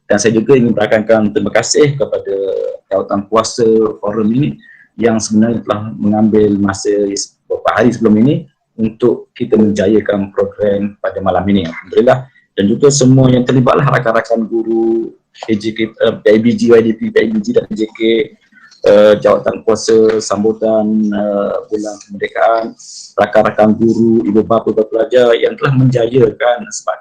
Dan saya juga ingin berakankan terima kasih kepada jawatan kuasa forum ini yang sebenarnya telah mengambil masa beberapa hari sebelum ini untuk kita menjayakan program pada malam ini, Alhamdulillah. Dan juga semua yang terlibatlah, rakan-rakan guru PIBG, YDP, PIBG dan JK, jawatan kuasa sambutan bulan kemerdekaan, rakan-rakan guru, ibu bapa pelajar yang telah menjayakan. Sebab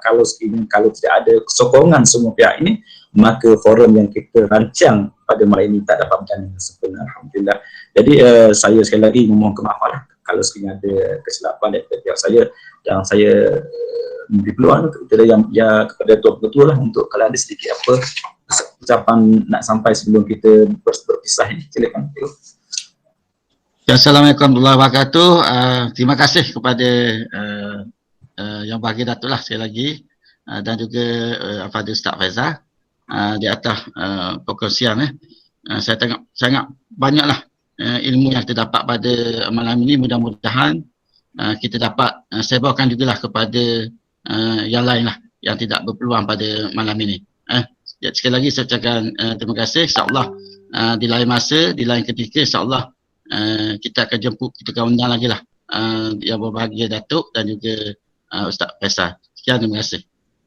kalau tidak ada kesokongan semua pihak ini, maka forum yang kita rancang pada malam ini tak dapat berjalan dengan sempurna, alhamdulillah. Jadi saya sekali lagi memohon kemaafan kalau sekiranya ada kesilapan daripada pihak saya, dan saya memberi peluang kepada kepada Tuan Ketua lah untuk kalau ada sedikit apa ucapan nak sampai sebelum kita berpisah ini. Silakan. Assalamualaikum warahmatullahi wabarakatuh. Terima kasih kepada yang bagi Datuk lah sekali lagi, dan juga Al-Fadhil Ustaz Faizal di atas perkongsian. Saya tengok sangat banyaklah ilmu yang kita dapat pada malam ini. Mudah-mudahan kita dapat sebarkan jugalah kepada yang lain lah yang tidak berpeluang pada malam ini. Sekali lagi saya ucapkan terima kasih. InsyaAllah di lain masa, di lain ketika, insyaAllah kita akan jemput, kita akan undang lagi lah yang berbahagia Datuk dan juga Ustaz Faisal. Sekian, terima kasih.